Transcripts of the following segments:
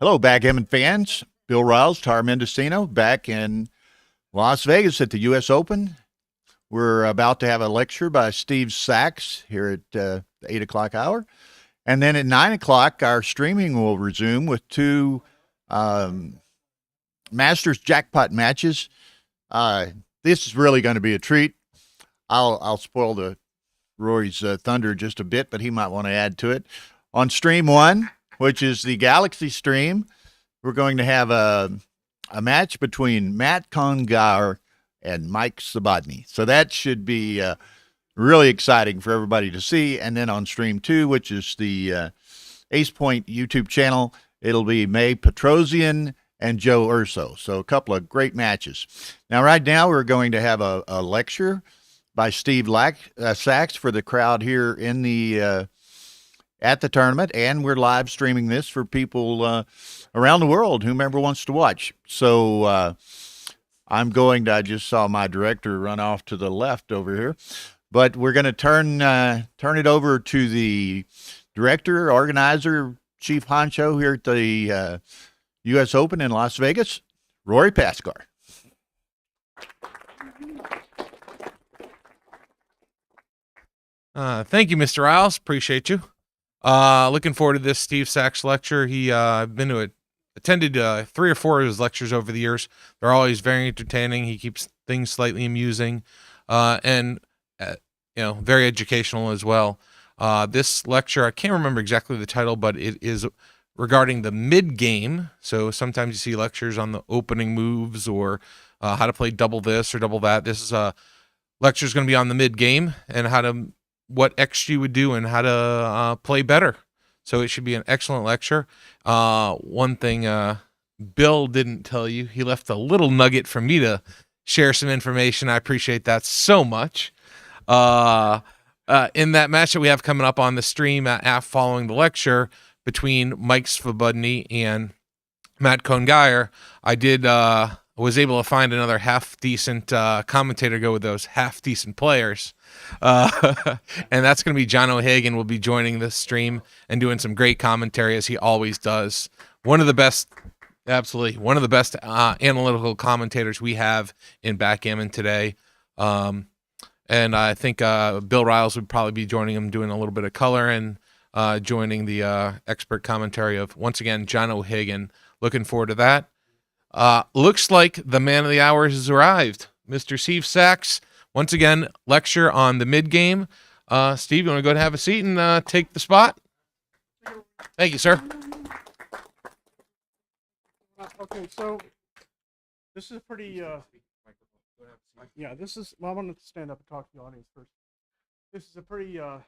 Hello, Backgammon fans. Bill Riles, Tar Mendocino, back in Las Vegas at the U.S. Open. We're about to have a lecture by Steve Sachs here at the 8 o'clock hour. And then at 9 o'clock, our streaming will resume with two Masters jackpot matches. This is really going to be a treat. I'll spoil Rory's thunder just a bit, but he might want to add to it. On stream one, which is the Galaxy stream, we're going to have a match between Matt Congar and Mike Sabodny. So that should be really exciting for everybody to see. And then on stream two, which is the Ace Point YouTube channel, it'll be May Petrosian and Joe Urso. So a couple of great matches. Now, right now, we're going to have a lecture by Steve Sachs for the crowd here in the at the tournament, and we're live streaming this for people around the world, whomever wants to watch. So I just saw my director run off to the left over here, but we're going to turn it over to the director, organizer, chief honcho here at the U.S. Open in Las Vegas, Rory Pascar. Thank you, Mr. Riles. Appreciate you. Looking forward to this Steve Sachs lecture. I've been to attended 3 or 4 of his lectures over the years. They're always very entertaining. He keeps things slightly amusing, and very educational as well. This lecture, I can't remember exactly the title, but it is regarding the mid game. So sometimes you see lectures on the opening moves or how to play double this or double that. This is lecture is going to be on the mid game and what X you would do and how to play better. So it should be an excellent lecture. One thing Bill didn't tell you, he left a little nugget for me to share some information. I appreciate that so much. In that match that we have coming up on the stream following the lecture between Mike Svobodny and Matt Congar, I was able to find another half-decent commentator go with those half-decent players. And that's going to be John O'Hagan will be joining this stream and doing some great commentary as he always does. One of the best analytical commentators we have in backgammon today. And I think Bill Riles would probably be joining him, doing a little bit of color and joining the expert commentary of, once again, John O'Hagan. Looking forward to that. Looks like the man of the hour has arrived. Mr. Steve Sachs, once again, lecture on the mid-game. Steve, you want to go ahead and have a seat and take the spot? Thank you, sir. Okay, so this is a pretty, this is, well, I want to stand up and talk to the audience first. This is a pretty, I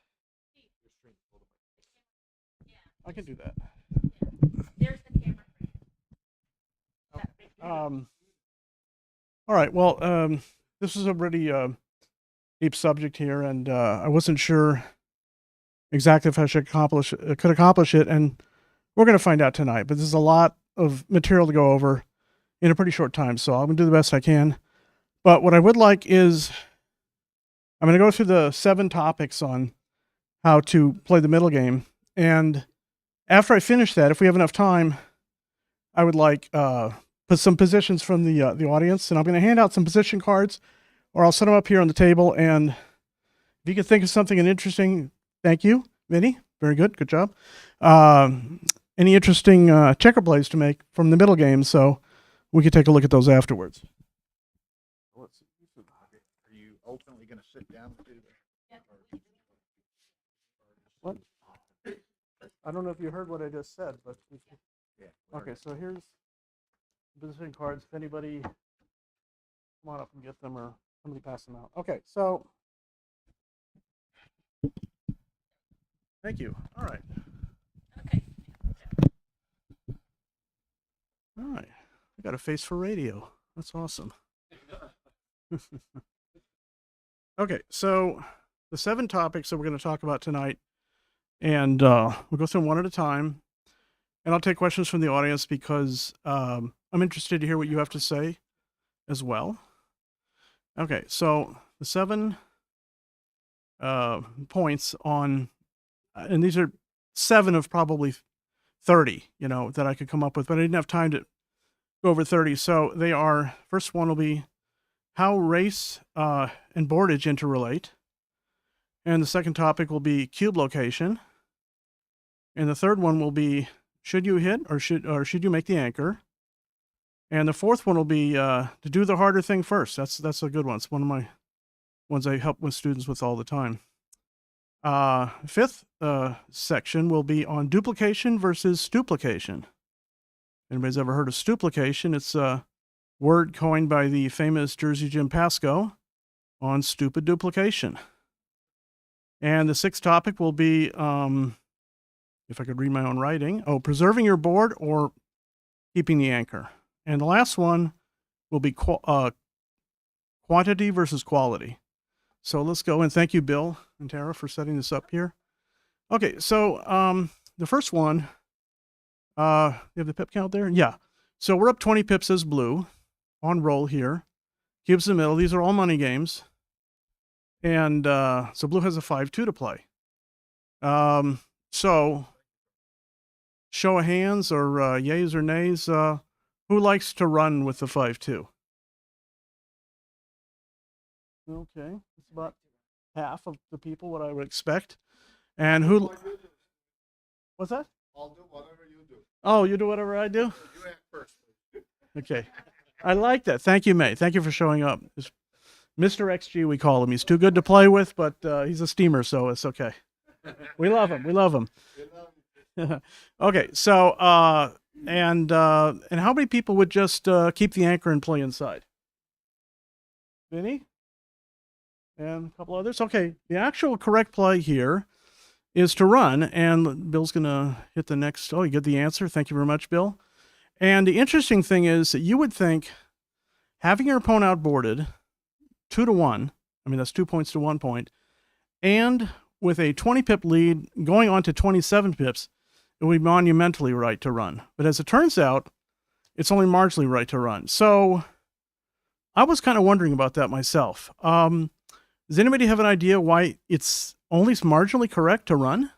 can do that. There's the camera. All right, well, this is a really deep subject here, and I wasn't sure exactly if I could accomplish it, and we're going to find out tonight. But there's a lot of material to go over in a pretty short time, so I'm going to do the best I can. But what I would like is, I'm going to go through the 7 topics on how to play the middle game, and after I finish that, if we have enough time, I would like put some positions from the audience, and I'm going to hand out some position cards, or I'll set them up here on the table, and if you can think of something interesting, thank you, Vinny, very good job. Any interesting checker plays to make from the middle game, so we can take a look at those afterwards. Let's see. Are you ultimately going to sit down and do that? What? I don't know if you heard what I just said, but yeah. Okay, so here's visiting cards. If anybody, come on up and get them, or somebody pass them out. Okay, so thank you. All right. Okay. All right. I got a face for radio. That's awesome. Okay, so the 7 topics that we're going to talk about tonight, and we'll go through them one at a time, and I'll take questions from the audience because I'm interested to hear what you have to say as well. Okay, so the 7 points on, and these are 7 of probably 30, that I could come up with, but I didn't have time to go over 30. So they are, first one will be how race and boardage interrelate. And the second topic will be cube location. And the third one will be should you hit or should you make the anchor? And the fourth one will be to do the harder thing first. That's a good one. It's one of my ones I help with students with all the time. Fifth section will be on duplication versus stuplication. Anybody's ever heard of stuplication? It's a word coined by the famous Jersey Jim Pasco on stupid duplication. And the sixth topic will be, if I could read my own writing, preserving your board or keeping the anchor. And the last one will be quantity versus quality. So let's go, and thank you, Bill and Tara, for setting this up here. Okay, so the first one, you have the pip count there? Yeah. So we're up 20 pips as blue on roll here. Cubes in the middle. These are all money games. And so blue has a 5-2 to play. So show of hands or yays or nays, who likes to run with the 5-2? Okay, it's about half of the people, what I would expect. And who? What's that? I'll do whatever you do. Oh, you do whatever I do? You act first. Okay. I like that. Thank you, May. Thank you for showing up. It's Mr. XG, we call him. He's too good to play with, but he's a steamer, so it's okay. We love him. We love him. Okay, so and how many people would just keep the anchor and play inside? Vinny? And a couple others. Okay, the actual correct play here is to run, and Bill's going to hit the next. Oh, you get the answer. Thank you very much, Bill. And the interesting thing is that you would think having your opponent outboarded 2-1, I mean, that's 2 points to 1 point, and with a 20 pip lead going on to 27 pips, it would be monumentally right to run. But as it turns out, it's only marginally right to run. So I was kind of wondering about that myself. Does anybody have an idea why it's only marginally correct to run?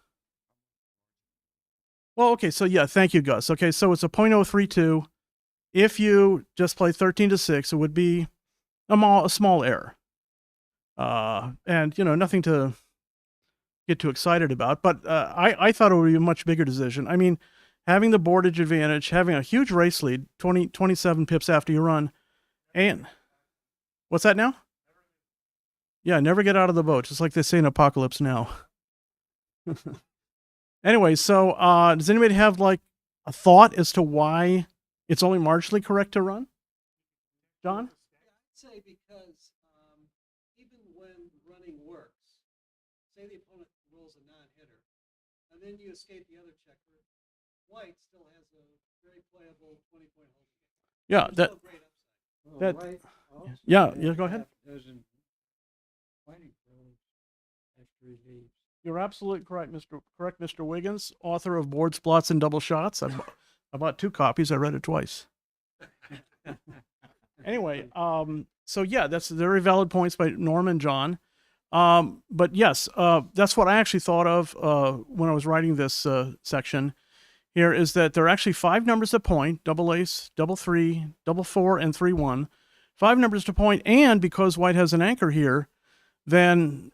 Well, okay, so yeah, thank you, Gus. Okay, so it's a .032. If you just play 13-6, it would be a small error. And, nothing to get too excited about, but I thought it would be a much bigger decision. I mean, having the boardage advantage, having a huge race lead, 27 pips after you run, and what's that now? Yeah, never get out of the boat, just like they say in Apocalypse Now. Anyway, so does anybody have like a thought as to why it's only marginally correct to run? John? I'd say because even when running works, say the opponent rolls a non-hitter, and then you escape the other checker, white still has a very playable 20-point holding game. Yeah, There's still great upside. yeah, go ahead. You're absolutely correct, Mr. Wiggins, author of Boards, Blots, and Double Shots. I bought 2 copies. I read it twice. Anyway, so yeah, that's very valid points by Norm and John. But yes, that's what I actually thought of when I was writing this section here, is that there are actually 5 numbers to point: double ace, double 3, double 4, and 3-1. 5 numbers to point, and because white has an anchor here, then,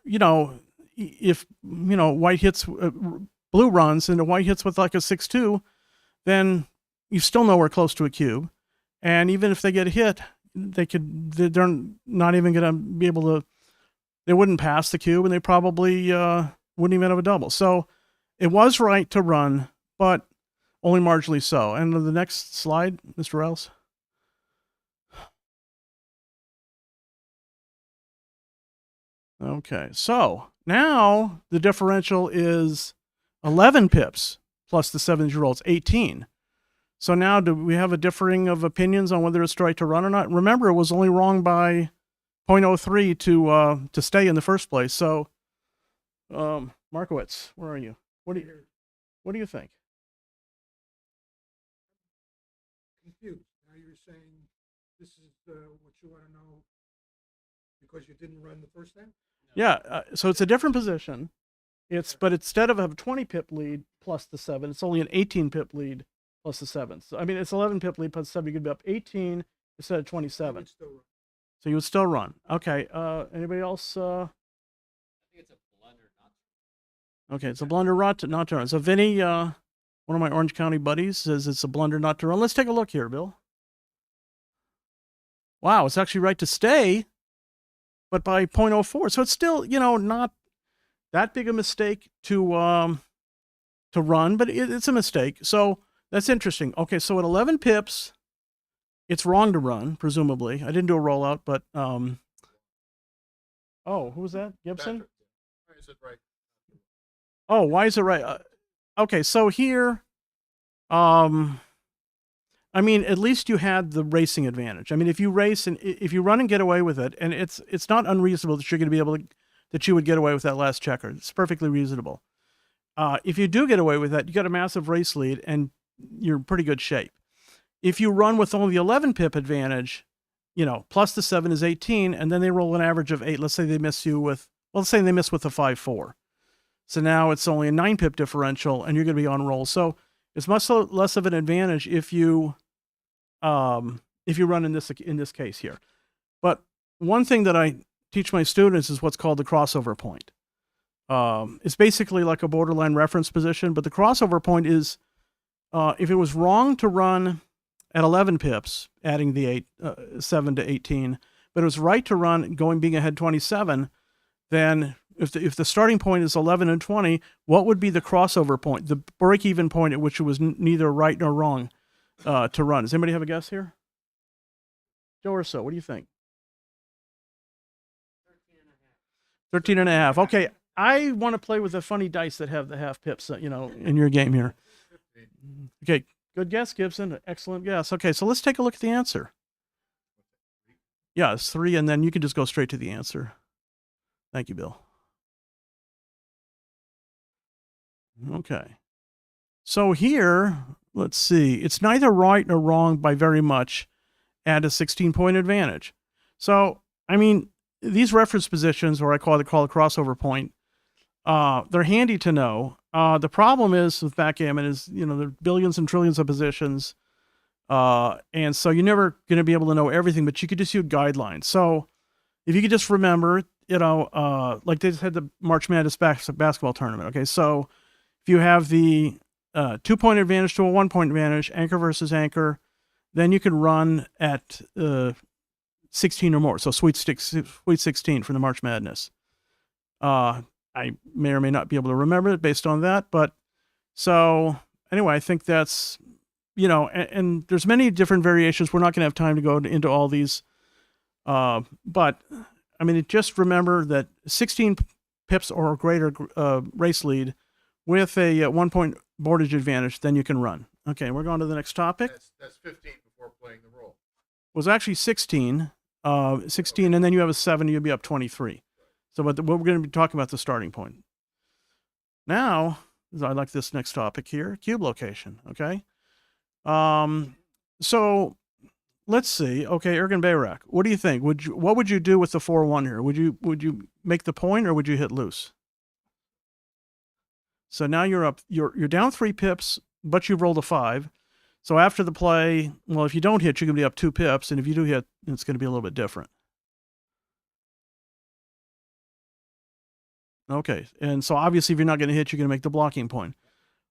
if, white hits, blue runs, and the white hits with like a 6-2, then you're still nowhere close to a cube. And even if they get hit, they're not even going to be able to, they wouldn't pass the cube, and they probably wouldn't even have a double. So it was right to run, but only marginally so. And the next slide, Mr. Riles. Okay, so now the differential is 11 pips plus the 7-year-old, 18. So now do we have a differing of opinions on whether it's right to run or not? Remember, it was only wrong by 0.03 to stay in the first place. So, Markowitz, where are you? What do you think? Confused. Now you're saying this is what you want to know because you didn't run the first time? Yeah, so it's a different position. But instead of a 20 pip lead plus the 7. It's only an 18 pip lead plus the 7. So I mean, it's 11 pip lead plus 7. You could be up 18 instead of 27. It's still right. So you would still run. Okay. Anybody else? I think it's a blunder not Okay, it's a blunder not to run. So Vinny, one of my Orange County buddies, says it's a blunder not to run. Let's take a look here, Bill. Wow, it's actually right to stay, but by 0.04. So it's still, not that big a mistake to run, but it's a mistake. So that's interesting. Okay, so at 11 pips, it's wrong to run, presumably. I didn't do a rollout, but oh, who was that? Gibson? Why is it right? Oh, why is it right? Okay, so here, I mean, at least you had the racing advantage. I mean, if you race and if you run and get away with it, and it's not unreasonable that you're going to be able to, that you would get away with that last checker. It's perfectly reasonable. If you do get away with that, you got a massive race lead and you're in pretty good shape. If you run with only the 11 pip advantage, plus the 7 is 18, and then they roll an average of 8. Let's say they miss you with, let's say they miss with a 5-4. So now it's only a 9 pip differential and you're going to be on roll. So it's much less of an advantage if you run in this case here. But one thing that I teach my students is what's called the crossover point. It's basically like a borderline reference position, but the crossover point is if it was wrong to run at 11 pips, adding the 7 to 18, but it was right to run being ahead 27, then if the starting point is 11 and 20, what would be the crossover point, the break-even point at which it was neither right nor wrong to run? Does anybody have a guess here? Joe Urso, what do you think? 13 and a half. Okay, I want to play with the funny dice that have the half pips, in your game here. Okay, good guess, Gibson. Excellent guess. Okay, so let's take a look at the answer. Yeah, it's 3, and then you can just go straight to the answer. Thank you, Bill. Okay. So here, let's see. It's neither right nor wrong by very much at a 16-point advantage. So, I mean, these reference positions, or I call it a crossover point, they're handy to know. The problem is with backgammon is, there are billions and trillions of positions. And so you're never going to be able to know everything, but you could just use guidelines. So if you could just remember, like they just had the March Madness basketball tournament. Okay. So if you have the 2-point advantage to a 1-point advantage, anchor versus anchor, then you can run at 16 or more. So Sweet 16 from the March Madness. I may or may not be able to remember it based on that, but so anyway, I think that's, and there's many different variations. We're not going to have time to go into all these, but I mean, just remember that 16 pips or greater race lead with a 1-point boardage advantage, then you can run. Okay, we're going to the next topic. That's 15 before playing the roll. It was actually 16, and then you have a 7, you'll be up 23. So what we're going to be talking about the starting point. Now, I like this next topic here, cube location, okay? So let's see. Okay, Ergen Bayrak, what do you think? What would you do with the 4-1 here? Would you make the point or would you hit loose? So now you're up, you're down 3 pips, but you've rolled a 5. So after the play, well, if you don't hit, you're going to be up 2 pips, and if you do hit, it's going to be a little bit different. Okay, and so obviously if you're not going to hit, you're going to make the blocking point.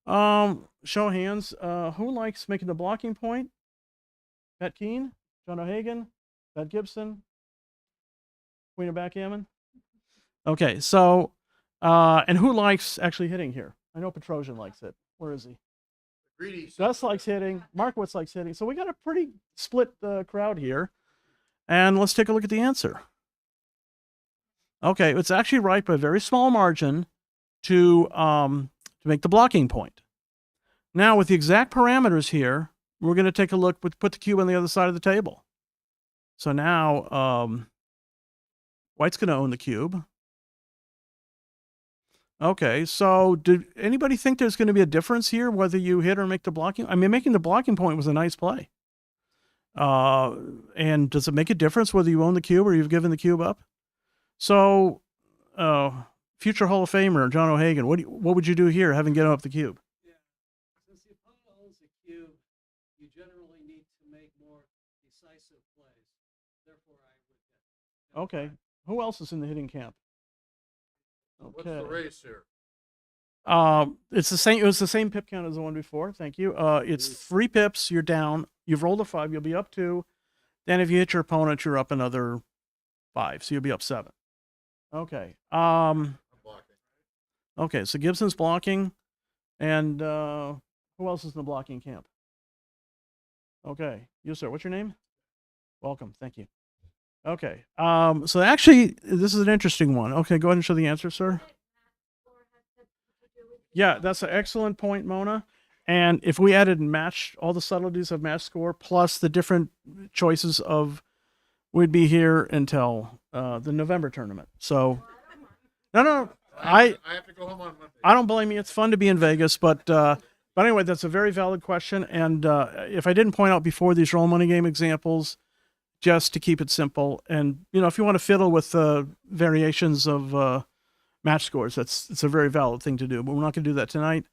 Show of hands. Who likes making the blocking point? Pat Keene, John O'Hagan, Pat Gibson, Queen of Backgammon. Okay, so, and who likes actually hitting here? I know Petrosian likes it. Where is he? Greedy. Gus likes hitting. Markowitz likes hitting. So we got a pretty split crowd here. And let's take a look at the answer. Okay, it's actually right by a very small margin to make the blocking point. Now, with the exact parameters here, we're going to take a look, put the cube on the other side of the table. So now, White's going to own the cube. Okay, so did anybody think there's going to be a difference here, whether you hit or make the blocking? I mean, making the blocking point was a nice play. And does it make a difference whether you own the cube or you've given the cube up? So, future Hall of Famer John O'Hagan, what would you do here, having given up the cube? Yeah, Okay. Who else is in the hitting camp? What's the race here? It's the same. It was the same pip count as the one before. Thank you. It's 3 pips. You're down. You've rolled a 5. You'll be up 2. Then if you hit your opponent, you're up another 5. So you'll be up 7. Okay. I'm blocking. Okay. So Gibson's blocking, and who else is in the blocking camp? Okay. You, sir. What's your name? Welcome. Thank you. Okay. So actually, this is an interesting one. Okay. Go ahead and show the answer, sir. Yeah, that's an excellent point, Mona. And if we added match, all the subtleties of match score plus the different choices of, we'd be here until the November tournament. So, no, I have to go home on Monday. I don't blame you. It's fun to be in Vegas, but anyway, that's a very valid question. And if I didn't point out before, these roll money game examples, just to keep it simple, and if you want to fiddle with variations of match scores, it's a very valid thing to do, but we're not going to do that tonight.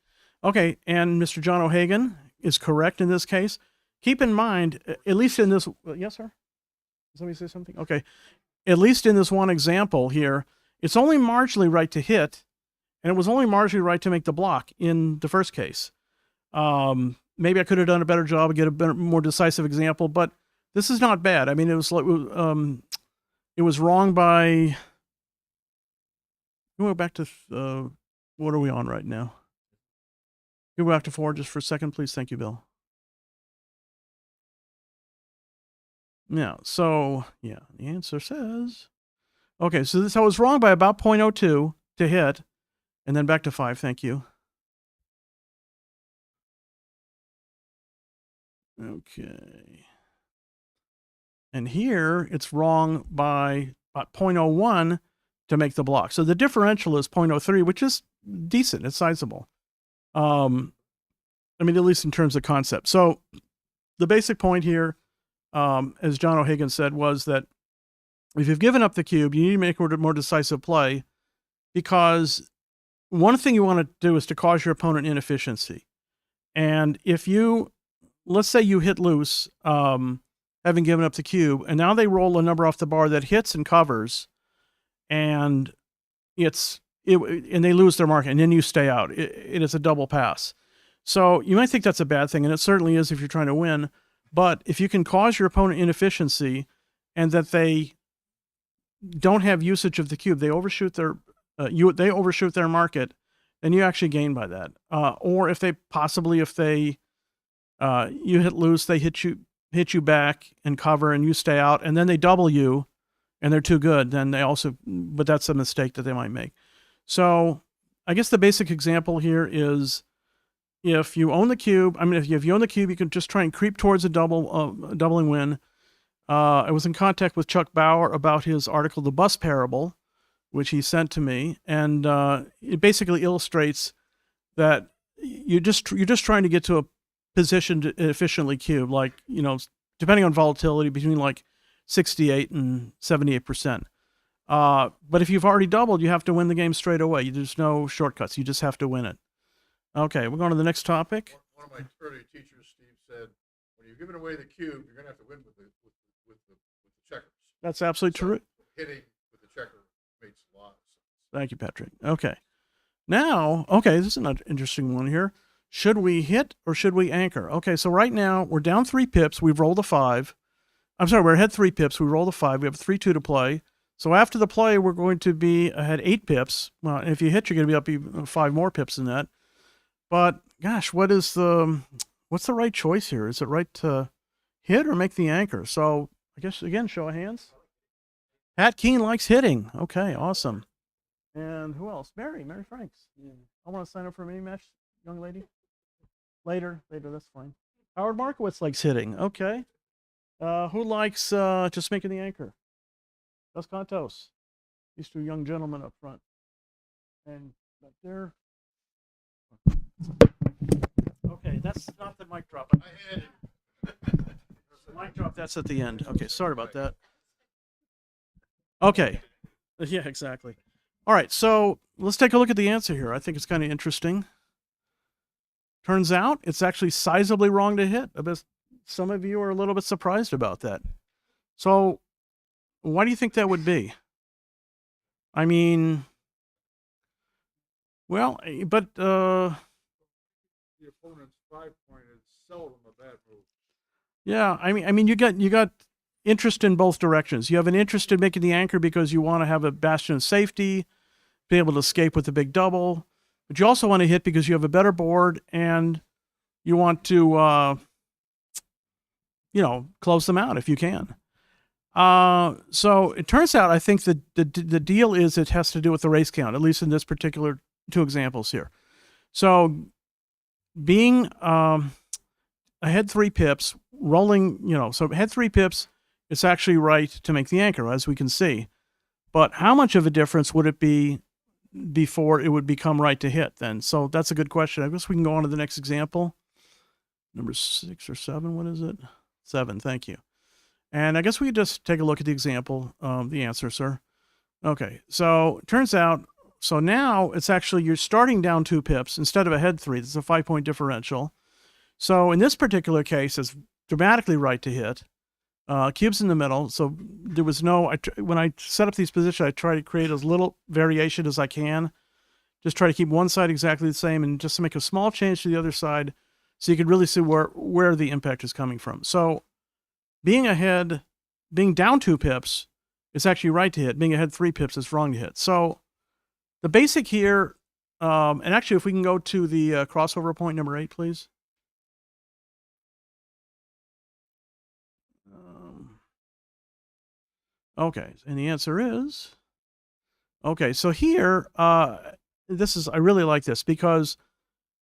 Okay, and Mr. John O'Hagan is correct in this case. Keep in mind, at least in this, yes, sir? Somebody say something? Okay. At least in this one example here, it's only marginally right to hit, and it was only marginally right to make the block in the first case. Maybe I could have done a better job and get a better, more decisive example, but this is not bad. I mean, it was wrong by. Go back to what are we on right now? Go back to 4 just for a second, please. Thank you, Bill. Yeah. So yeah, the answer says. Okay, so I was wrong by about 0.02 to hit, and then back to 5. Thank you. Okay. And here it's wrong by about 0.01 to make the block. So the differential is 0.03, which is decent. It's sizable. I mean, at least in terms of concept. So the basic point here, as John O'Hagan said, was that if you've given up the cube, you need to make a more decisive play, because one thing you want to do is to cause your opponent inefficiency. And if you, let's say you hit loose, having given up the cube, and now they roll a number off the bar that hits and covers, and and they lose their market, and then you stay out. It is a double pass. So you might think that's a bad thing, and it certainly is if you're trying to win. But if you can cause your opponent inefficiency, and that they don't have usage of the cube, they overshoot their market, then you actually gain by that. Or if they you hit loose, they hit you back and cover, and you stay out, and then they double you, and they're too good, then but that's a mistake that they might make. So I guess the basic example here is, if you own the cube, if you own the cube, you can just try and creep towards a doubling win. I was in contact with Chuck Bauer about his article, The Bus Parable, which he sent to me, and it basically illustrates that you're just trying to get to a position to efficiently cube, like, depending on volatility, between like 68 and 78%. But if you've already doubled, you have to win the game straight away. There's no shortcuts. You just have to win it. Okay, we're going to the next topic. One of my early teachers, Steve, said, when you're giving away the cube, you're going to have to win with the checkers. That's absolutely true. Hitting with the checker makes a lot of sense. Thank you, Patrick. Okay. Now, this is an interesting one here. Should we hit or should we anchor? Okay, so right now we're down 3 pips. We've rolled a 5. I'm sorry, we're ahead 3 pips. We rolled a 5. We have a 3-2 to play. So after the play, we're going to be ahead 8 pips. Well, if you hit, you're going to be up even 5 more pips than that. But gosh, what's the right choice here? Is it right to hit or make the anchor? So I guess, again, show of hands. Pat Keen likes hitting. Okay, awesome. And who else? Mary Franks. Yeah. I want to sign up for a mini match, young lady. Later, that's fine. Howard Markowitz likes hitting. Okay. Who likes just making the anchor? Dos Cantos. These 2 young gentlemen up front. And back there. Okay, that's not the mic drop. I had it. The mic drop, that's at the end. Okay, sorry about that. Okay. Yeah, exactly. All right, so let's take a look at the answer here. I think it's kind of interesting. Turns out it's actually sizably wrong to hit. I bet some of you are a little bit surprised about that. So Why do you think that would be? I mean, well, but The opponent's 5-point is seldom a bad move. yeah, I mean, you got interest in both directions. You have an interest in making the anchor because you want to have a bastion of safety, be able to escape with the big double, but you also want to hit because you have a better board and you want to, close them out if you can. So it turns out, I think the deal is it has to do with the race count, at least in this particular two examples here. So being ahead 3 pips, rolling, so ahead 3 pips, it's actually right to make the anchor, as we can see. But how much of a difference would it be before it would become right to hit then? So that's a good question. I guess we can go on to the next example. Number 6 or 7, what is it? 7, thank you. And I guess we could just take a look at the example, the answer, sir. Okay, so it turns out, so now it's actually, you're starting down 2 pips instead of ahead 3. It's a 5-point differential. So in this particular case, it's dramatically right to hit. Cube's in the middle, so there was no, when I set up these positions, I try to create as little variation as I can. Just try to keep one side exactly the same and just to make a small change to the other side so you could really see where the impact is coming from. So being ahead, being down 2 pips, it's actually right to hit. Being ahead 3 pips, it's wrong to hit. So the basic here, and actually if we can go to the crossover point number 8, please. Okay, and the answer is, okay, so here, I really like this because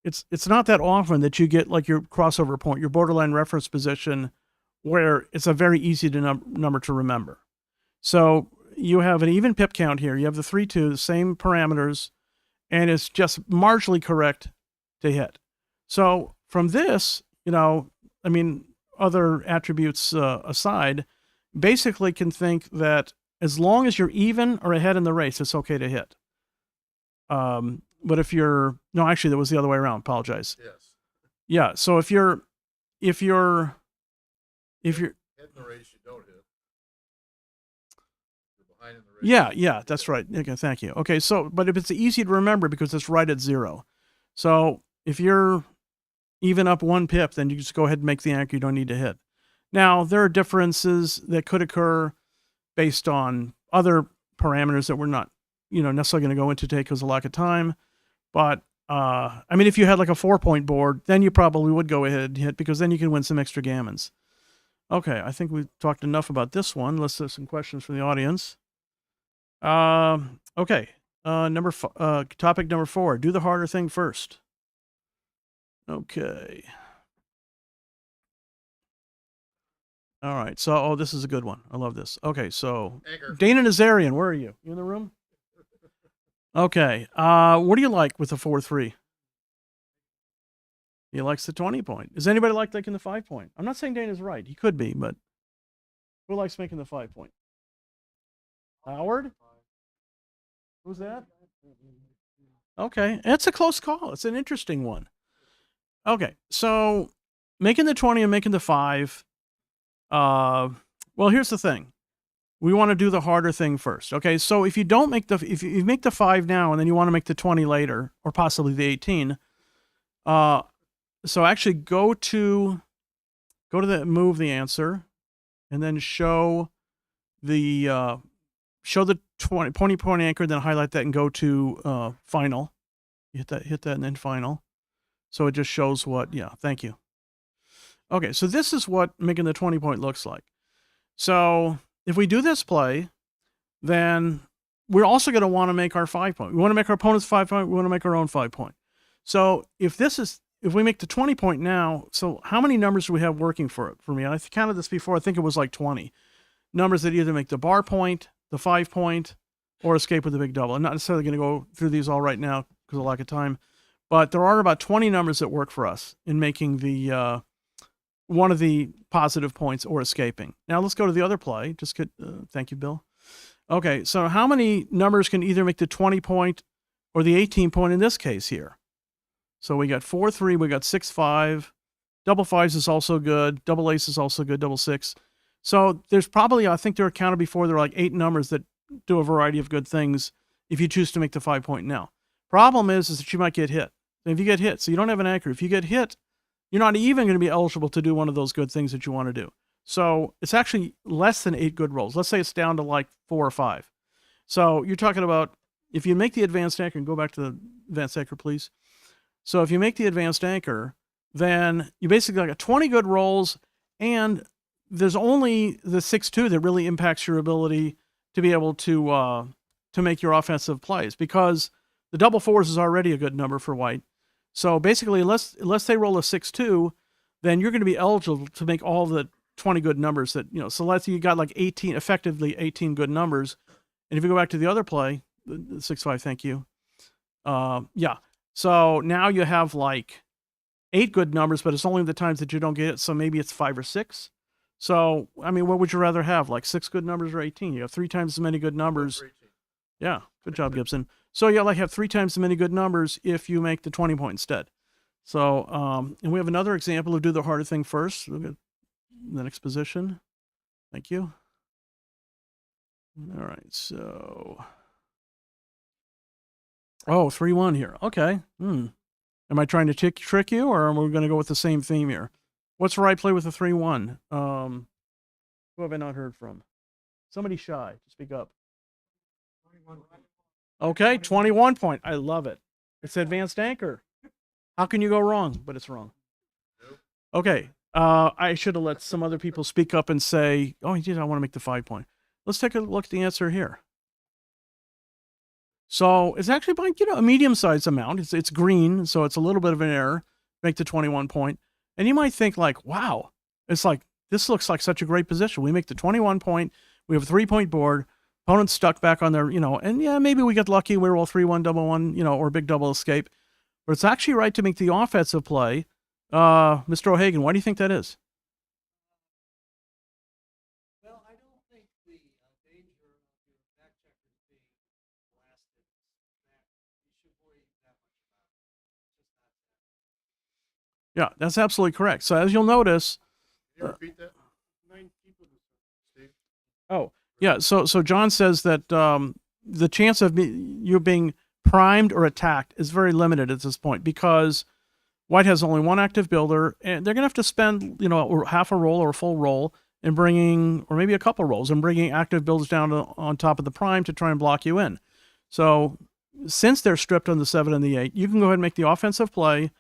it's not that often that you get like your crossover point, your borderline reference position, where it's a very easy number to remember. So you have an even pip count here. You have the 3-2, the same parameters, and it's just marginally correct to hit. So from this, other attributes aside, basically can think that as long as you're even or ahead in the race, it's okay to hit. But if you're, no, actually that was the other way around. Apologize. Yes. Yeah. So if you're Head in the race, you don't hit. You're behind in the race. yeah, that's right. Okay, thank you. Okay, so, but if it's easy to remember because it's right at 0. So if you're even up 1 pip, then you just go ahead and make the anchor. You don't need to hit. Now, there are differences that could occur based on other parameters that we're not, necessarily going to go into today because of lack of time. But, if you had like a 4-point board, then you probably would go ahead and hit because then you can win some extra gammons. Okay, I think we've talked enough about this one. Let's have some questions from the audience. Okay, topic number 4, do the harder thing first. Okay. All right. So, this is a good one. I love this. Okay. So, Anchor. Dana Nazarian, where are you? You in the room? Okay. What do you like with the 4-3? He likes the 20-point. Does anybody like taking the 5-point? I'm not saying Dana's right. He could be, but who likes making the 5-point? Howard? Who's that? Okay. It's a close call. It's an interesting one. Okay. So, making the 20 and making the 5. Well, here's the thing. We want to do the harder thing first. Okay, so if you make the 5 now and then you want to make the 20 later, or possibly the 18, so actually go to move the answer, and then show the 20-point anchor, then highlight that and go to final. You hit that and then final. So it just shows what. Yeah, thank you. Okay, so this is what making the 20-point looks like. So if we do this play, then we're also going to want to make our 5-point. We want to make our opponent's 5-point. We want to make our own 5-point. So if we make the 20-point now, so how many numbers do we have working for me? And I counted this before. I think it was like 20 numbers that either make the bar point, the 5-point, or escape with the big double. I'm not necessarily going to go through these all right now because of lack of time, but there are about 20 numbers that work for us in making the one of the positive points or escaping. Now let's go to the other play. Thank you, Bill. Okay, so how many numbers can either make the 20-point or the 18-point in this case here? So we got 4-3, we got 6-5. Double 5s is also good. Double ace is also good. Double 6. So there's probably, I think there are counted before, there are like 8 numbers that do a variety of good things if you choose to make the 5-point now. Problem is that you might get hit. And if you get hit, so you don't have an anchor, if you get hit, you're not even going to be eligible to do one of those good things that you want to do. So it's actually less than 8 good rolls. Let's say it's down to like 4 or 5. So you're talking about, if you make the advanced anchor, and go back to the advanced anchor, please. So if you make the advanced anchor, then you basically got 20 good rolls, and there's only the 6-2 that really impacts your ability to be able to make your offensive plays, because the double 4s is already a good number for white. So basically, unless they roll a 6-2, then you're going to be eligible to make all the 20 good numbers that, so let's say you got like 18, effectively 18 good numbers. And if you go back to the other play, the 6-5, thank you. Yeah. So now you have like 8 good numbers, but it's only the times that you don't get it. So maybe it's 5 or 6. So, I mean, what would you rather have? Like 6 good numbers or 18? You have 3 times as many good numbers. Yeah. Good job, Gibson. So you like have 3 times as many good numbers if you make the 20-point instead. So, and we have another example of do the harder thing first. Look at the next position. Thank you. All right. So, 3-1 here. Okay. Am I trying to trick you, or are we going to go with the same theme here? What's the right play with the 3-1? Who have I not heard from? Somebody shy. Speak up. 21. Okay, 21 point. I love it. It's advanced anchor. How can you go wrong? But it's wrong. Okay. I should have let some other people speak up and say, oh, I want to make the 5-point. Let's take a look at the answer here. So it's actually by, a medium-sized amount. It's green, so it's a little bit of an error. Make the 21 point. And you might think like, wow, it's like, this looks like such a great position. We make the 21 point. We have a 3-point board. Opponent's stuck back on their, and yeah, maybe we get lucky. We roll 3-1, double 1, or big double escape. But it's actually right to make the offensive play. Mr. O'Hagan, why do you think that is? Well, I don't think the danger of your back checkers being blasted is that you should worry that much about it. Just not that. Yeah, that's absolutely correct. So as you'll notice, Can you repeat that? 9 people, Steve. oh, yeah. So John says that the chance of you being primed or attacked is very limited at this point, because white has only 1 active builder, and they're going to have to spend, half a roll or a full roll and bringing, or maybe a couple rolls, and bringing active builders down on top of the prime to try and block you in. So since they're stripped on the 7 and the 8, you can go ahead and make the offensive play.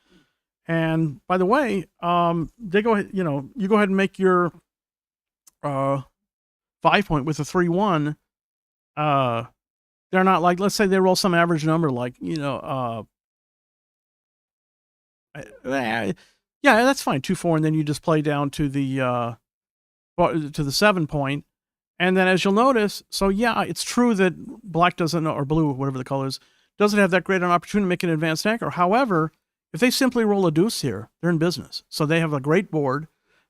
And by the way, they go ahead, you go ahead and make your 5-point with a 3-1. They're not like, let's say they roll some average number, like, yeah, that's fine, 2-4, and then you just play down to the 7-point. And then as you'll notice, so yeah, it's true that black doesn't, or blue, whatever the color is, doesn't have that great an opportunity to make an advanced anchor. However, if they simply roll a deuce here, they're in business. So they have a great board.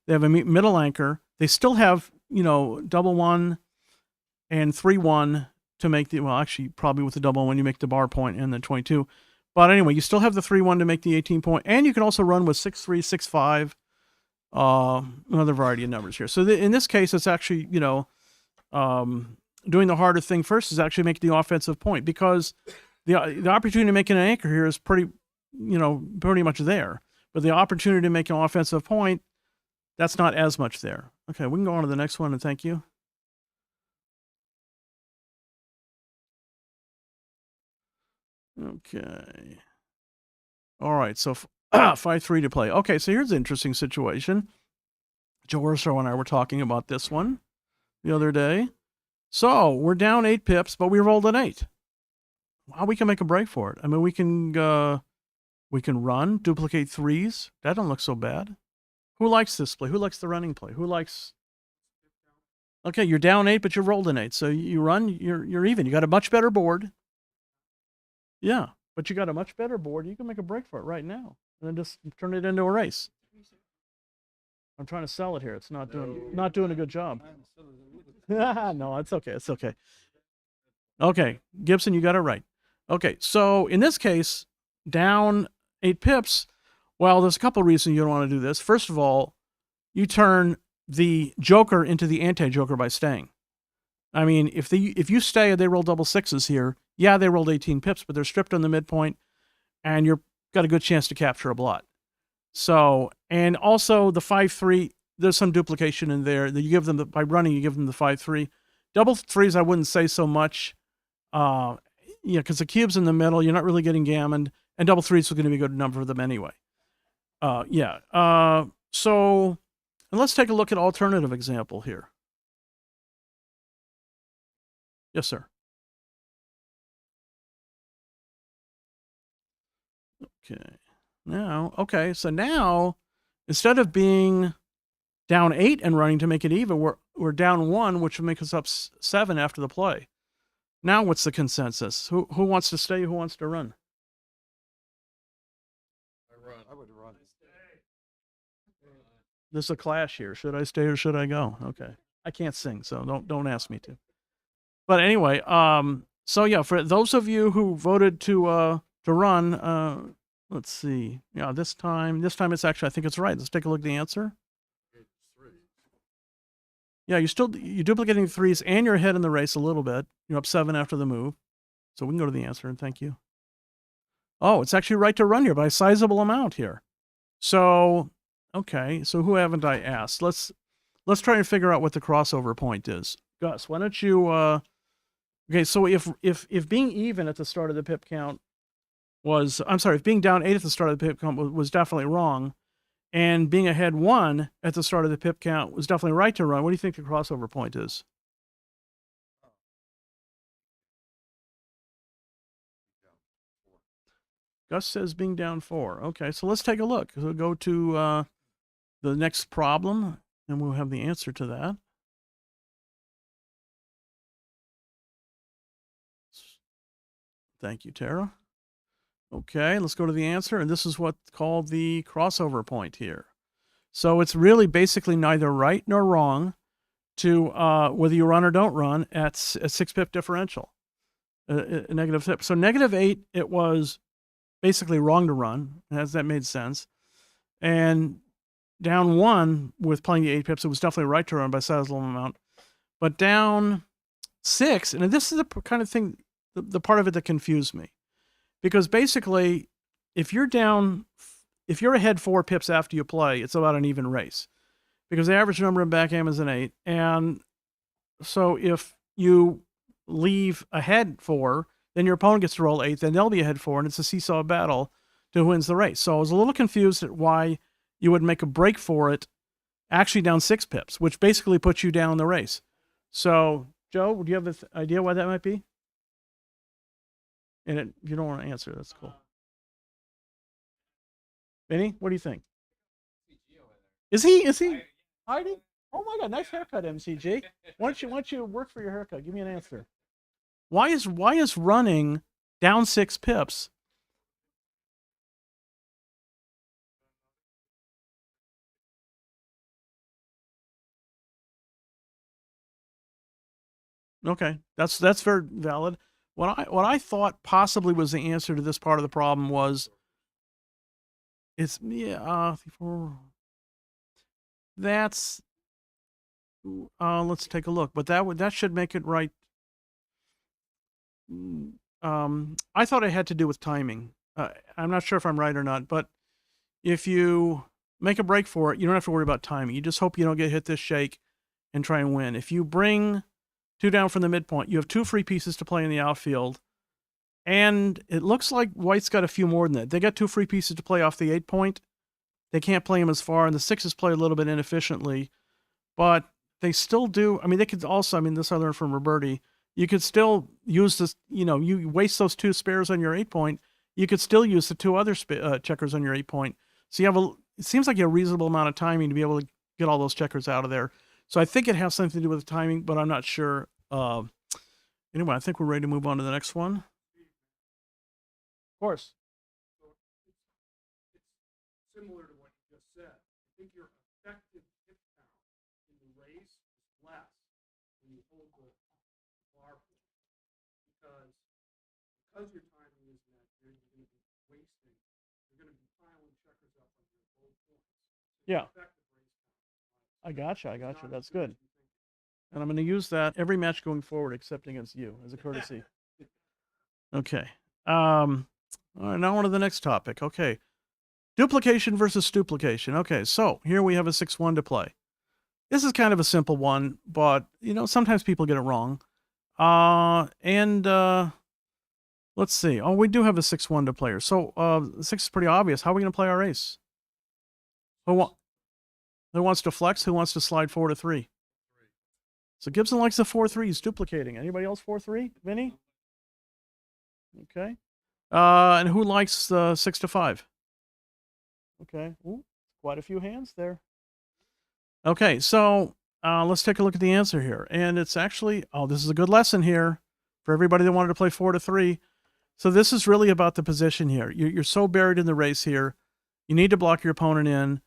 They have a middle anchor. They still have, double 1 and 3-1 to make the, well, actually, probably with the double 1, you make the bar point and then 22. But anyway, you still have the 3-1 to make the 18-point. And you can also run with 6-3, 6-5, another variety of numbers here. So in this case, it's actually, doing the harder thing first is actually make the offensive point, because the opportunity to make an anchor here is pretty much there. But the opportunity to make an offensive point, that's not as much there. Okay, we can go on to the next one, and thank you. Okay. All right, so 5-3 to play. Okay, so here's an interesting situation. Joe Urso and I were talking about this one the other day. So we're down 8 pips, but we rolled an 8. Wow, we can make a break for it. I mean, we can run, duplicate 3s. That don't look so bad. Who likes this play? Who likes the running play? Who likes? Okay, you're down 8, but you rolled an 8. So you run, you're even. You got a much better board. Yeah, but you got a much better board. You can make a break for it right now, and then just turn it into a race. I'm trying to sell it here. It's not doing a good job. No, it's okay. It's okay. Okay, Gibson, you got it right. Okay, so in this case, down 8 pips. Well, there's a couple of reasons you don't want to do this. First of all, you turn the joker into the anti-joker by staying. I mean, if you stay and they roll double sixes here, yeah, they rolled 18 pips, but they're stripped on the midpoint, and you're got a good chance to capture a blot. So, and also the 5-3, there's some duplication in there that you give them by running. You give them the 5-3, double threes. I wouldn't say so much, because the cube's in the middle. You're not really getting gammoned, and double threes is going to be a good number for them anyway. So, and let's take a look at alternative example here. Yes, sir. Okay. So now, instead of being down 8 and running to make it even, we're down 1, which will make us up 7 after the play. Now, what's the consensus? Who wants to stay? Who wants to run? I would run. There's a clash here. Should I stay or should I go? Okay. I can't sing, so don't ask me to. But anyway, so yeah, for those of you who voted to run, let's see. Yeah, this time it's actually, I think it's right. Let's take a look at the answer. Yeah, you're duplicating threes and you're ahead in the race a little bit. You're up 7 after the move. So we can go to the answer and thank you. Oh, it's actually right to run here by a sizable amount here. So, okay. So who haven't I asked? Let's try and figure out what the crossover point is. Gus, why don't you, okay, so if being even at the start of the pip count if being down 8 at the start of the pip count was definitely wrong, and being ahead 1 at the start of the pip count was definitely right to run, what do you think the crossover point is? Gus says being down 4. Okay, so let's take a look. So we'll go to the next problem, and we'll have the answer to that. Thank you, Tara. Okay, let's go to the answer, and this is what's called the crossover point here. So it's really basically neither right nor wrong to whether you run or don't run at a 6 pip differential, a negative tip. So -8, it was basically wrong to run, as that made sense. And down 1 with playing the 8 pips, it was definitely right to run by a sizable amount. But down 6, and this is the kind of thing, the part of it that confused me. Because basically, if you're ahead 4 pips after you play, it's about an even race. Because the average number in backgammon is an 8. And so if you leave ahead 4, then your opponent gets to roll 8, then they'll be ahead 4, and it's a seesaw battle to who wins the race. So I was a little confused at why you would make a break for it actually down 6 pips, which basically puts you down the race. So, Joe, do you have an idea why that might be? And if you don't want to answer, that's cool. Benny, what do you think? Is he hiding? Oh my God, nice haircut, MCG. Why don't you work for your haircut? Give me an answer. Why is running down 6 pips? Okay, that's very valid. What I thought possibly was the answer to this part of the problem was let's take a look, but that should make it right. I thought it had to do with timing. I'm not sure if I'm right or not, but if you make a break for it, you don't have to worry about timing. You just hope you don't get hit this shake and try and win. If you bring 2 down from the midpoint, you have 2 free pieces to play in the outfield. And it looks like White's got a few more than that. They got 2 free pieces to play off the 8 point. They can't play them as far, and the 6s play a little bit inefficiently. But they still do. I mean, they could also, this I learned from Roberti, you could still use this, you waste those 2 spares on your 8 point, you could still use the 2 other checkers on your 8 point. So you have it seems like a reasonable amount of timing to be able to get all those checkers out of there. So I think it has something to do with the timing, but I'm not sure. Anyway, I think we're ready to move on to the next one. Of course. It's similar to what you just said. I think your effective hit count in the race is less when you hold the bar point. Because your timing isn't that good, you're going to be wasting. You're going to be piling checkers up on your whole points. So Yeah. effective race count is not I gotcha. That's good. And I'm going to use that every match going forward, except against you, as a courtesy. Okay. All right, now on to the next topic. Okay. Duplication versus duplication. Okay, so here we have a 6-1 to play. This is kind of a simple one, but, sometimes people get it wrong. Let's see. Oh, we do have a 6-1 to play. So 6 is pretty obvious. How are we going to play our ace? Who wants to flex? Who wants to slide 4 to 3? So Gibson likes the 4-3. He's duplicating. Anybody else 4-3? Vinny? Okay. And who likes the 6 to 5? Okay. Ooh, quite a few hands there. Okay, so let's take a look at the answer here. And it's actually, this is a good lesson here for everybody that wanted to play 4 to 3. So this is really about the position here. You're so buried in the race here. You need to block your opponent in.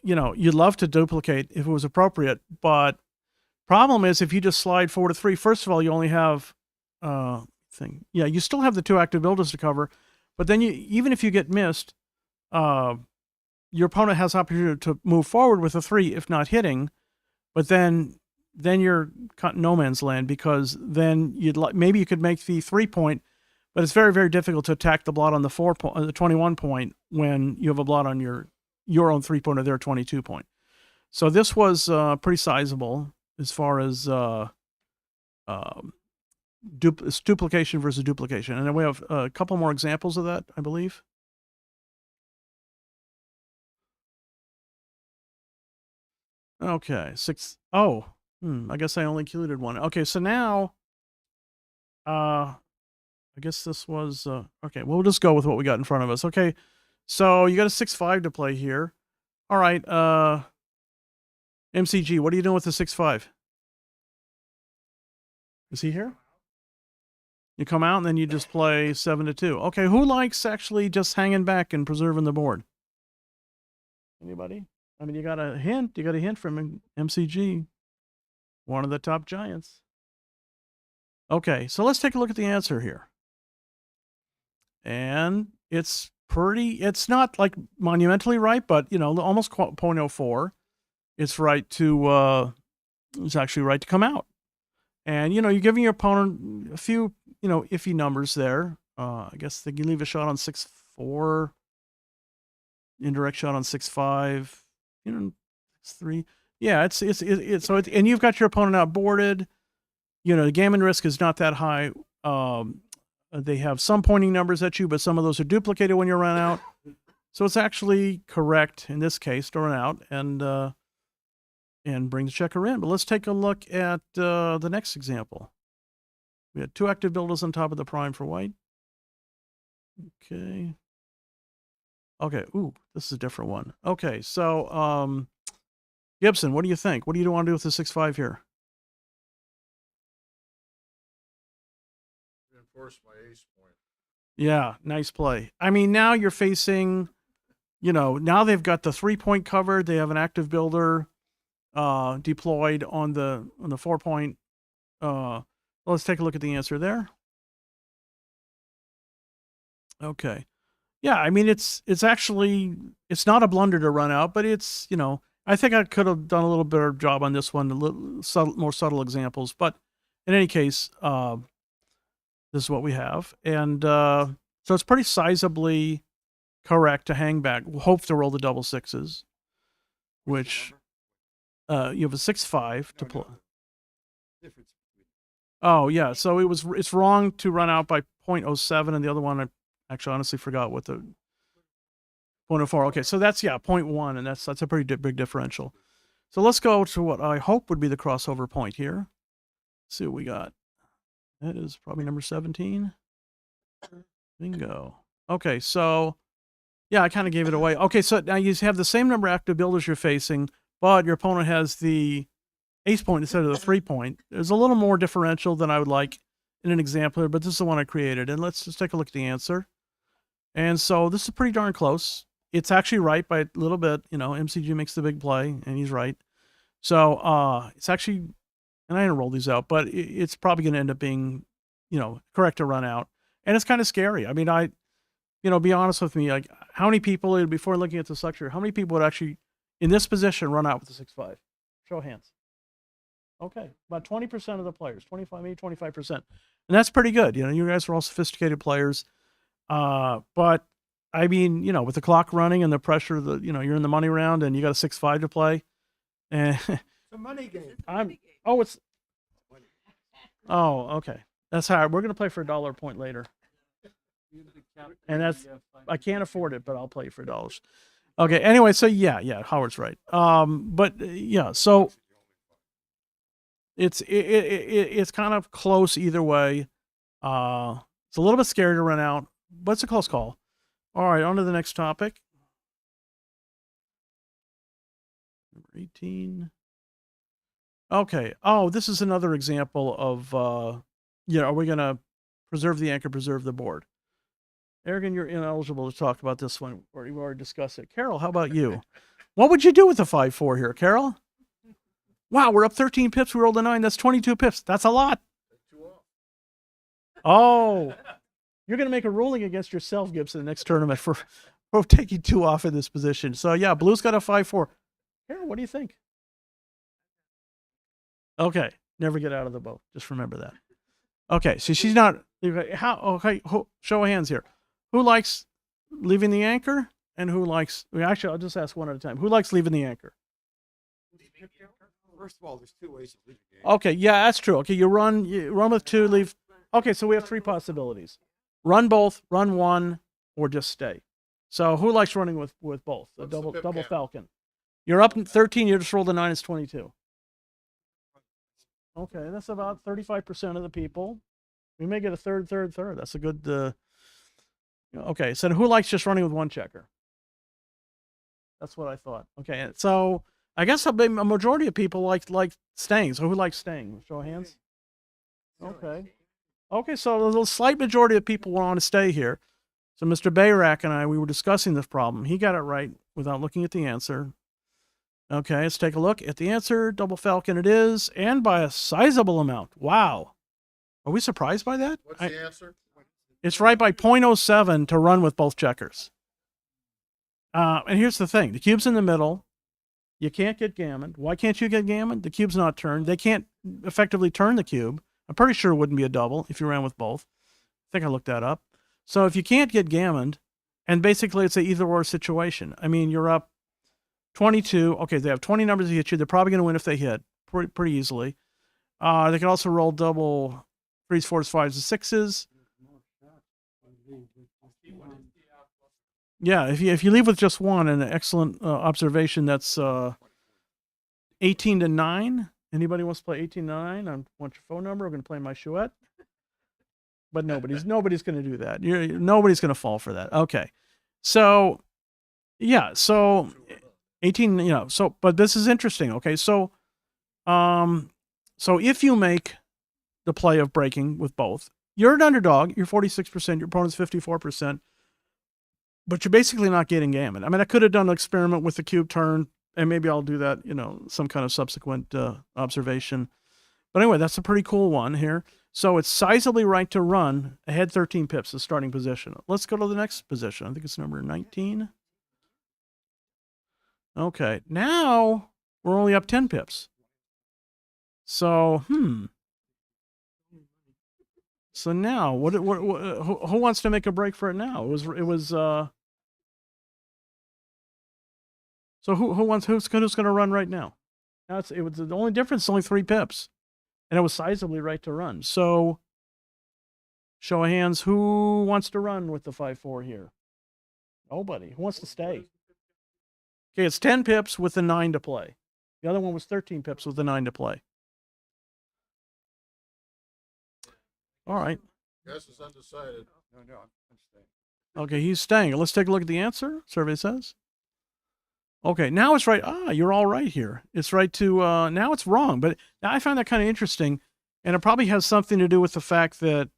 You'd love to duplicate if it was appropriate, but problem is if you just slide 4 to 3, first of all, you only have you still have the 2 active builders to cover, but then even if you get missed, your opponent has opportunity to move forward with a 3 if not hitting, but then you're caught in no man's land, because then maybe you could make the 3 point, but it's very, very difficult to attack the blot on the 21 point when you have a blot on your own 3 point or their 22 point. So this was pretty sizable as far as duplication versus duplication. And then we have a couple more examples of that, I believe. Okay, 6. Oh, I guess I only included one. Okay, so now, I guess this was, okay, we'll just go with what we got in front of us. Okay, so you got a 6-5 to play here. All right, MCG, what are you doing with the 6-5? Is he here? You come out and then you just play 7 to 2. Okay, who likes actually just hanging back and preserving the board? Anybody? I mean, you got a hint from MCG, one of the top giants. Okay, so let's take a look at the answer here. And it's not like monumentally right, but, almost 0.04. It's right to, it's actually right to come out. And, you're giving your opponent a few, iffy numbers there. I guess they can leave a shot on 6-4, indirect shot on 6-5, 6-3. Yeah, and you've got your opponent outboarded. The gammon risk is not that high. They have some pointing numbers at you, but some of those are duplicated when you run out. So it's actually correct in this case to run out and bring the checker in. But let's take a look at the next example. We had 2 active builders on top of the prime for white. Okay. Ooh, this is a different one. Okay, so Gibson, what do you think? What do you want to do with the 6-5 here? Reinforce my ace point. Yeah, nice play. I mean, now you're facing, now they've got the 3-point covered. They have an active builder deployed on the 4 point. Let's take a look at the answer there. Okay. Yeah, I mean, it's actually, it's not a blunder to run out, but it's, I think I could have done a little better job on this one, a little more subtle examples. But in any case, this is what we have. And so it's pretty sizably correct to hang back. We'll hope to roll the double 6s, which you have a 6-5 to play. Oh, yeah. So it's wrong to run out by 0.07, and the other one, I actually honestly forgot what the 0.04. Okay, so that's, 0.1, and that's a pretty big differential. So let's go to what I hope would be the crossover point here. Let's see what we got. That is probably number 17. Bingo. Okay, so, I kind of gave it away. Okay, so now you have the same number of active builders you're facing, but your opponent has the ace point instead of the 3 point. There's a little more differential than I would like in an example, but this is the one I created. And let's just take a look at the answer. And so this is pretty darn close. It's actually right by a little bit. MCG makes the big play, and he's right. So it's actually, and I didn't roll these out, but it's probably going to end up being, correct to run out. And it's kind of scary. I mean, be honest with me, like how many people, before looking at this lecture, how many people would actually in this position run out with the 6-5? Show of hands. Okay, about 20% of the players, 25, maybe 25%, and that's pretty good. You know, you guys are all sophisticated players, but I mean, you know, with the clock running and the pressure, you're in the money round and you got a 6-5 to play, and It's a money game. okay, that's hard. We're gonna play for $1 point later, and that's I can't afford it, but I'll play for $1. Okay, anyway, so yeah, Howard's right. But yeah, so it's kind of close either way. It's a little bit scary to run out, but it's a close call. All right, on to the next topic. Number 18. Okay. Oh, this is another example of, are we going to preserve the anchor, preserve the board? Aragon, you're ineligible to talk about this one, or you've already discussed it. Carol, how about you? What would you do with the 5-4 here, Carol? Wow, we're up 13 pips. We rolled a 9. That's 22 pips. That's a lot. Oh, you're going to make a ruling against yourself, Gibson, next tournament for taking 2 off in this position. So, yeah, Blue's got a 5-4. Carol, what do you think? Okay, never get out of the boat. Just remember that. Okay, so she's not. Okay, show of hands here. Who likes leaving the anchor, and who likes? Actually, I'll just ask one at a time. Who likes leaving the anchor? First of all, there's 2 ways to leave the game. Okay, yeah, that's true. Okay, you run with 2, leave. Okay, so we have 3 possibilities: run both, run 1, or just stay. So who likes running with both? The double falcon. You're up 13. You just rolled a 9. It's 22. Okay, that's about 35% of the people. We may get a third. That's a good. Okay, so who likes just running with 1 checker? That's what I thought. Okay, so I guess a majority of people like staying. So who likes staying? Show of hands. Okay, so a slight majority of people want to stay here. So Mr. Bayrak and we were discussing this problem. He got it right without looking at the answer. Okay, let's take a look at the answer. Double falcon it is, and by a sizable amount. Wow. Are we surprised by that? What's the answer? It's right by 0.07 to run with both checkers. And here's the thing. The cube's in the middle. You can't get gammoned. Why can't you get gammoned? The cube's not turned. They can't effectively turn the cube. I'm pretty sure it wouldn't be a double if you ran with both. I think I looked that up. So if you can't get gammoned, and basically it's an either-or situation. I mean, you're up 22. Okay, they have 20 numbers to hit you. They're probably going to win if they hit pretty easily. They can also roll double 3s, 4s, 5s, and 6s. Yeah, if you leave with just 1, and an excellent observation, that's 18 to 9. Anybody wants to play 18 to 9? I want your phone number. I'm going to play my chouette. But nobody's going to do that. Nobody's going to fall for that. Okay, so yeah, so 18. So but this is interesting. Okay, so if you make the play of breaking with both, you're an underdog. You're 46%. Your opponent's 54%. But you're basically not getting gammon. I mean, I could have done an experiment with the cube turn, and maybe I'll do that, some kind of subsequent observation. But anyway, that's a pretty cool one here. So it's sizably right to run ahead 13 pips, the starting position. Let's go to the next position. I think it's number 19. Okay, now we're only up 10 pips. So, So now, who wants to make a break for it now? It was. So who's going to run right now? Now it was the only difference is only 3 pips, and it was sizably right to run. So, show of hands, who wants to run with the 5-4 here? Nobody. Who wants to stay? Okay, it's 10 pips with the 9 to play. The other one was 13 pips with the 9 to play. All right. Guess it's undecided. No, I'm staying. Okay, he's staying. Let's take a look at the answer. Survey says. Okay, now it's right. You're all right here. It's right to, now it's wrong. But now I find that kind of interesting. And it probably has something to do with the fact that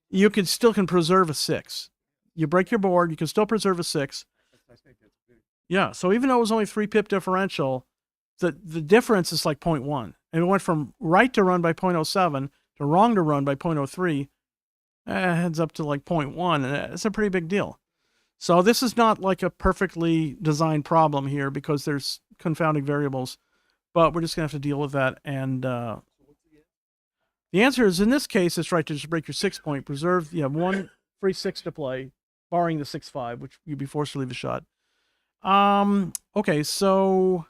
you still can preserve a 6. You break your board, you can still preserve a 6. Yeah, so even though it was only 3 pip differential, the difference is like 0.1. And it went from right to run by 0.07 to wrong to run by 0.03. Heads up to like 0.1, and that's a pretty big deal. So this is not like a perfectly designed problem here because there's confounding variables, but we're just gonna have to deal with that. And the answer is, in this case, it's right to just break your 6 point, preserve. You have one free 6 to play, barring the 6-5, which you'd be forced to leave a shot. Okay, so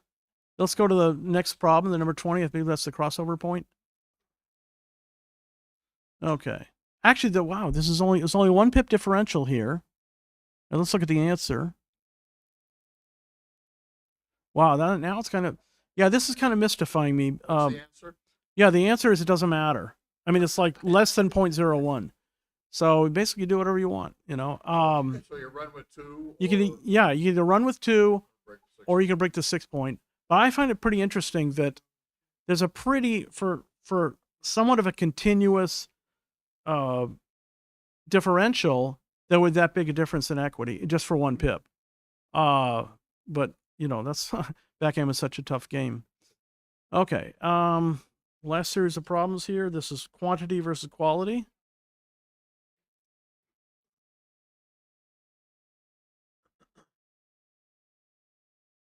let's go to the next problem, the number 20. I think that's the crossover point. Okay. Actually, wow, it's only 1 pip differential here. And let's look at the answer. Wow, now it's kind of, yeah, this is kind of mystifying me. What's the answer? Yeah, the answer is it doesn't matter. I mean, it's like less than 0.01. So basically you do whatever you want, you know. So you run with 2. You can, yeah, you either run with 2 break the 6. or you can break the 6 point. But I find it pretty interesting that there's a pretty, for somewhat of a continuous differential, there was that big a difference in equity just for 1 pip. But you know, that's backgammon is such a tough game. Okay. Last series of problems here. This is quantity versus quality.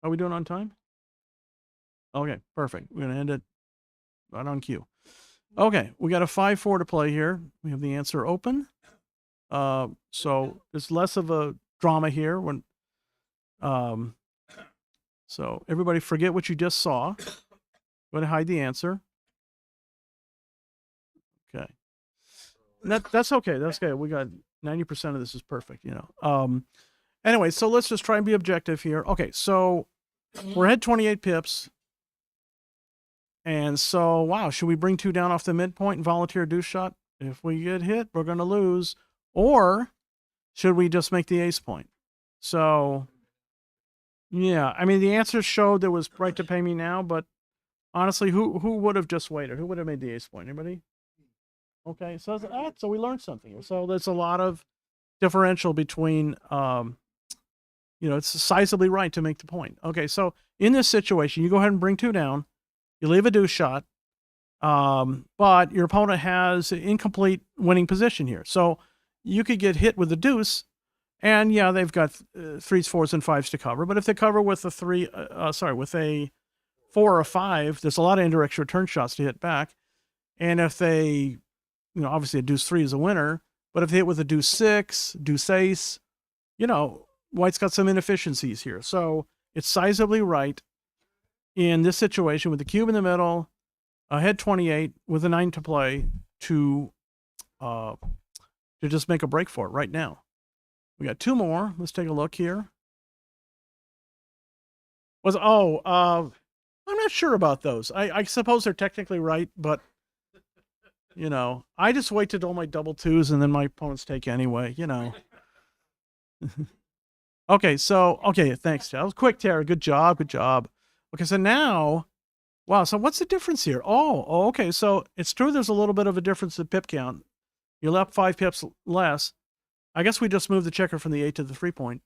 Are we doing on time? Okay, perfect. We're gonna end it right on cue. Okay, we got a 5-4 to play here. We have the answer open. So there's less of a drama here when so everybody forget what you just saw. Go ahead and hide the answer. Okay. That's okay. That's okay. We got 90% of this is perfect, you know. Anyway, so let's just try and be objective here. Okay, so we're at 28 pips. And so, wow, should we bring 2 down off the midpoint and volunteer a deuce shot? If we get hit, we're going to lose. Or should we just make the ace point? So, yeah, I mean, the answers showed there was right to pay me now, but honestly, who would have just waited? Who would have made the ace point? Anybody? Okay, so so we learned something. So there's a lot of differential between, you know, it's sizably right to make the point. Okay, so in this situation, you go ahead and bring 2 down. You leave a deuce shot, but your opponent has an incomplete winning position here. So you could get hit with a deuce, and yeah, they've got 3s, 4s, and 5s to cover. But if they cover with a with a 4 or a 5, there's a lot of indirect return shots to hit back. And if they, you know, obviously a deuce 3 is a winner, but if they hit with a deuce 6, deuce ace, you know, white's got some inefficiencies here. So it's sizably right in this situation with the cube in the middle, a head 28 with a 9 to play to just make a break for it right now. We got 2 more. Let's take a look here. I'm not sure about those. I suppose they're technically right, but you know, I just wait till all my double 2s and then my opponents take anyway, you know. Okay, thanks, That was quick, Tara. Good job. Okay, so now, wow, so what's the difference here? Oh, okay, so it's true there's a little bit of a difference in pip count. You're left 5 pips less. I guess we just moved the checker from the 8 to the 3 point.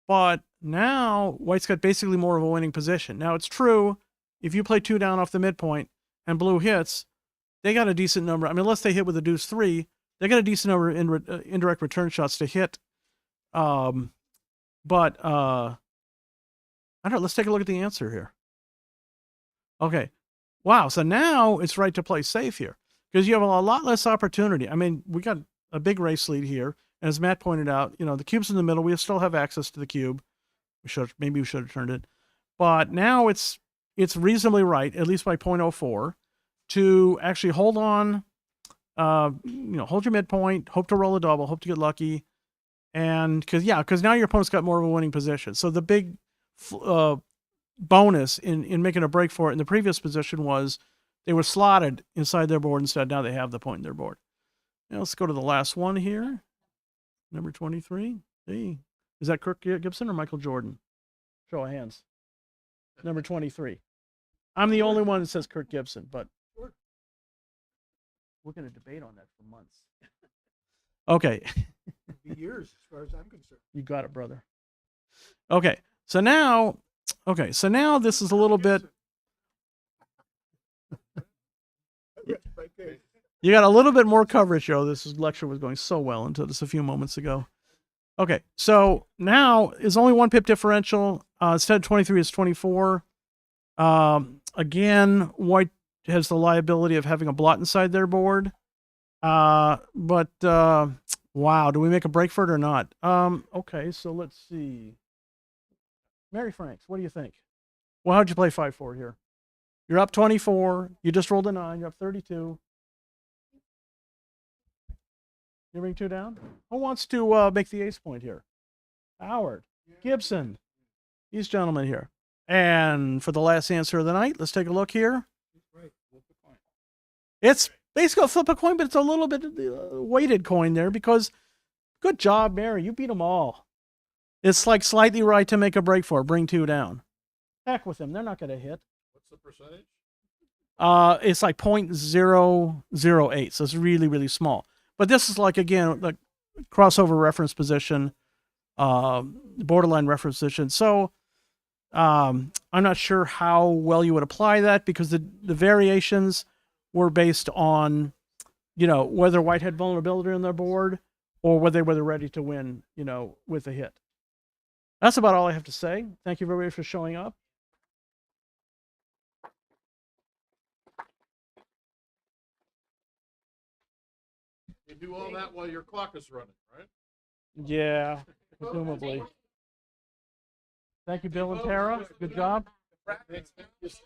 But now, white's got basically more of a winning position. Now, it's true, if you play 2 down off the midpoint and blue hits, they got a decent number. I mean, unless they hit with a deuce 3, they got a decent number of indirect return shots to hit. But I don't know. Let's take a look at the answer here. Okay. Wow. So now it's right to play safe here because you have a lot less opportunity. I mean, we got a big race lead here. And as Matt pointed out, you know, the cube's in the middle. We still have access to the cube. Maybe we should have turned it. But now it's reasonably right, at least by 0.04, to actually hold on, you know, hold your midpoint, hope to roll a double, hope to get lucky. And because now your opponent's got more of a winning position. So the big bonus in making a break for it in the previous position was they were slotted inside their board instead. Now they have the point in their board. Now let's go to the last one here. Number 23. Hey, is that Kirk Gibson or Michael Jordan? Show of hands. Number 23. I'm the only one that says Kirk Gibson, but we're going to debate on that for months. Okay. Years, as far as I'm concerned. You got it, brother. Okay. So now this is a little bit. You got a little bit more coverage, Joe. This lecture was going so well until just a few moments ago. Okay, so now is only 1 pip differential. Instead of 23, it's 24. Again, white has the liability of having a blot inside their board. But wow, do we make a break for it or not? Okay, so let's see. Mary Franks, what do you think? Well, how'd you play 5-4 here? You're up 24. You just rolled a 9. You're up 32. You bring 2 down? Who wants to make the ace point here? Howard. Gibson. These gentlemen here. And for the last answer of the night, let's take a look here. It's basically a flip a coin, but it's a little bit weighted coin there because good job, Mary. You beat them all. It's like slightly right to make a break for it. Bring 2 down. Heck with them. They're not going to hit. What's the percentage? It's like 0.008. So it's really, really small. But this is like, again, the crossover reference position, borderline reference position. So I'm not sure how well you would apply that because the variations were based on, whether white had vulnerability on their board or whether they were ready to win, with a hit. That's about all I have to say. Thank you everybody for showing up. You do all that while your clock is running, right? Yeah, presumably. Thank you, Bill and Tara. Good job. Hey guys,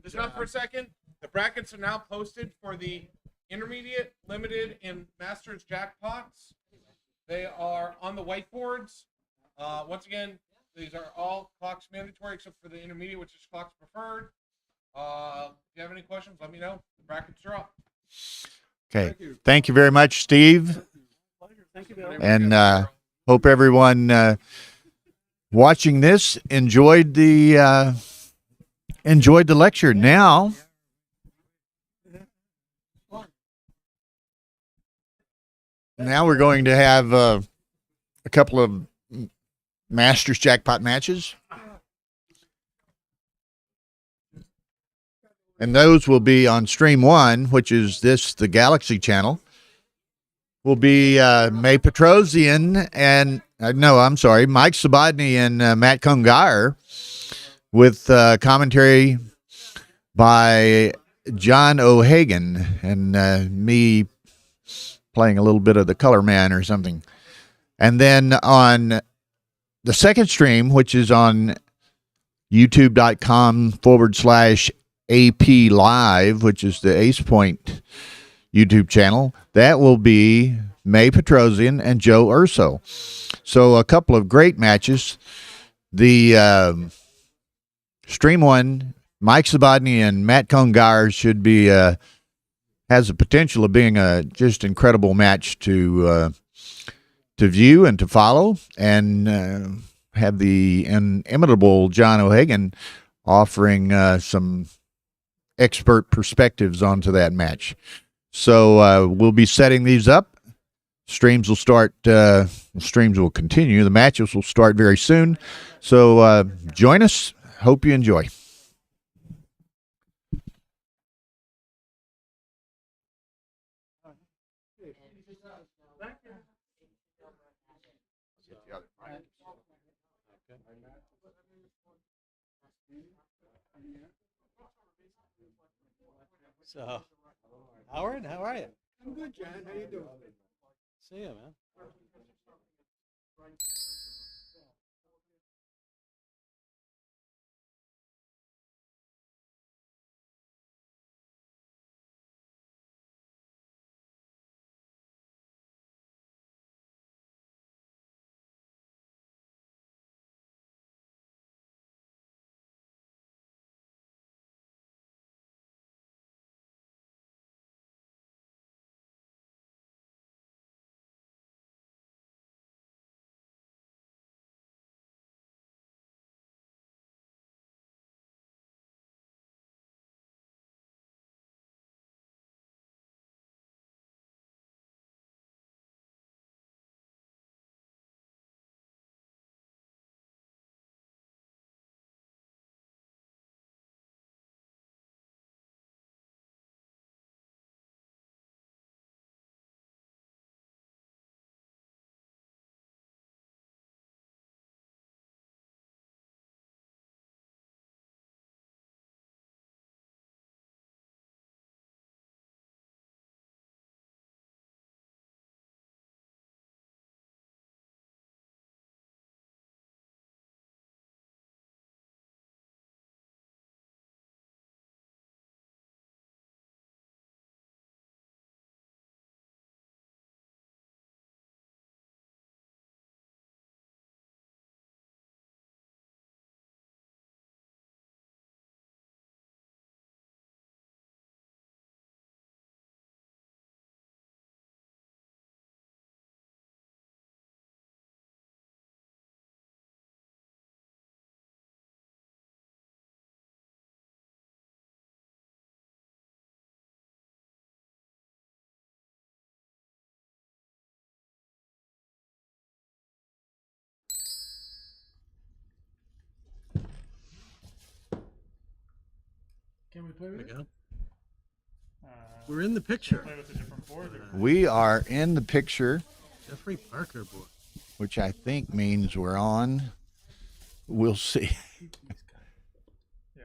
stop for a second. The brackets are now posted for the intermediate, limited, and masters jackpots. They are on the whiteboards. Once again, these are all clocks mandatory except for the intermediate, which is clocks preferred. If you have any questions, let me know. The brackets are up. Okay. Thank you very much, Steve. Thank you, Bill. And hope everyone watching this enjoyed the lecture. Now we're going to have a couple of Masters jackpot matches. And those will be on stream 1, which is the Galaxy channel. Will be May Petrosian and Mike Sabodny and Matt Kungar with commentary by John O'Hagan and me playing a little bit of the color man or something. And then on the second stream, which is on youtube.com/AP Live, which is the Ace Point YouTube channel, that will be May Petrosian and Joe Urso. So a couple of great matches. The stream 1, Mike Sabodny and Matt Kungar should be has the potential of being a just incredible match to view and to follow, and have the inimitable John O'Hagan offering some expert perspectives onto that match. So we'll be setting these up. Streams will start. Streams will continue. The matches will start very soon. So join us. Hope you enjoy. So, Howard, how are you? I'm good, John. How you doing? See you, man. we play with it? go. We're in the picture. Play with a different board. We are in the picture, Jeffrey Parker board. which I think means we're on. We'll see. Yeah.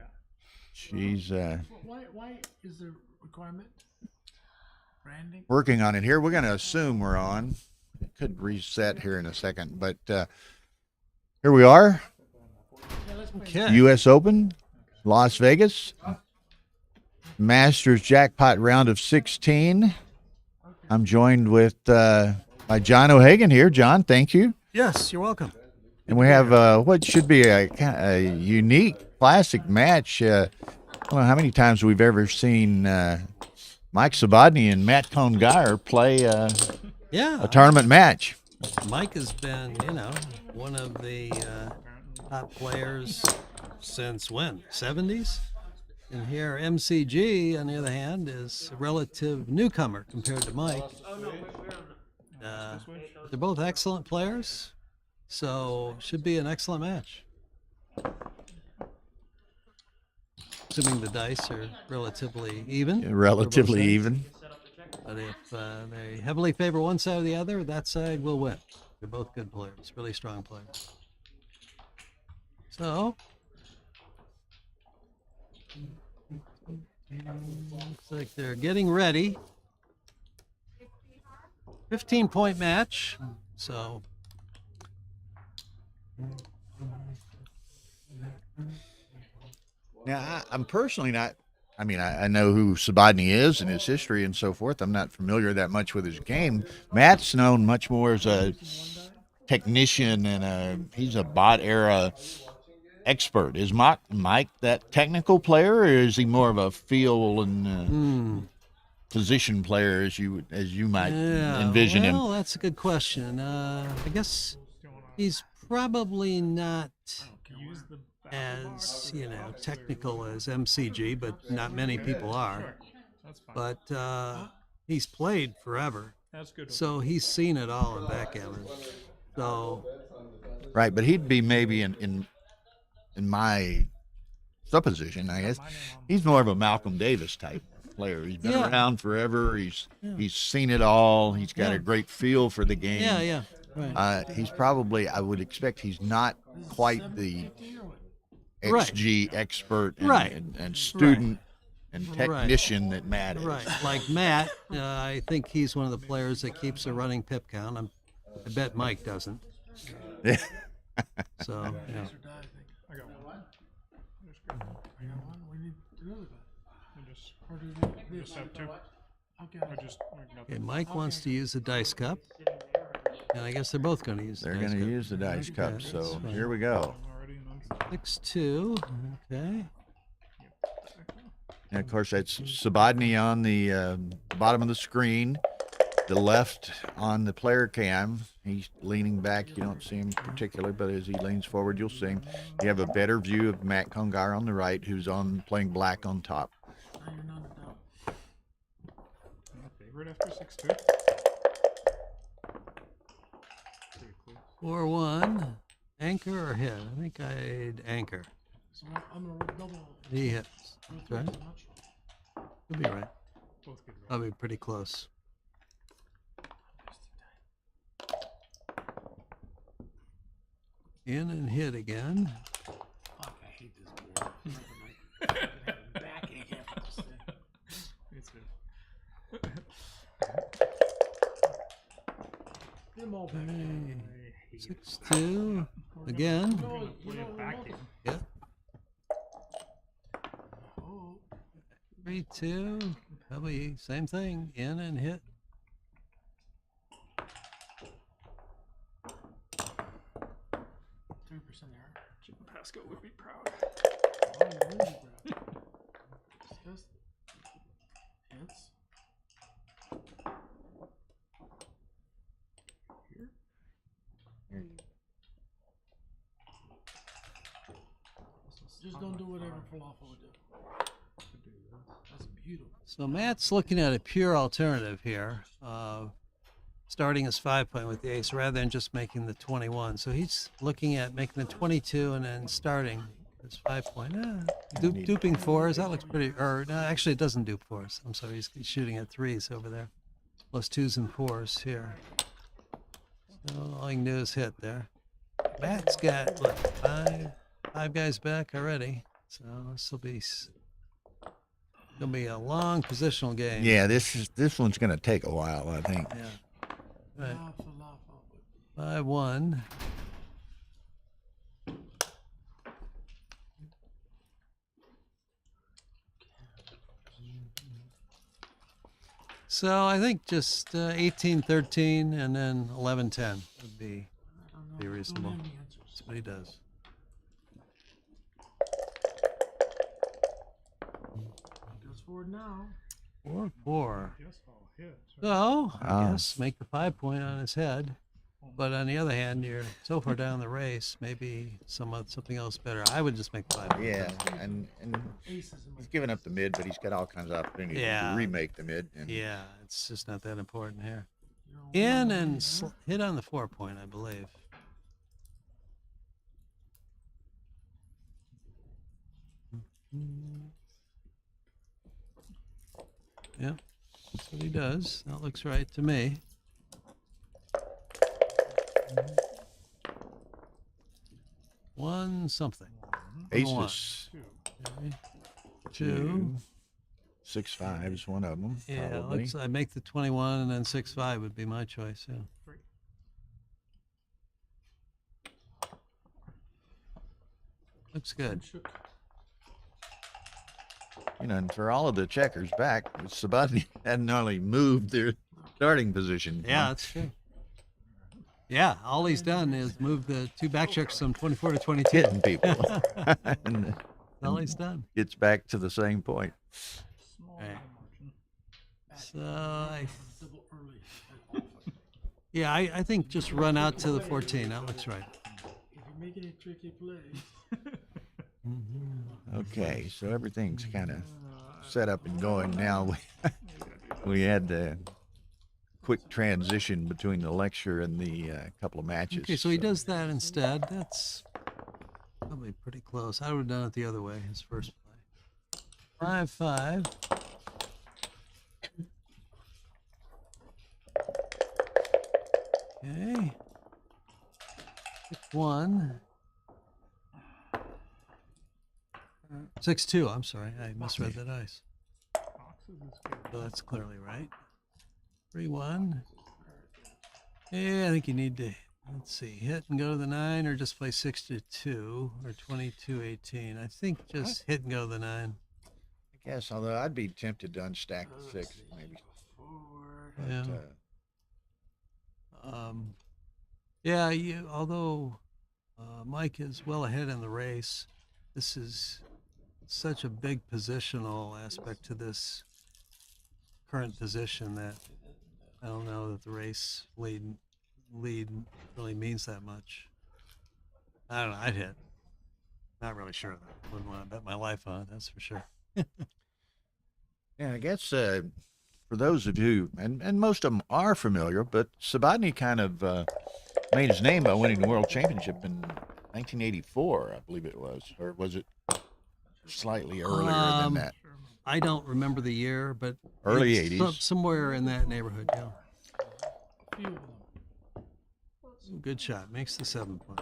She's Why is there requirement? Branding? working on it here. We're going to assume we're on. It could reset here in a second, but here we are. Okay. U.S. Open, Las Vegas, Masters jackpot round of 16. I'm joined with by John O'Hagan here. John, thank you. Yes, you're welcome. And we have what should be a unique classic match. I don't know how many times we've ever seen Mike Sabodny and Matt Congar play Yeah. a tournament match. Mike has been, one of the top players since when? 70s? And here, MCG, on the other hand, is a relative newcomer compared to Mike. They're both excellent players, so should be an excellent match. Assuming the dice are relatively even. for both Relatively sides. even. But if they heavily favor one side or the other, that side will win. They're both good players, really strong players. So, looks like they're getting ready. 15-point match. So, Now, I'm personally not. I mean, I know who Sabodny is and his history and so forth. I'm not familiar that much with his game. Matt's known much more as a technician and he's a bot era expert. Is Mike that technical player, or is he more of a feel and position player as you might envision him? well, that's a good question. I guess he's probably not as technical as MCG, but not many people are. That's fine. But he's played forever, That's good. so he's seen it all in backgammon. So Right, but he'd be maybe in my supposition, I guess. He's more of a Malcolm Davis type player. He's been Yeah. around forever. He's seen it all. He's got Yeah. a great feel for the game. yeah, right. He's probably, I would expect, he's not quite the Right. XG expert and, Right. and student and Right. technician that Matt is. Right, like Matt, I think he's one of the players that keeps a running pip count. I bet Mike doesn't. So, I got one. There's good. I got one. We need another guy. We just have two. Okay. okay, Mike wants to use the dice cup, and I guess they're both going to use the They're dice going to cup. use the dice cup. Okay, So that's fine. here we go. 6-2. Okay. And of course, that's Sabodny on the bottom of the screen, the left on the player cam. He's leaning back. You don't see him particularly, but as he leans forward, you'll see him. You have a better view of Matt Congar on the right, who's on playing black on top. Favorite after 6-2. 4-1. Anchor or hit? I think I'd anchor. So I'm gonna double. He hits. Okay. You'll be right. Both good. I'll be pretty close. In and hit again. Fuck, I hate this board. Backing him. It's good. Get them all back. Hey, 6-2. Again. Backing. Yep. 3-2. Probably same thing. In and hit. Jim Pasco would be proud. Hits. Just don't do whatever falafel would do. That's beautiful. So Matt's looking at a pure alternative here, starting his 5-point with the ace rather than just making the 21. So he's looking at making the 22 and then starting There's 5 point. Duping fours. That looks pretty. Or no, actually, it doesn't dupe fours. I'm sorry. He's shooting at threes over there. Plus twos and fours here. So all you can do is hit there. Matt's got what, five guys back already. So this will be gonna be a long positional game. Yeah, this one's going to take a while, I think. Yeah. Right. 5-1. So I think just 18-13 and then 11-10 would be reasonable. That's what he does. Goes forward now. 4-4. Yes, I'll hit. So I Ah. guess make the 5 point on his head. But on the other hand, you're so far down the race, maybe something else better. I would just make 5 point. Yeah, and he's given up the mid, but he's got all kinds of opportunities Yeah. to remake the mid. And Yeah, it's just not that important here. In and hit on the 4 point, I believe. Yeah, that's what he does. That looks right to me. One something. One. aces, Okay. Two. 6-5 is one of them. Yeah, probably. looks. I make the 21 and then 6-5 would be my choice. Yeah. Looks good. You know, and for all of the checkers back, Sabatini hadn't only moved their starting position. Yeah, that's true. Yeah, all he's done is move the 2 back checks from 24 to 22. Hitting people. And That's all he's done. gets back to the same point. Right. So, yeah, I think just run out to the 14. That looks right. If you're making a tricky play. Okay, so everything's kind of set up and going now. We had the quick transition between the lecture and the couple of matches. Okay, so he does that instead. That's probably pretty close. I would have done it the other way, his first play. 5-5. Okay. 6-1. 6-2, I'm sorry. I misread the dice. So that's clearly right. 3-1. Yeah, I think you need to, let's see, hit and go to the 9 or just play 6-2 or 22-18. I think just hit and go to the 9. I guess, although I'd be tempted to unstack the 6, maybe. But, Yeah. Yeah, although Mike is well ahead in the race, this is such a big positional aspect to this current position that I don't know that the race lead really means that much. I don't know. I'd hit. Not really sure though. Wouldn't want to bet my life on it. That's for sure. Yeah, I guess for those of you, and most of them are familiar, but Sabatini kind of made his name by winning the World Championship in 1984, I believe it was. Or was it slightly earlier than that? I don't remember the year, but Early it's 80s. somewhere in that neighborhood. Yeah. Good shot. Makes the 7 point.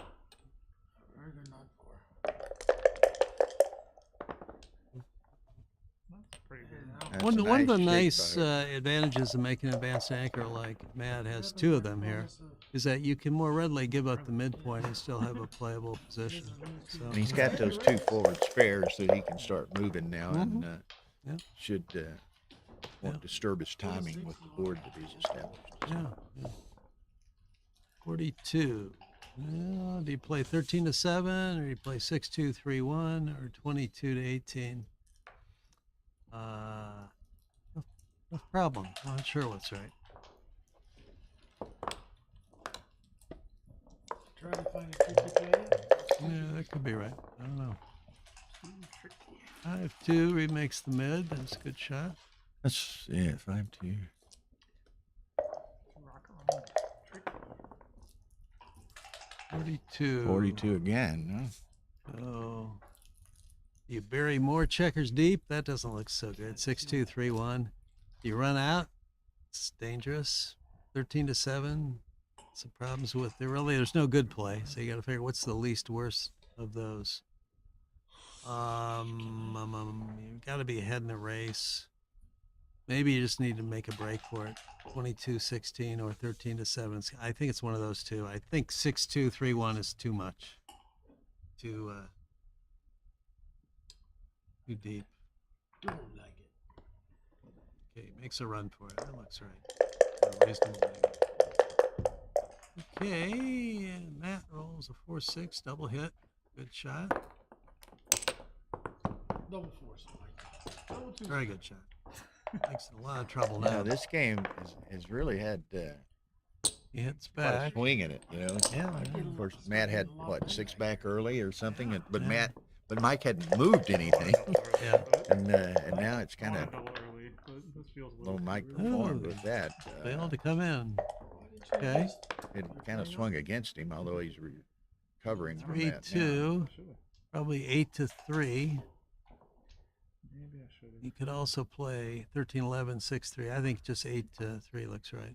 That's One a of the shape nice by her. advantages of making an advanced anchor like Matt has 2 of them here is that you can more readily give up the midpoint and still have a playable position. So, And he's got those 2 forward spares that he can start moving now, and Yeah. should won't disturb his timing with the board that he's established. yeah. 42. Well, do you play 13-7 or do you play 6-2-3-1 or 22-18? No problem. I'm not sure what's right. Try to find a tricky play. Yeah, that could be right. I don't know. 5-2 remakes the mid. That's a good shot. That's 5-2. Rock around. Tricky. 42. 42 again. Oh, You bury more checkers deep. That doesn't look so good. 6-2, 3-1. You run out. It's dangerous. 13-7. Some problems with there. Really, there's no good play. So you got to figure what's the least worst of those. You've got to be ahead in the race. Maybe you just need to make a break for it. 22-16 or 13-7. I think it's one of those two. I think 6-2, 3-1 is too much. Too deep. Don't like it. Okay, makes a run for it. That looks right. A reasonable limit. Okay, and Matt rolls a 4-6 double hit. Good shot. Double force. Double two. Very good shot. Makes a lot of trouble Now now. this game has really had He hits quite a back. swing in it. Yeah, Of course, Matt had what 6 back early or something, but Yeah. Mike hadn't moved anything, yeah. and now it's kind of early. This feels a little Mike performed with that. Failed to come in. Okay, It kind of swung against him, although he's recovering from that. 3-2. Probably 8-3. Maybe I should have. You could also play 13-11, 6-3. I think just 8-3 looks right.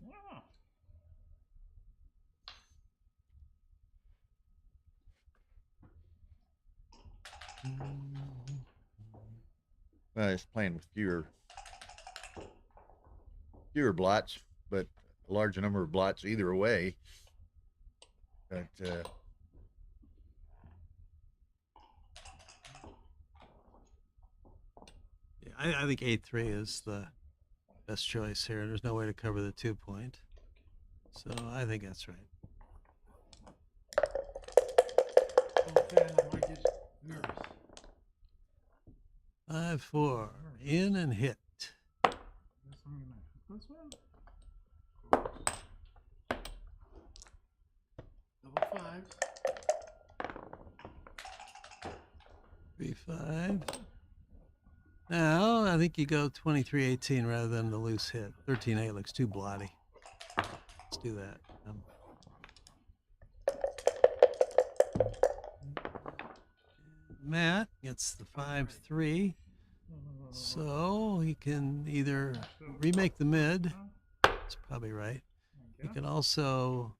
Well, it's playing with fewer blots, but a large number of blots either way. But Yeah, I think 8-3 is the best choice here. There's no way to cover the 2-point. So I think that's right. I might get nervous. 5-4. In and hit. This one. Double fives. 3-5. Now, I think you go 23-18 rather than the loose hit. 13-8 looks too blotty. Let's do that. Matt gets the 5-3. So he can either remake the mid. That's probably right. He can also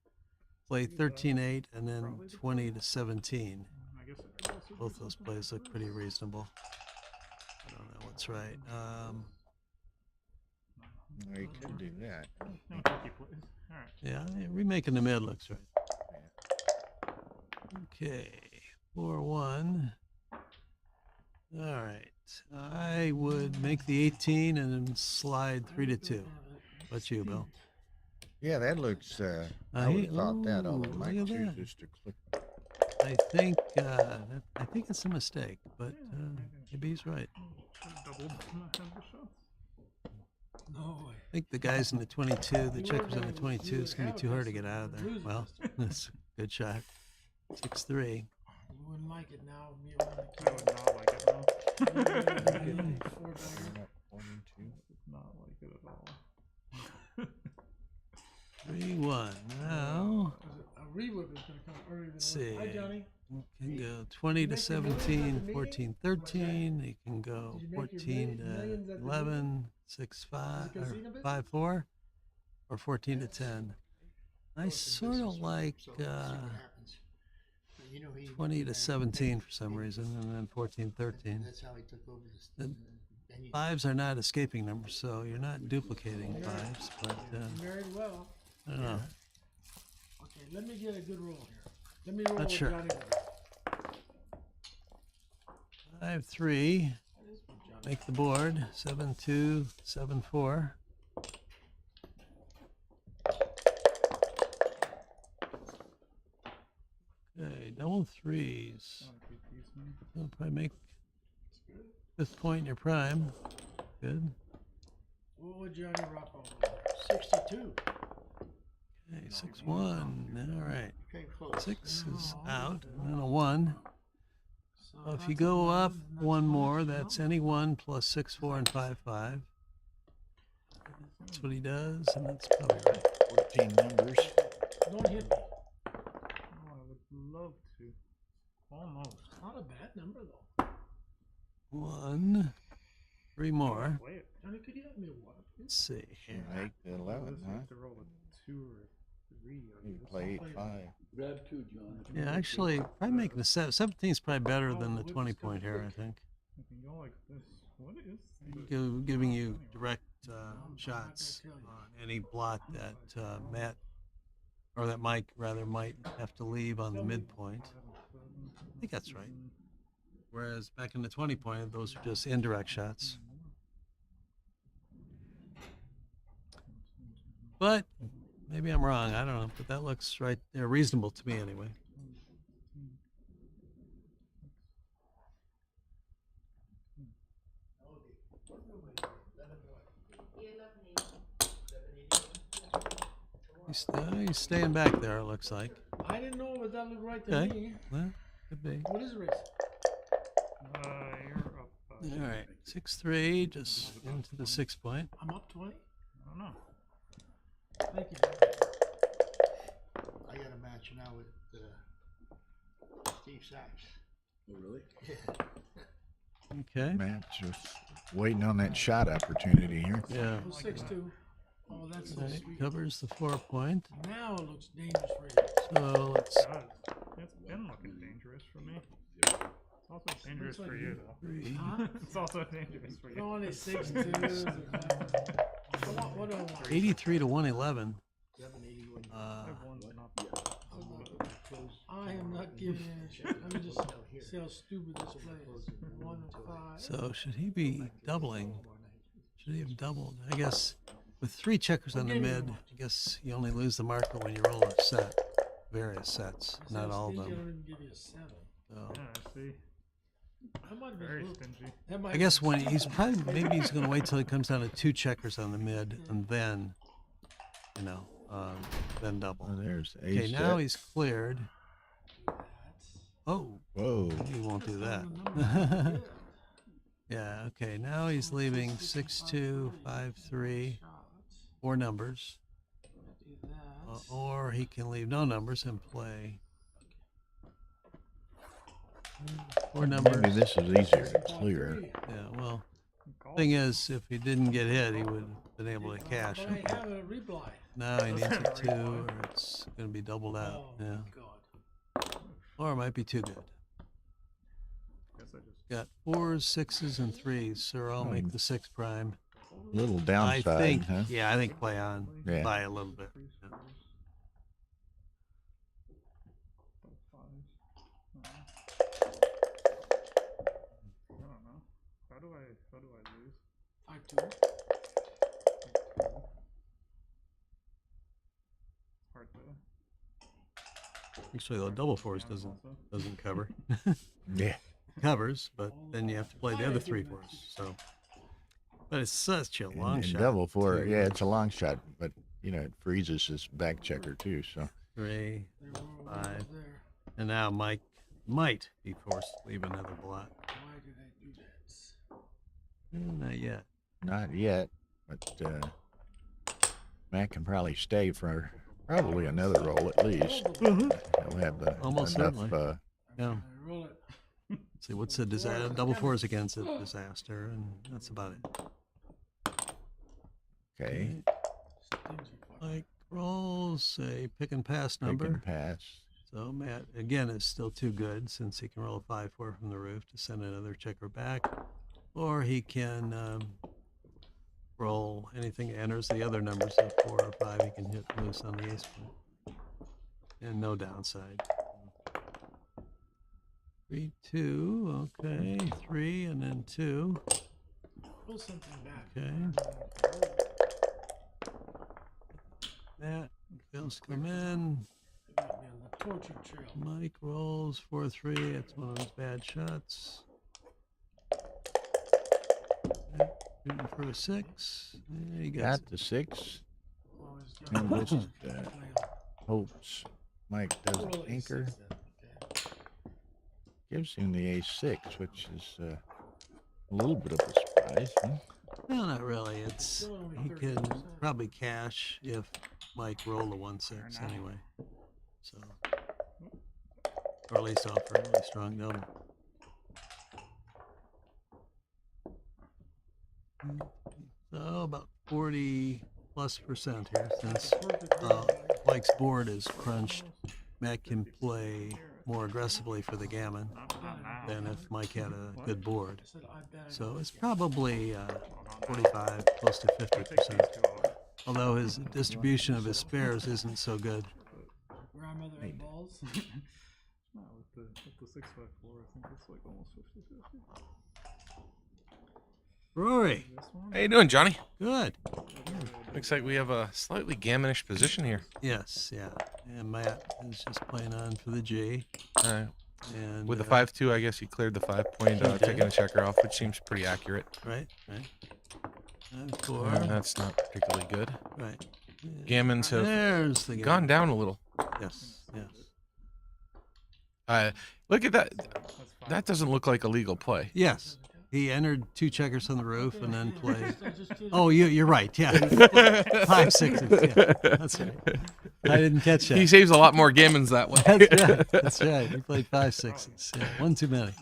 play 13-8 and then 20-17. Both those plays look pretty reasonable. I don't know what's right. you could do that. Yeah, remaking the mid looks right. Okay, 4-1. All right, I would make the 18 and then slide 3-2. What you, Bill? Yeah, that looks. I would have thought that, although Ooh, Mike look at that. chooses to click. I think it's a mistake, but maybe he's right. No way. I think the guys in the 22, the checkers in the 22, it's gonna be too hard to get out of there. Well, that's a good shot. 6-3. You wouldn't like it now. Me around the I would not like it now. Not like it at all. 3-1. Now, A rewhip is going to come earlier than let's see. Hi, Johnny. You can go 20-17, 14-13. You can go 14-11, 6-5, or 5-4, or 14-10. I sort of like 20-17 for some reason, and then 14-13. That's how he took over The fives are not escaping numbers, so you're not duplicating fives, but very well. I don't know. Okay, let me get a good roll here. Let me roll Not with sure. Johnny. 5-3. Make the board. 7-2, 7-4. Okay, double threes. I'll probably make fifth point in your prime. Good. What would Johnny rock on? 62. Okay, 6-1. All right. Okay, close. 6 is out, and then a 1. So if you go up one more, that's any 1 plus 6, 4, and 5, 5. That's what he does, and that's probably right. 14 numbers. Don't hit me. I would love to. Almost. Not a bad number, though. 1, 3 more. Play it. Johnny, could you have me a water? Let's see here. Make the 11, This huh? is to roll a 2 or 3. You can play 8-5. Grab 2, John. Yeah, actually, probably making the 17 is probably better than the 20-point here, I think. You can go like this. What is Giving you direct shots on any blot that Matt, or that Mike rather, might have to leave on the midpoint. I think that's right. Whereas back in the 20-point, those are just indirect shots. But maybe I'm wrong. I don't know. But that looks right there, reasonable to me anyway. He's staying back there, it looks like. I didn't know if that looked right to Okay. me. Well, could be. What is the race? You're up. All right, 6-3, just into the 6-point. I'm up 20. I don't know. Thank you. I got a match now with Steve Sachs. Oh, really? Okay. Matt's just waiting on that shot opportunity here. Yeah. Oh, 6-2. Oh, that's so Right, sweet. covers the 4-point. Now it looks dangerous for you. So let's It does. It's been looking dangerous for me. It's also dangerous for you, though. Huh? It's also dangerous for Go you. on a 6-2. What do I want? 83 to 111. I've won enough. I am not giving in a shit. Let me just see how stupid this play is. 1 and 5. So should he be doubling? Should he have doubled? I guess with 3 checkers on the mid, I guess you only lose the marker when you roll a set, various sets, not all of I don't them. even give you a 7. So Yeah, I see. That might have been Very blue. stingy. That might I guess have when he's probably, maybe he's going to wait till he comes down to 2 checkers on the mid and then, then double. Oh, there's Okay, ace. now he's cleared. Oh, Whoa. he won't do that. been Yeah, okay, now he's leaving 6-2, 5-3, 4 numbers. do that. Or he can leave no numbers and play 4 numbers. Maybe this is easier to clear. Yeah, well, Call. thing is, if he didn't get hit, he would have been able to cash. But I have a reply. Now he needs a 2, or it's going to be doubled out. Oh, Yeah, God. or it might be too good. Guess I just Got 4s, 6s, and 3s, so I'll make the 6 prime. Little I downside, think, huh? yeah, I think play on Yeah. by a little bit. Yeah. I don't know. How do I lose? 5-2. Hard to. Actually, the double 4s doesn't cover. Yeah. Covers, but then you have to play the other 3 4s. So, but it's such a long And shot. double for too. yeah, it's a long shot, but it freezes his back checker too. So 3, There were 5, ones there. and now Mike might be forced to leave another blot. Why did I do that? Not yet. not yet, but Matt can probably stay for probably another roll at least. He'll have the Almost enough. certainly. Yeah. I roll it. See, what's the disaster? Double 4s against a disaster, and that's about it. Okay, Stingy fuck. Mike rolls a pick and pass pick number. and pass. So Matt, again, is still too good since he can roll a 5-4 from the roof to send another checker back. Or he can roll anything that enters the other numbers of 4 or 5. He can hit loose on the ace point. And no downside. 3, 2, okay. 3 and then 2. Roll something back. Okay. Matt fails to come in. It might be on the torture trail. Mike rolls 4-3. It's one of his bad shots. Shooting for a 6. Yeah, he got Got the 6. Always And got this is hopes Mike doesn't roll anchor. ace-6 then, okay? Gives him the ace-6, which is a little bit of a surprise. Huh? Well, not really. It's he can probably cash if Mike rolled a 1-6 anyway. So, or at least offer a really strong double. So about 40+% here, since Mike's board is crunched. Matt can play more aggressively for the gammon than if Mike had a good board. So it's probably 45, close to 50%. Although his distribution of his spares isn't so good. Grandmother ate balls. No, with the 6x4, I think it's like almost 50-50. Rory, How you doing, Johnny? good. Looks like we have a slightly gammonish position here. Yes, yeah. And Matt is just playing on for the G. And With the 5-2, I guess he cleared the 5 point, He did. taking a checker off, which seems pretty accurate. Right. 4. That's not particularly good. Right. Gammons have There's the gammon. gone down a little. Yes. Look at that. That doesn't look like a legal play. Yes. He entered 2 checkers on the roof and then played. Oh, you're right. Yeah. 5 6s. Yeah, that's right. I didn't catch that. He saves a lot more gammons that way. That's right. That's right. He played 5 6s. Yeah, one too many.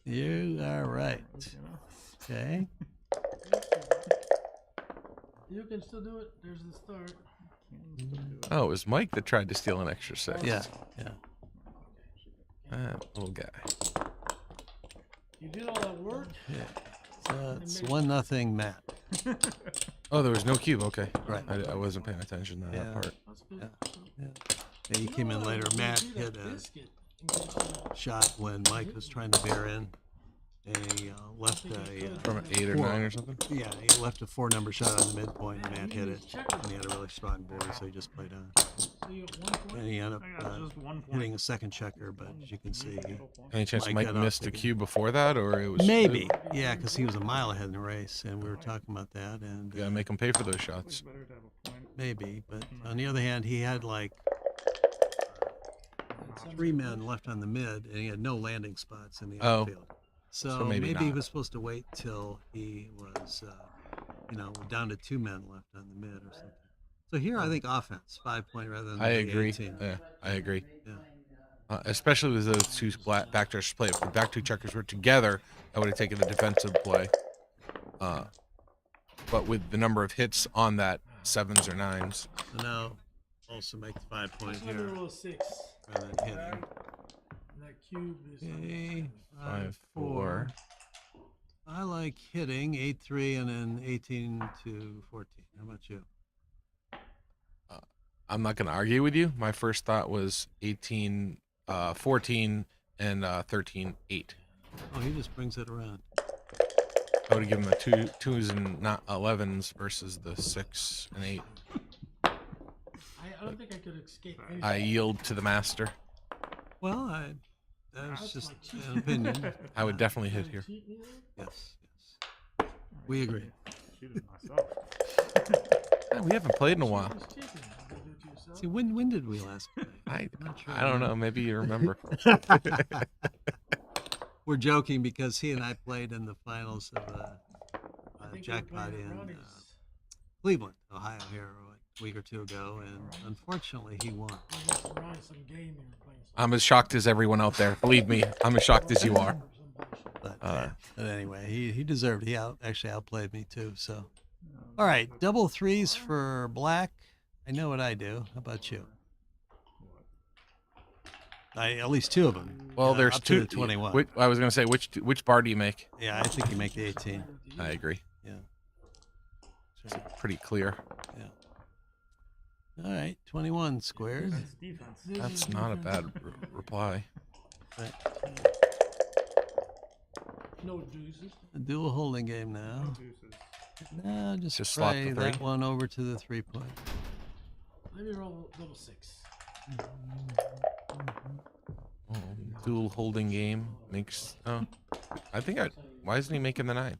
You are right. Okay. You can still do it. There's the start. Oh, it was Mike that tried to steal an extra 6. Yeah. That little guy. You did all that work. Yeah. So it's 1-0 Matt. Oh, there was no cube. Okay. Right. I wasn't paying attention to that part. That's good. Yeah. Yeah, he came in later. Matt hit a shot when Mike was trying to bear in. And he left From an 8 or 9 or something? Yeah, he left a 4-number shot on the midpoint, and Matt hit it. And he had a really strong board, so he just played on. So you got 1 point. And he ended I got up just 1 point. hitting a second checker, but as you can see, Any chance Mike Mike got off missed the a game. cube before that, or it was maybe, yeah, because he was a mile ahead in the race, and we were talking about that, and You gotta make him pay for those shots. Better to have a point. maybe. But on the other hand, he had like 3 men left on the mid, and he had no landing spots in the Oh. outfield. So maybe maybe he not. was supposed to wait till he was, down to 2 men left on the mid or something. So here, I think offense, 5 point rather than I the agree. 18. Yeah, I agree. Yeah. Especially with those 2 back checkers play. If the back 2 checkers were together, I would have taken the defensive play. But with the number of hits on that 7s or 9s, So now also make the 5 point Just let me here roll a 6. rather than hitting. And that cube is. Okay, 5 4. I like hitting 8-3 and then 18 to 14. How about you? I'm not gonna argue with you. My first thought was 18, 14, and 13 8. Oh, he just brings it around. I would have given the 2s and not 11s versus the 6 and 8. I don't think I could escape anything. I yield to the master. Well, that's just an opinion. I would definitely hit here. Cheat me there? Yes. We agree. Cheated myself. We haven't played in a while. Just cheating. You do it to yourself. See, when did we last play? I don't know. Maybe you remember. We're joking because he and I played in the finals of I think jackpot we were playing in Ronnie's. Cleveland, Ohio, here a week or 2 ago, and unfortunately he won. Against Ronnie, some game you were playing. I'm as shocked as everyone out there. Believe me, I'm as shocked as you are. But anyway, he deserved it. He actually outplayed me too. So, all right, double 3s for black. I know what I do. How about you? At least 2 of them. Well, there's up 2. to the 21. I was gonna say which bar do you make? Yeah, I think you make the 18. I agree. Yeah. It's pretty clear. All right, 21 squares. That's defense. That's not a bad reply. Right. No deuces. A dual holding game now. Deuces. Now Just just slot the play 3. that one over to the 3 point. Let me roll double 6. Dual holding game makes. Oh, I think I. Why isn't he making the 9?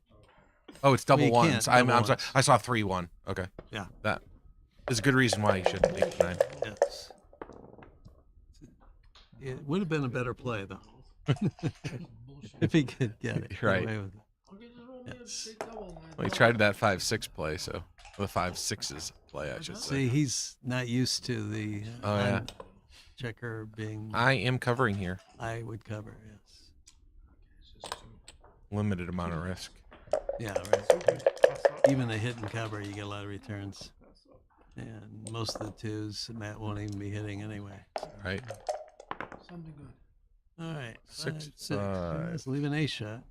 Oh, it's double Well, you ones. can't, I'm double sorry. ones. I saw 3-1. Okay. Yeah. That is a good reason why he shouldn't make the 9. Yes. It would have been a better play though, if he could get it. Right. Away with it. Okay, just roll me Yes. a big double. and I Well, he double. tried that 5-6 play, so the 5-6s play, I should say. See, he's not used to the Oh, yeah. checker being. I am covering here. I would cover. Yes. Limited amount of risk. Yeah, right. Even a hit and cover, you get a lot of returns. And most of the twos, Matt won't even be hitting anyway. Right. Something good. All right. 6, 5. 5. Let's leave an ace shot.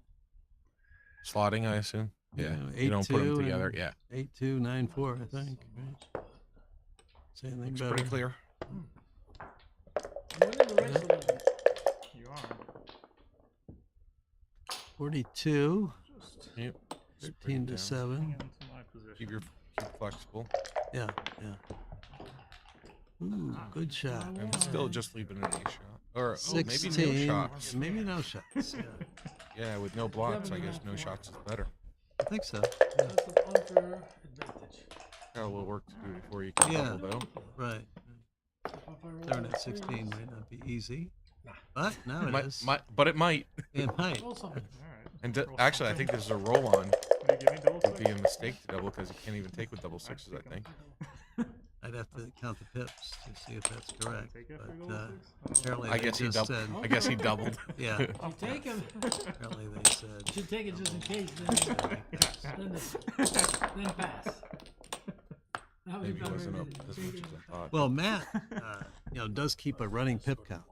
Slotting, I assume. Yeah. Yeah, You don't put them 8-2 together. and Yeah. 8-2, 9-4, I think. Right? Say anything Looks better. pretty clear. I'm winning the race a little bit. You are. 42, Yep. 13 to 7. Into my position. Keep flexible. Yeah, yeah. Ooh, good shot. I'm still just leaving an ace shot. Or maybe 16. no shots. Maybe no shots. Yeah, Yeah, with no blocks, I guess no shots is better. I think so. That's an unfair advantage. Got a little work to do before you can Yeah. double though. Right. So if I roll Starting a at three, 16 might not be easy. But now it is. But it might. It might. roll something. Alright. And Roll actually, I something. think this is a roll on. What do you give me? Double Would be a six? mistake to double because you can't even take with double sixes. I think. I'd have to count the pips to see if that's correct. Take it for But double six? apparently I they guess he just doubled. said, I guess he doubled. yeah, You take him. apparently they said, You take it just in case. Then pass. Now we've Maybe it done wasn't up everything. as much as I thought. well, Matt, does keep a running pip count.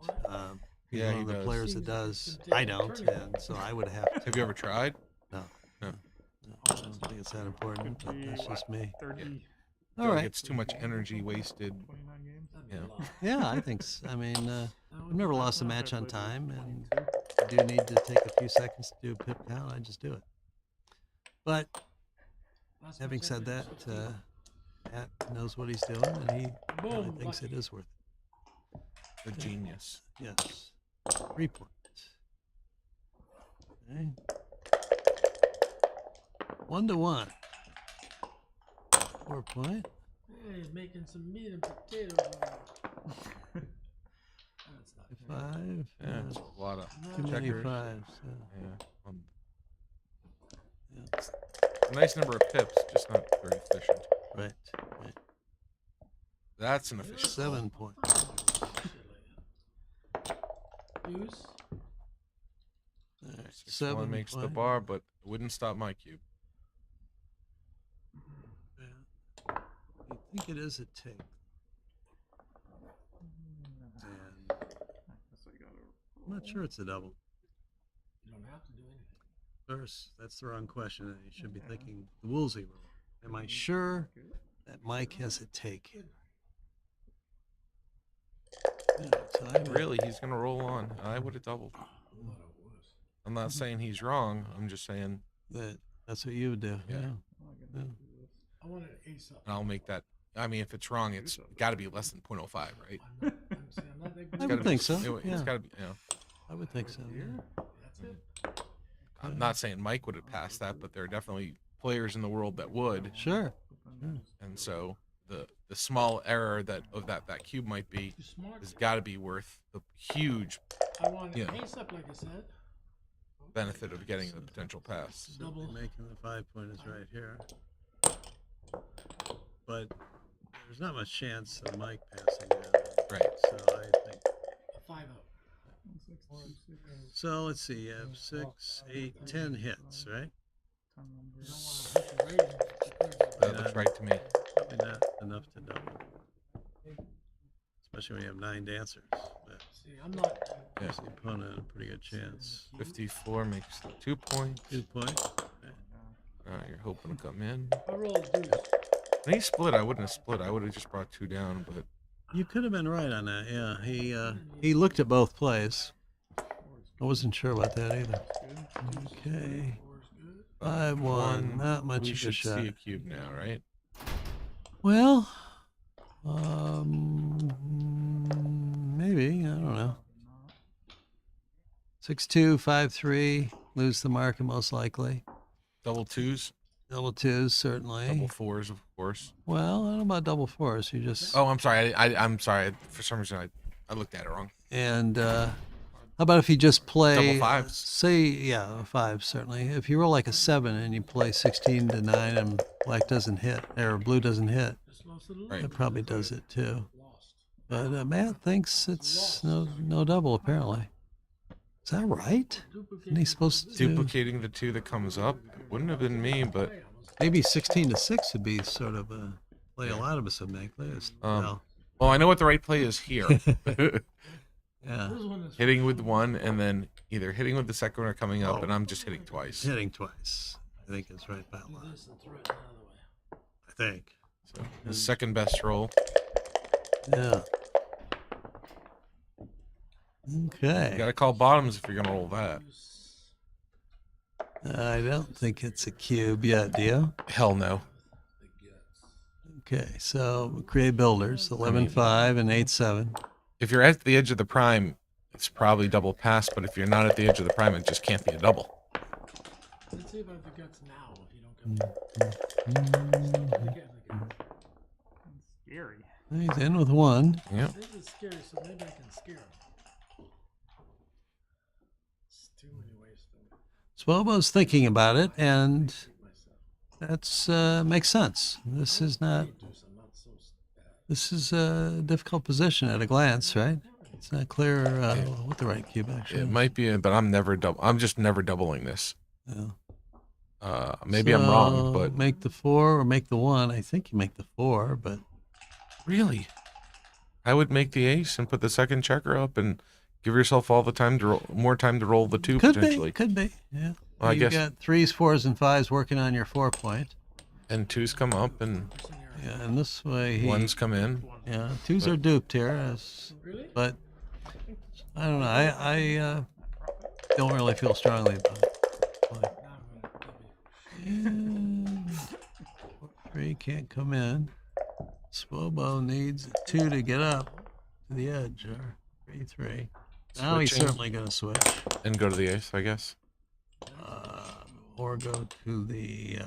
He's Yeah, one he of the does. players that does. I don't, and so I would have to. Have you ever tried? No, No. no, I don't think it's that important, but that's just me. 30, All right. It's too much energy wasted. 29 games? That'd be a Yeah. lot. Yeah, I think so. I mean, I've never lost a match on time, and 22. I do need to take a few seconds to do a pip count. I just do it. But Last having match I said played that, 16. Matt knows what he's doing, and he really Boom, thinks it lucky. is worth A genius. it. Yes. 3 points. Okay. 1 to 1. 4 point. Hey, he's making some meat and potatoes. over there. That's not fair. 5. Yeah, it's a lot of Too many checkers. 5s. Yeah. Yeah. A nice number of pips, just not very efficient. Right. Right. That's an efficient. 7 points. Deuce. All right. 6-1 7 makes the point. bar, but it wouldn't stop my cube. Yeah. I think it is a take. And I'm not sure it's a double. You don't have to do anything. First, that's the wrong question. You should be thinking the Woolsey rule. Am I sure that Mike has a take? Yeah, so I would- Really, he's gonna roll on. I would have doubled. I'm not saying he's wrong. I'm just saying that's what you would do. Yeah. Yeah. I want an ace up. I'll make that. I mean, if it's wrong, it's got to be less than 0.05, right? I'm not that I good. would Gotta be- think so. It's Yeah. got to be. You know, I would think so. Yeah. That's it. I'm not saying Mike would have passed that, but there are definitely players in the world that would. Sure. And so the small error that cube might be Too smart. has got to be worth the huge I want an yeah. ace up, like I said. benefit of getting the potential pass. Double. Making the 5 point is right here. But there's not much chance of Mike passing that. Right. So I think. A 5 up. So let's see. You have 6, 8, 10 hits, right? You don't want to hit the rating. That looks right to me. Probably not enough to double. Especially when you have 9 dancers. But See, I'm not. Yeah. gives the opponent a pretty good chance. 54 makes the 2 point. 2 point. You're hoping to come in. I roll a deuce. When he split, I wouldn't have split. I would have just brought 2 down, but You could have been right on that. Yeah, he looked at both plays. I wasn't sure about that either. Okay, 5-1. Not much we of a should shot. see a cube now, right? Well, maybe I don't know. 6-2, 5-3. Lose the market most likely. Double twos, Double 2s certainly. double 4s, of course. Well, I don't know about double 4s. You just Oh, I'm sorry. I'm sorry. For some reason, I looked at it wrong. and how about if you just play Double fives. Say yeah, a 5 certainly. If you roll like a 7 and you play 16 to 9 and black doesn't hit or blue doesn't hit, Just lost it a little. Right. that probably does it too. Lost. But Matt thinks it's no double apparently. Is that right? Isn't he supposed to Duplicating the 2 that comes up. Wouldn't have been me, but maybe 16-6 would be sort of a play a lot of us would make. Well, well, I know what the right play is here. yeah, Hitting with 1 and then either hitting with the second one or coming up, and I'm just hitting twice. hitting twice. I think it's right by a lot. I think. So the second best roll. Yeah. You Okay. got to call bottoms if you're gonna roll that. I don't think it's a cube yet, do you? Hell no. Okay, so create builders 11-5 and 8-7. If you're at the edge of the prime, it's probably double pass. But if you're not at the edge of the prime, it just can't be a double. Let's see about the guts now if you don't come in. Scary. He's in with 1. Yep. This is scary, so maybe I can scare him. It's too many ways to Swobo's thinking about it, and that's makes sense. This is not. This is a difficult position at a glance, right? It's not clear what the right cube actually. It might be, but I'm just never doubling this. Yeah. Maybe I'm wrong, So, but make the 4 or make the 1. I think you make the 4, but really, I would make the ace and put the second checker up and give yourself all the time to more time to roll the 2 potentially. Could be. Yeah. Well, I You've guess- got 3s, 4s, and 5s working on your 4 point. And 2s come up and Yeah, and this way he. 1s come in. Yeah, 2s are duped here, Really? but I don't know. I don't really feel strongly about it. And 3 can't come in. Swobo needs a 2 to get up to the edge, or 3-3. Now he's Switching. certainly going to switch, And go to the ace, I guess. or go to the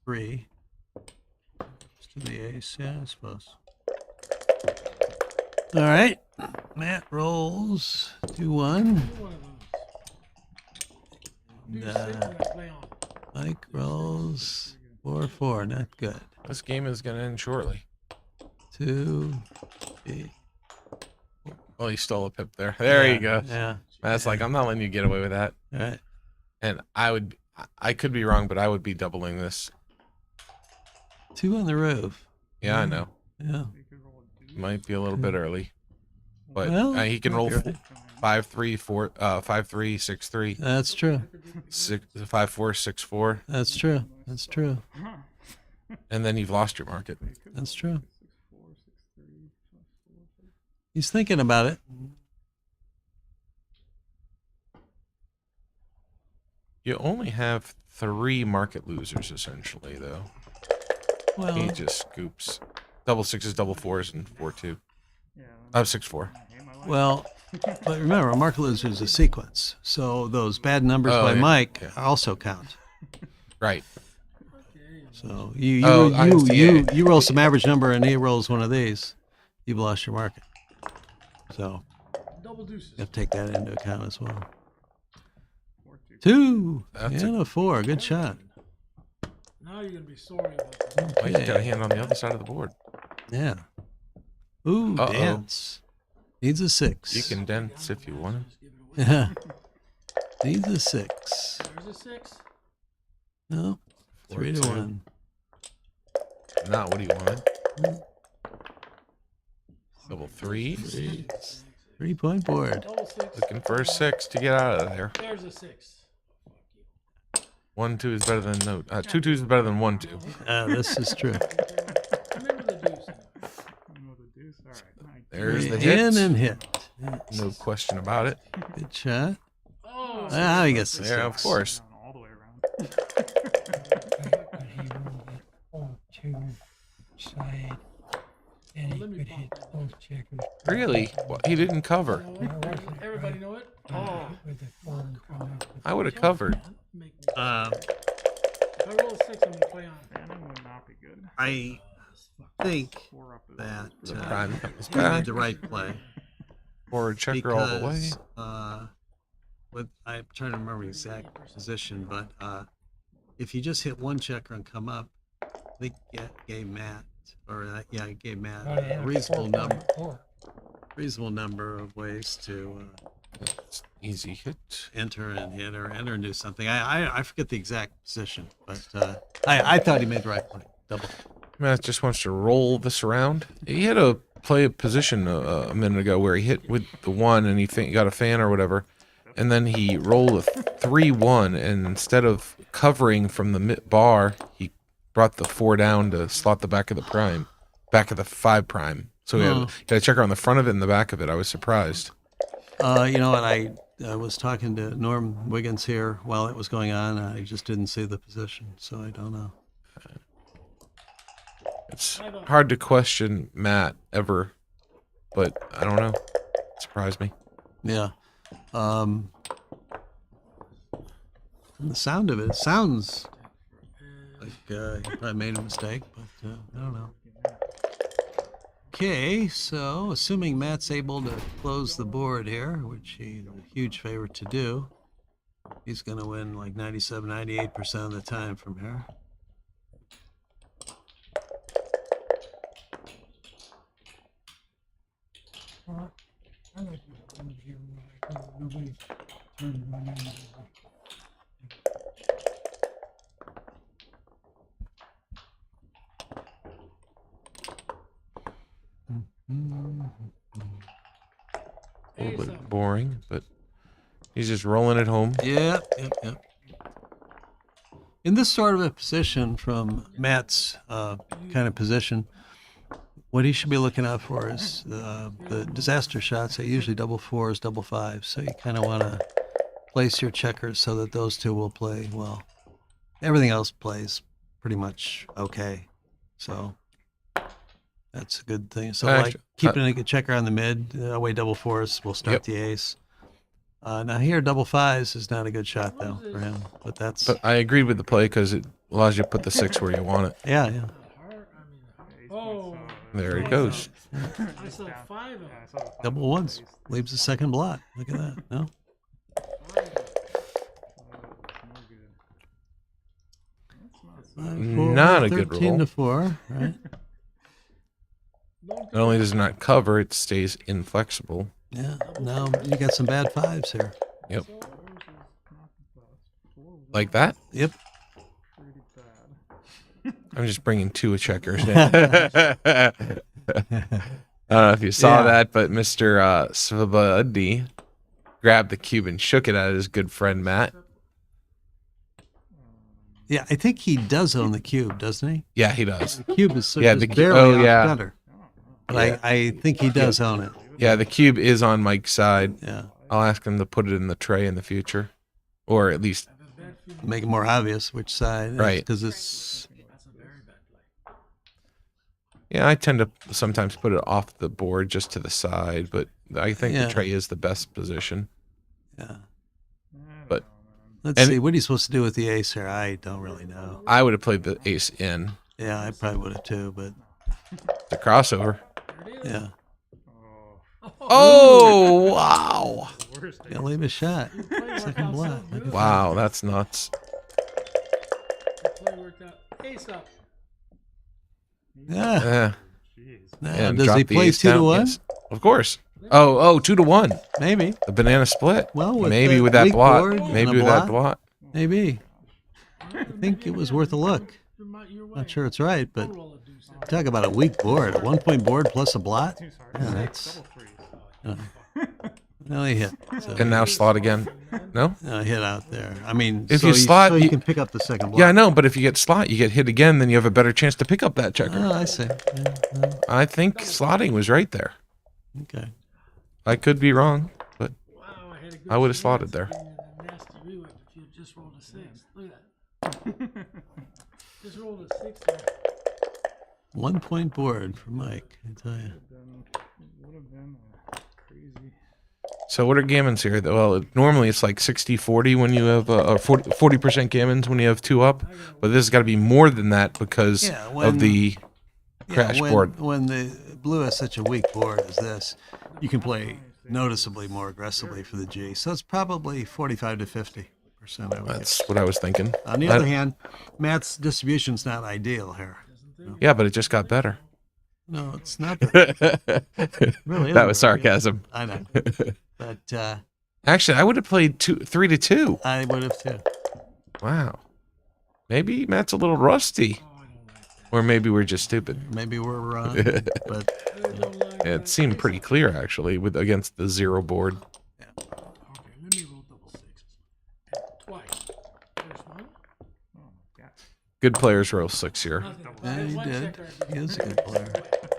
3. To the ace, yeah, I suppose. All right, Matt rolls 2-1. One of those. And, Do 6 and I play on. Mike rolls 4-4, not good. This game is going to end shortly. 2, 8. Well, he stole a pip there. There you go. Yeah. That's like, I'm not letting you get away with that. All right. And I could be wrong, but I would be doubling this. 2 on the roof. Yeah, I know. Yeah. Might be a little bit early. But Well, he can might roll be right. 5-3, 5-3, 6-3, That's true. 5-4, 6-4, That's true. That's true. and then you've lost your market. That's true. He's thinking about it. You only have 3 market losers, essentially, though. Well, He just scoops. Double 6s, double 4s, and 4-2. 6-4. well, but remember, a market loser is a sequence. So those bad numbers Oh, by yeah, Mike yeah. also count. Right. So you Oh, I see. you roll some average number and he rolls one of these, you've lost your market. So Double deuces. you have to take that into account as well. 2 That's and a 4. Good shot. Now you're gonna be sorry about that. Oh, he's got a hand on the other side of the board. Yeah. Ooh, Uh-oh. dance. Needs a 6. You can dance if you want. Yeah. Needs a 6. There's a 6. No. 3-1. 4-2. Not what he wanted. Double 3. 3-point board. Double 6. Looking for a 6 to get out of there. There's a 6. 1-2 is better than no. 2-2 is better than 1-2. This is true. Remember the deuce. There's the In hit. and hit. No question about it. Good shot. Oh, Now he gets the Yeah, of 6. course. All the way around. let me bump that. Really? Well, he didn't cover. Everybody know it? Oh. I would have covered. Make me. Um, If I roll a 6, I'm gonna play on. Bannon would not be good. I think 4 up is that The uh, prime comes he made back. the right play. Or checker all the way. Because, I'm trying to remember the exact position, but if you just hit one checker and come up, I think gave Matt, gave Matt a reasonable number of ways to It's easy hit. enter and hit or enter and do something. I forget the exact position, but I thought he made the right play. Double. Matt just wants to roll this around. He had a play a position a minute ago where he hit with the 1 and he got a fan or whatever, and then he rolled a 3-1, and instead of covering from the bar, he brought the 4 down to slot the back of the prime, back of the 5 prime. So he had a checker on the front of it and the back of it. I was surprised. You know what? I was talking to Norm Wiggins here while it was going on. I just didn't see the position, so I don't know. It's hard to question Matt ever, but I don't know. It surprised me. Yeah. From the sound of it, it sounds like he probably made a mistake, but I don't know. Okay, so assuming Matt's able to close the board here, which he's a huge favorite to do, he's going to win like 97, 98% of the time from here. I like the ones here. Nobody turned one in. A little bit boring, but he's just rolling it home. Yep. In this sort of a position from Matt's kind of position, what he should be looking out for is the disaster shots. Are usually double 4s, double 5s. So you kind of want to place your checkers so that those two will play well. Everything else plays pretty much okay. So that's a good thing. So like keeping a checker on the mid, away double 4s will start the ace. Now here, double 5s is not a good shot though for him, but that's. But I agreed with the play because it allows you to put the 6 where you want it. Yeah. Oh. There it goes. I saw 5 of them. Double 1s leaves the second block. Look at that. No. Not a good roll. 13 to 4, right? Not only does it not cover, it stays inflexible. Yeah. Now you got some bad 5s here. Yep. Like that? Yep. I'm just bringing 2 checkers. I don't know if you saw that, but Mr. Svabadi grabbed the cube and shook it at his good friend Matt. Yeah, I think he does own the cube, doesn't he? Yeah, he does. The cube is the barely off center. But I think he does own it. Yeah, the cube is on Mike's side. Yeah. I'll ask him to put it in the tray in the future, or at least make it more obvious which side. Right. Because it's. Yeah, I tend to sometimes put it off the board just to the side, but I think the tray is the best position. Yeah. But let's see, what are you supposed to do with the ace here? I don't really know. I would have played the ace in. Yeah, I probably would have too, but the crossover. Yeah. Oh wow! Yeah, leave a shot. Second block. Wow, that's nuts. Play worked out. Ace up. Yeah. And does he play 2 to 1? Yes. Of course. Oh, 2 to 1. Maybe. A banana split. Well, maybe with that blot. Maybe with that blot. Maybe. I think it was worth a look. Not sure it's right, but talk about a weak board. A 1-point board plus a blot. Yeah, that's. No, he hit. So. And now slot again. No? No, hit out there. I mean, if you slot, you can pick up the second block. Yeah, I know, but if you get slot, you get hit again, then you have a better chance to pick up that checker. Oh, I see. Yeah. I think slotting was right there. Okay. I could be wrong, but I would have slotted there. Just rolled a 6. Look at that. Just rolled a 6 there. 1-point board for Mike, I tell you. Would have been crazy. So what are gammons here? Well, normally it's like 60-40 when you have 40% gammons when you have 2 up, but this has got to be more than that because of the crash board. When the blue has such a weak board as this, you can play noticeably more aggressively for the G. So it's probably 45 to 50%. That's what I was thinking. On the other hand, Matt's distribution's not ideal here. Yeah, but it just got better. No, it's not. Really, that was sarcasm. I know. But Actually, I would have played 3-2. I would have too. Wow. Maybe Matt's a little rusty. Or maybe we're just stupid. Maybe we're wrong, but It seemed pretty clear, actually, with against the 0 board. Okay, let me roll double sixes. Twice. There's one. Good players roll 6 here. Nothing. yeah, There's he one did. checker I beat. He is a good player.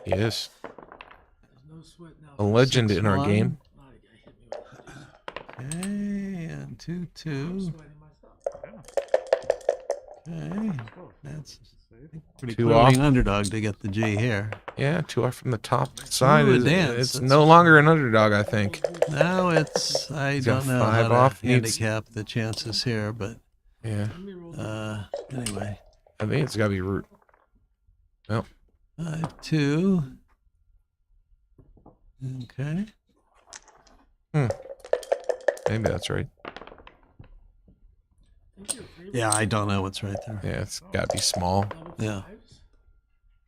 He is There's no sweat now. a legend in our 6-1. game. Oh, the guy hit me with Okay, and 2-2. sweating myself. Okay, that's pretty 2 clearly off. an underdog to get the G here. Yeah, 2 off from the top side. Ooh, a It's dance. That's- no longer an underdog, I think. Now it's I He's got don't know 5 how to off. Needs- handicap the chances here, but Yeah, Let me roll anyway, I think it's got to be root. 5-2. Okay. Maybe that's right. Yeah, I don't know what's right there. Yeah, it's got to be small double Yeah. fives.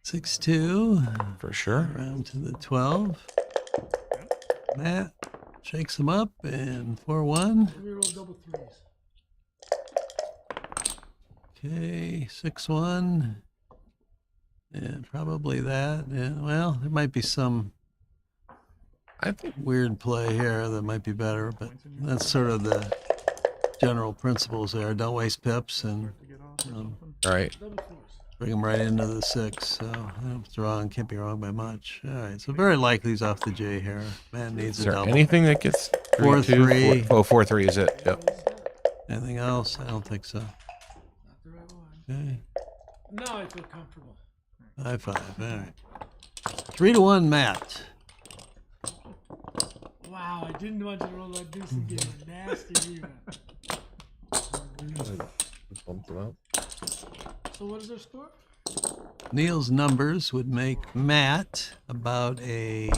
6-2. for sure. Round to the 12. Matt shakes him up and 4-1. Let me roll double threes. Okay, 6-1. Yeah, probably that. Yeah, well, there might be some I think weird play here that might be better, but that's sort of the general principles there. Don't waste pips and right. Double fours. bring them right into the 6. So if it's wrong, can't be wrong by much. All right, so very likely he's off the J here. Man needs Is a there double. anything that gets 4-3. 4-3 is it? Yep. Anything else? I don't think so. Not the right one. Okay, Now I feel comfortable. 5-5. All right. 3-1, Matt. Wow, I didn't want you to roll that deuce and give a nasty rebound. So what is our score? Neil's numbers would make Matt about a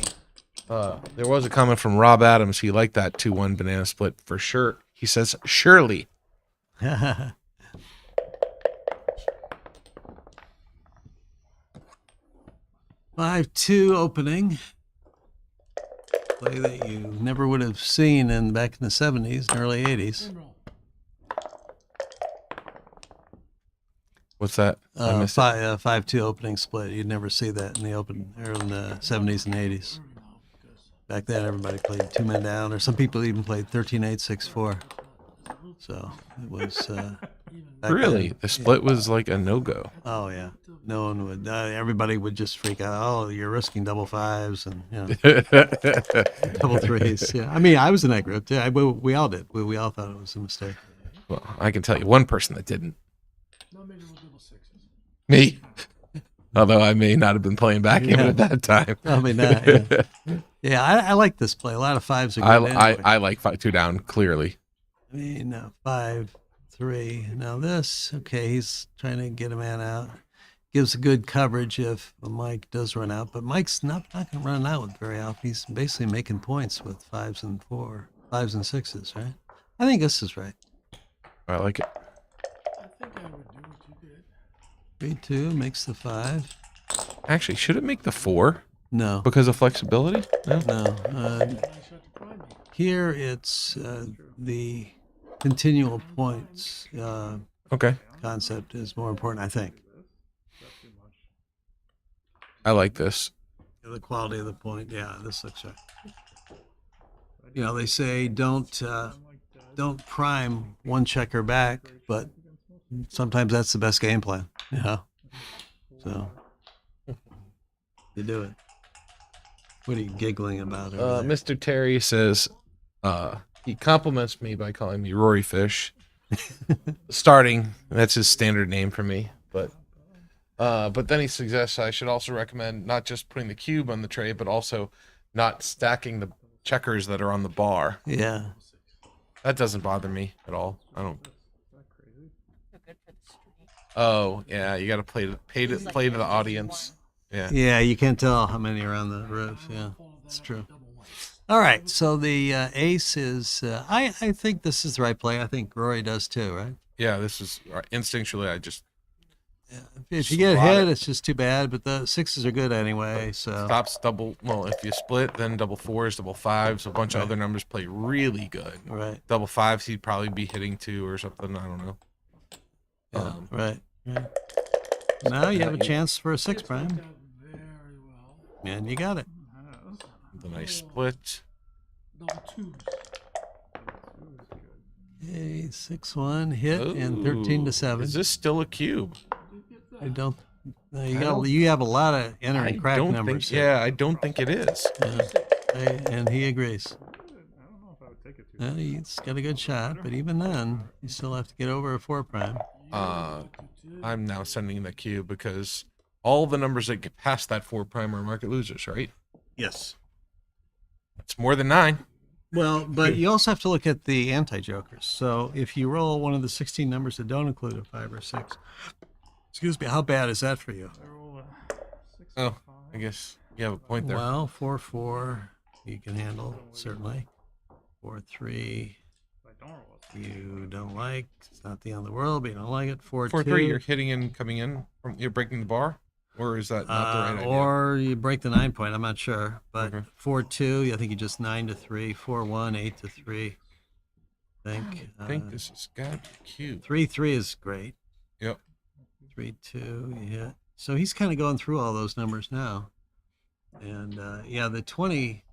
There was a comment from Rob Adams. He liked that 2-1 banana split for sure. He says, surely. 5-2 opening. Play that you never would have seen back in the 70s and early 80s. Same roll. What's that? I missed it. 5-2 opening split. You'd never see that in the 70s and 80s. Back then, everybody played 2 men down, or some people even played 13-8, 6-4. So it was. Back Really? then. The split was like a no-go. Oh yeah. No one would. Everybody would just freak out. Oh, you're risking double 5s and double 3s. Yeah. I mean, I was in that group too. We all did. We all thought it was a mistake. Well, I can tell you one person that didn't. Now maybe roll double sixes. Me. Although I may not have been playing backgammon at that time. Probably not. Yeah, yeah I like this play. A lot of 5s are good. Anyway. I like 5-2 down, clearly. I mean, 5-3. Now this, okay, he's trying to get a man out. Gives a good coverage if Mike does run out, but Mike's not going to run out very often. He's basically making points with 5s and 6s, right? I think this is right. I like it. I think I would do what you did. 3-2 makes the 5. Actually, should it make the 4 No, because of flexibility? No. no. Nice shot to prime me. Here it's the continual points Okay. concept is more important, I think. I like this. The quality of the point. Yeah, this looks right. You know, they say don't prime one checker back, but sometimes that's the best game plan. You know, so you do it. What are you giggling about? Over there? Mr. Terry says he compliments me by calling me Rory Fish. Starting, that's his standard name for me. But then he suggests I should also recommend not just putting the cube on the tray, but also not stacking the checkers that are on the bar. Yeah. That doesn't bother me at all. I don't. Oh yeah, you got to play to the audience. Yeah. Yeah, you can't tell how many are on the roof. Yeah, it's true. All right, so the ace is. I think this is the right play. I think Rory does too, right? Yeah, this is instinctually. I just If you get hit, it's just too bad. But the sixes are good anyway. So Stops double. Well, if you split, then double fours, double fives, a bunch of other numbers play really good. right, Double fives, he'd probably be hitting 2 or something. I don't know. right. Now you have a chance for a 6 prime, Worked out very well. and you got it. The nice split. Double twos. Hey, 6-1 hit and 13-7. Is this still a cube? I don't. No, you have a lot of entering crack numbers. I don't think it is. And he agrees. Well, he's got a good shot, but even then, you still have to get over a 4 prime. I'm now sending the cube because all the numbers that get past that 4 prime are market losers, right? Yes. It's more than 9. Well, but you also have to look at the anti-jokers. So if you roll one of the 16 numbers that don't include a 5 or 6, excuse me, how bad is that for you? Oh, I guess you have a point there. Well, 4-4, you can handle, certainly. 4-3, you don't like. It's not the end of the world, but you don't like it. 4-2. 4-3, you're hitting and coming in. You're breaking the bar? Or is that not the right idea? Or you break the 9 point. I'm not sure, but Okay. 4-2. I think you just 9-3. 4-1, 8-3. I think this has got cube. 3-3 is great. Yep. 3-2. You hit. So he's kind of going through all those numbers now, and yeah, the 20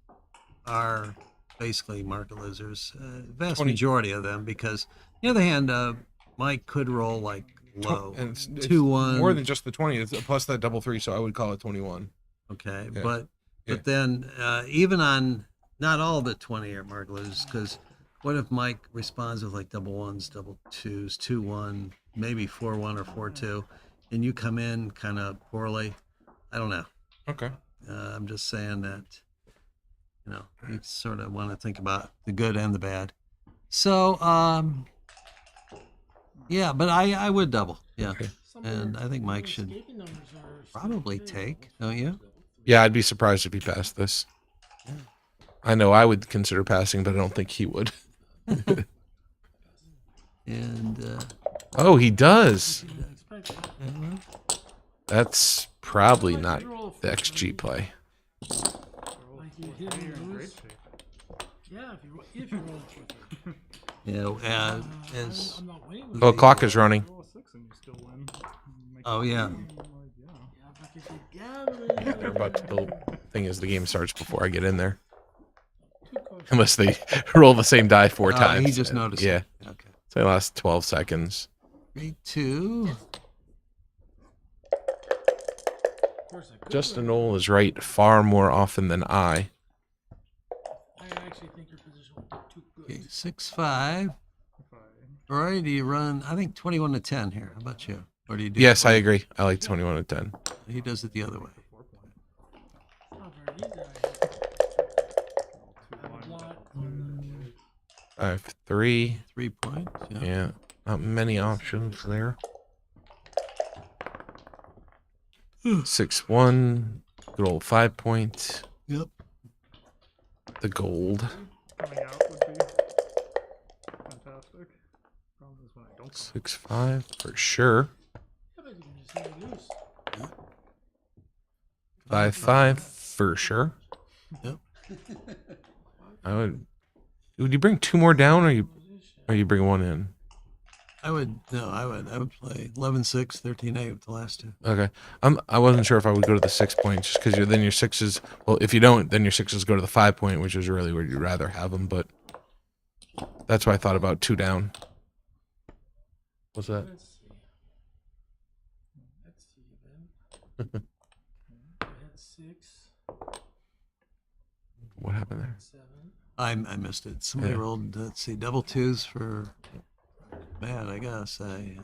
are basically market losers. Vast 20. majority of them, because on the other hand, Mike could roll like low. And it's 2-1. more than just the 20. It's plus that double 3, so I would call it 21. Okay, Yeah. but Yeah. then even on not all the 20 are market losers, because what if Mike responds with like double ones, double twos, 2-1, maybe 4-1 or 4-2, and you come in kind of poorly? I don't know. Okay. I'm just saying that, you sort of want to think about the good and the bad. So, yeah, but I would double. Yeah. Okay. And I think Mike should Escaping numbers are probably stupid, too. take, don't you? Yeah, I'd be surprised if he passed this. I know I would consider passing, but I don't think he would. And Oh, he does. Expect that. That's probably not the XG play. Like you hit and lose. Yeah, if you roll quicker. as I'm not winning with Oh, clock is running. oh yeah, They're about to build. Thing is, the game starts before I get in there. Unless they roll the same die 4 times. he just noticed. Yeah. It. Okay. So they last 12 seconds. 3-2. Justin Knoll is right far more often than I. I actually think your position would be too good. Okay, 6-5. Roy, do you run? I think 21-10 here. How about you? Or do you do? Yes, I 20? agree. I like 21 and 10. He does it the other way. It's not very easy. I have a lot. I have 3. 3 points. Yeah. Yeah. Not many options there. 6-1. Good old 5 point. Yep. The gold. Coming out would be fantastic. Problem is when I don't 6-5 for sure. Yeah, but you can just hit it loose. 5-5 for sure. Yep. I would. Would you bring 2 more down, or you bring 1 in? I would play 11-6, 13-8 with the last 2. Okay. I wasn't sure if I would go to the 6 point just because then your 6s. Well, if you don't, then your 6s go to the 5 point, which is really where you'd rather have them. But that's why I thought about 2 down. What's that? Let's see. Let's see then. I had 6, What happened there? 7. I missed it. Somebody Yeah. rolled, let's see, double 2s for bad, I guess. I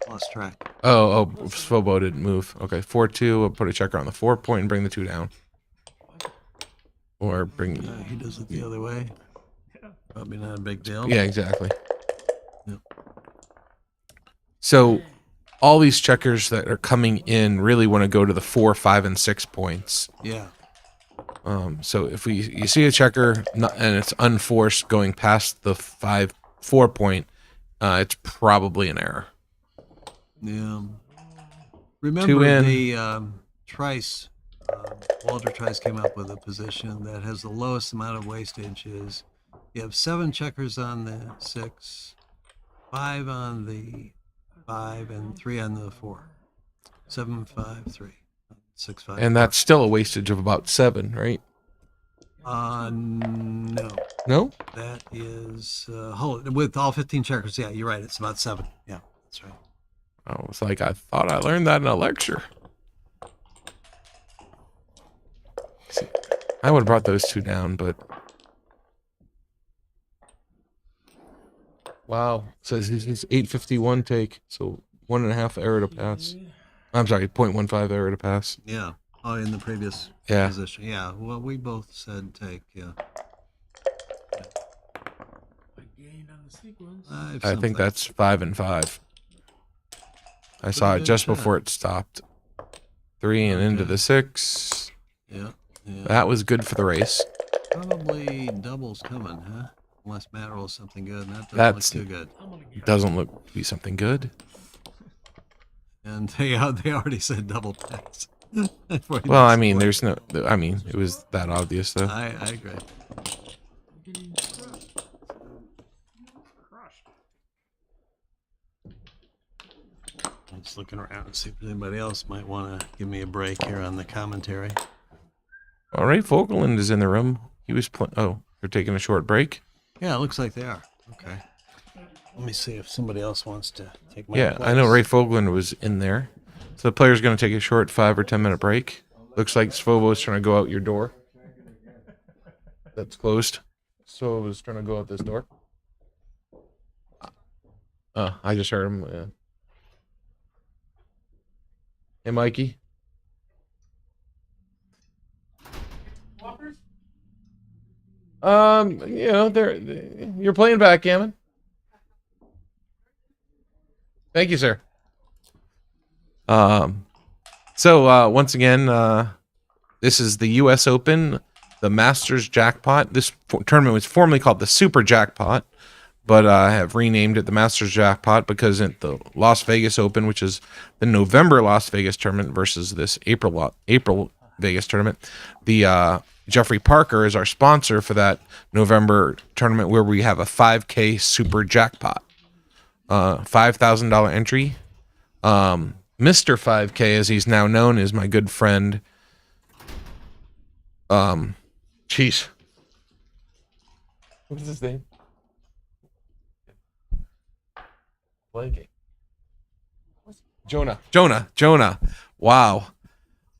lost track. Oh, Svobo didn't move. Okay, 4-2. I'll put a checker on the 4 point and bring the 2 down. Or bring. He does it the other way. Probably not a big deal. Yeah, exactly. Yep. So all these checkers that are coming in really want to go to the 4, 5, and 6 points. Yeah. So if you see a checker and it's unforced going past the 4 point, it's probably an error. Yeah. Remember in. the Trice, Walter Trice came up with a position that has the lowest amount of wastage is you have 7 checkers on the 6, 5 on the 5, and 3 on the 4. 7, 5, 3. 6, 5. And that's still a wastage of about 7, right? No. No? That is with all 15 checkers. Yeah, you're right. It's about 7. Yeah, that's right. I was like, I thought I learned that in a lecture. See, I would have brought those 2 down, but wow. Says this is 851 take, so 1.5 error to pass. I'm sorry, 0.15 error to pass. Yeah. Oh, in the previous Yeah. position. Yeah. Well, we both said take. Yeah. I gained on the sequence. I think that's 5 and 5. I saw it good just shot. before it stopped. 3 and into the 6. Yeah. Yeah. That was good for the race. Probably doubles coming, huh? Unless Matt rolls something good. And that doesn't That's- look too good. I'm gonna get Doesn't look to be something good. And they already said double pass. Well, I mean, there's no. I mean, it was that obvious though. I agree. getting crushed. Crushed. I'm just looking around to see if anybody else might want to give me a break here on the commentary. All right, Fogelland is in the room. He was playing. Oh, they're taking a short break. Yeah, it looks like they are. Okay. Let me see if somebody else wants to take my Yeah, place. I know Ray Fogelland was in there. So the player's going to take a short 5 or 10 minute break. Looks like Svobo's trying to go out your door. That's closed. Svobo's trying to go out this door. I just heard him. Yeah. Hey, Mikey. You know, you're playing backgammon. Thank you, sir. So once again, this is the U.S. Open, the Masters Jackpot. This tournament was formerly called the Super Jackpot, but I have renamed it the Masters Jackpot because at the Las Vegas Open, which is the November Las Vegas tournament versus this April Vegas tournament, the Jeffrey Parker is our sponsor for that November tournament where we have a 5K Super Jackpot, $5,000 entry. Mr. 5K, as he's now known, is my good friend. Jeez. What is his name? Blanking. Jonah. Wow.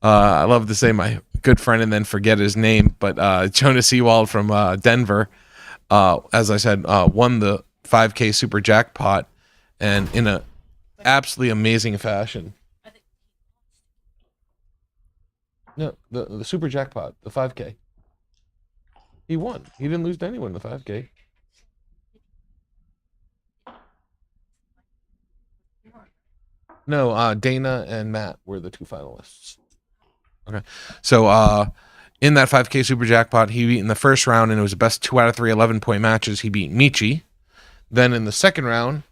I love to say my good friend and then forget his name, but Jonah Seawald from Denver, as I said, won the 5K Super Jackpot, and in a absolutely amazing fashion. No, the Super Jackpot, the 5K. He won. He didn't lose to anyone in the 5K. No, Dana and Matt were the 2 finalists. Okay. So in that 5K Super Jackpot, he beat in the first round, and it was the best 2 out of 3 11-point matches. He beat Michi. Then in the second round,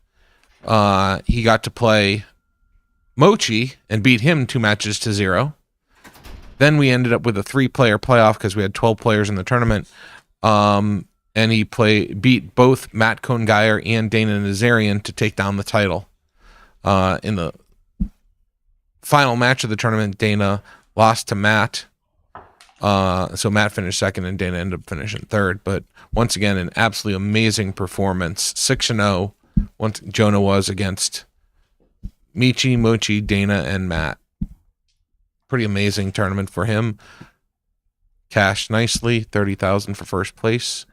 he got to play Mochi and beat him 2 matches to 0. Then we ended up with a 3-player playoff because we had 12 players in the tournament. And he beat both Matt Cohn-Geyer and Dana Nazarian to take down the title. In the final match of the tournament, Dana lost to Matt. So Matt finished second and Dana ended up finishing third. But once again, an absolutely amazing performance. 6-0. Once Jonah was against Michi, Mochi, Dana, and Matt. Pretty amazing tournament for him. Cashed nicely, $30,000 for first place.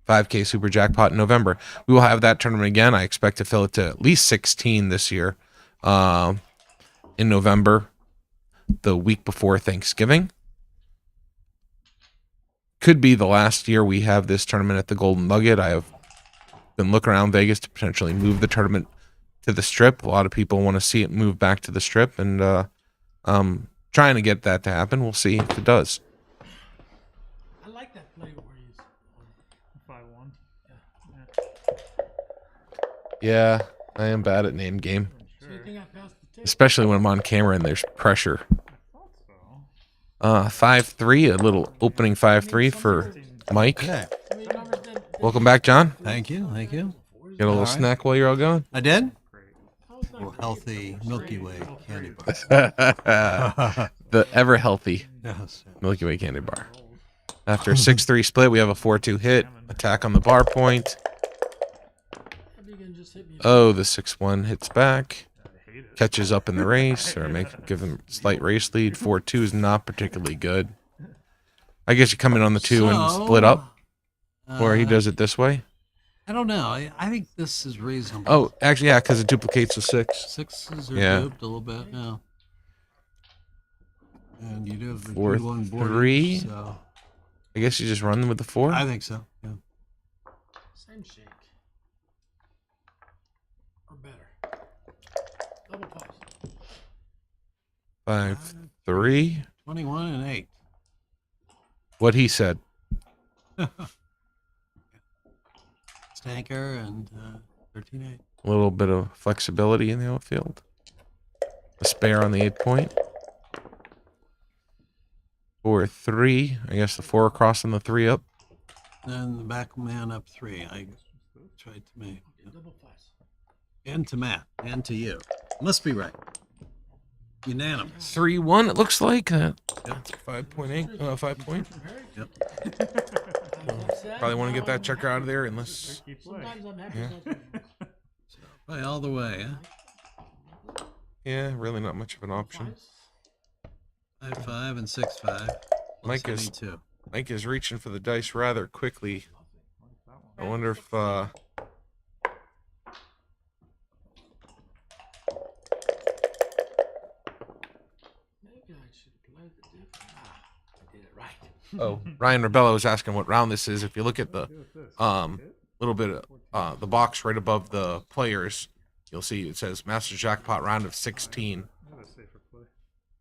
5K Super Jackpot in November. We will have that tournament again. I expect to fill it to at least 16 this year. In November, the week before Thanksgiving. Could be the last year we have this tournament at the Golden Nugget. I have been looking around Vegas to potentially move the tournament to the Strip. A lot of people want to see it move back to the Strip, and trying to get that to happen. We'll see if it does. I like that play where he's 5-1. Yeah, I am bad at name game. So you think I passed the especially when I'm on camera and there's pressure. 5-3, a little opening 5-3 for Mike. Okay. Welcome back, John. Thank you. Thank you. Get a little snack while you're all going. I did? A little healthy Milky Way candy bar. The ever healthy Yes. Milky Way candy bar. After a 6-3 split, we have a 4-2 hit. Attack on the bar point. Oh, the 6-1 hits back. Catches up in the race, or give them slight race lead. 4-2 is not particularly good. I guess you come in on the 2 and split up. Or he does it this way. I don't know. I think this is reasonable. Oh, actually, yeah, because it duplicates the 6. Sixes are Yeah. duped a little bit, yeah. And you do have the 4-3. 2-1 boardage, so I guess you just run them with the 4. I think so. Yeah. Same shake. Or better. Double pause. 5-3. 21 and 8. What he said. Stanker and 13-8. A little bit of flexibility in the outfield. A spare on the 8 point. 4-3. I guess the 4 across and the 3 up. Then the back man up 3. I tried to make. Double pause. And to Matt. And to you. Must be right. Unanimous. 3-1. It looks like that. That's 5.8. 5 point. Yep. Probably want to get that checker out of there unless. Sometimes I'm happy. Yeah. Play all the way, huh? Yeah, really not much of an option. 5-5 and 6-5. Mike is 72. Mike is reaching for the dice rather quickly. I wonder if Maybe I should play the different. I did it right. Oh, Ryan Rebello was asking what round this is. If you look at the little bit of the box right above the players, you'll see it says Master Jackpot round of 16.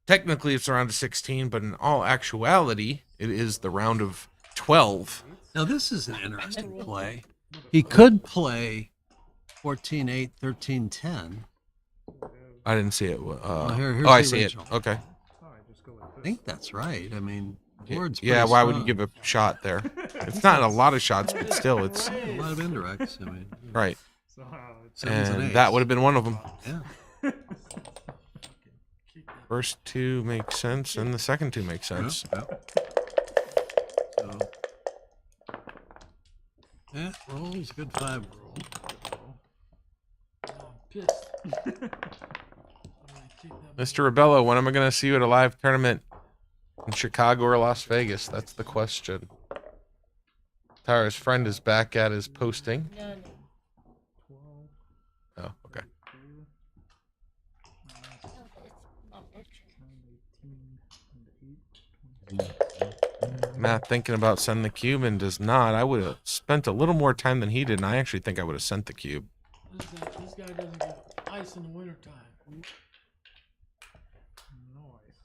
Technically, it's a round of 16, but in all actuality, it is the round of 12. Now, this is an interesting play. He could play 14-8, 13-10. I didn't see it. here's Oh, I the see original. it. Okay. I think that's right. I mean, board's Yeah, pretty why would you strong. give a shot there? It's not a lot of shots, but still, it's A lot of indirects. I mean, right. sevens and And eights. that would have been one of them. Yeah. First 2 make sense, and the second 2 make sense. So, yeah, rolls good 5 roll. I'm pissed. I'm gonna kick that Mr. Rebello, when am I going to see you at a live tournament in Chicago or Las Vegas? That's the question. Tara's friend is back at his posting. Oh, okay. Matt thinking about sending the cube and does not. I would have spent a little more time than he did, and I actually think I would have sent the cube. This guy doesn't get ice in the wintertime.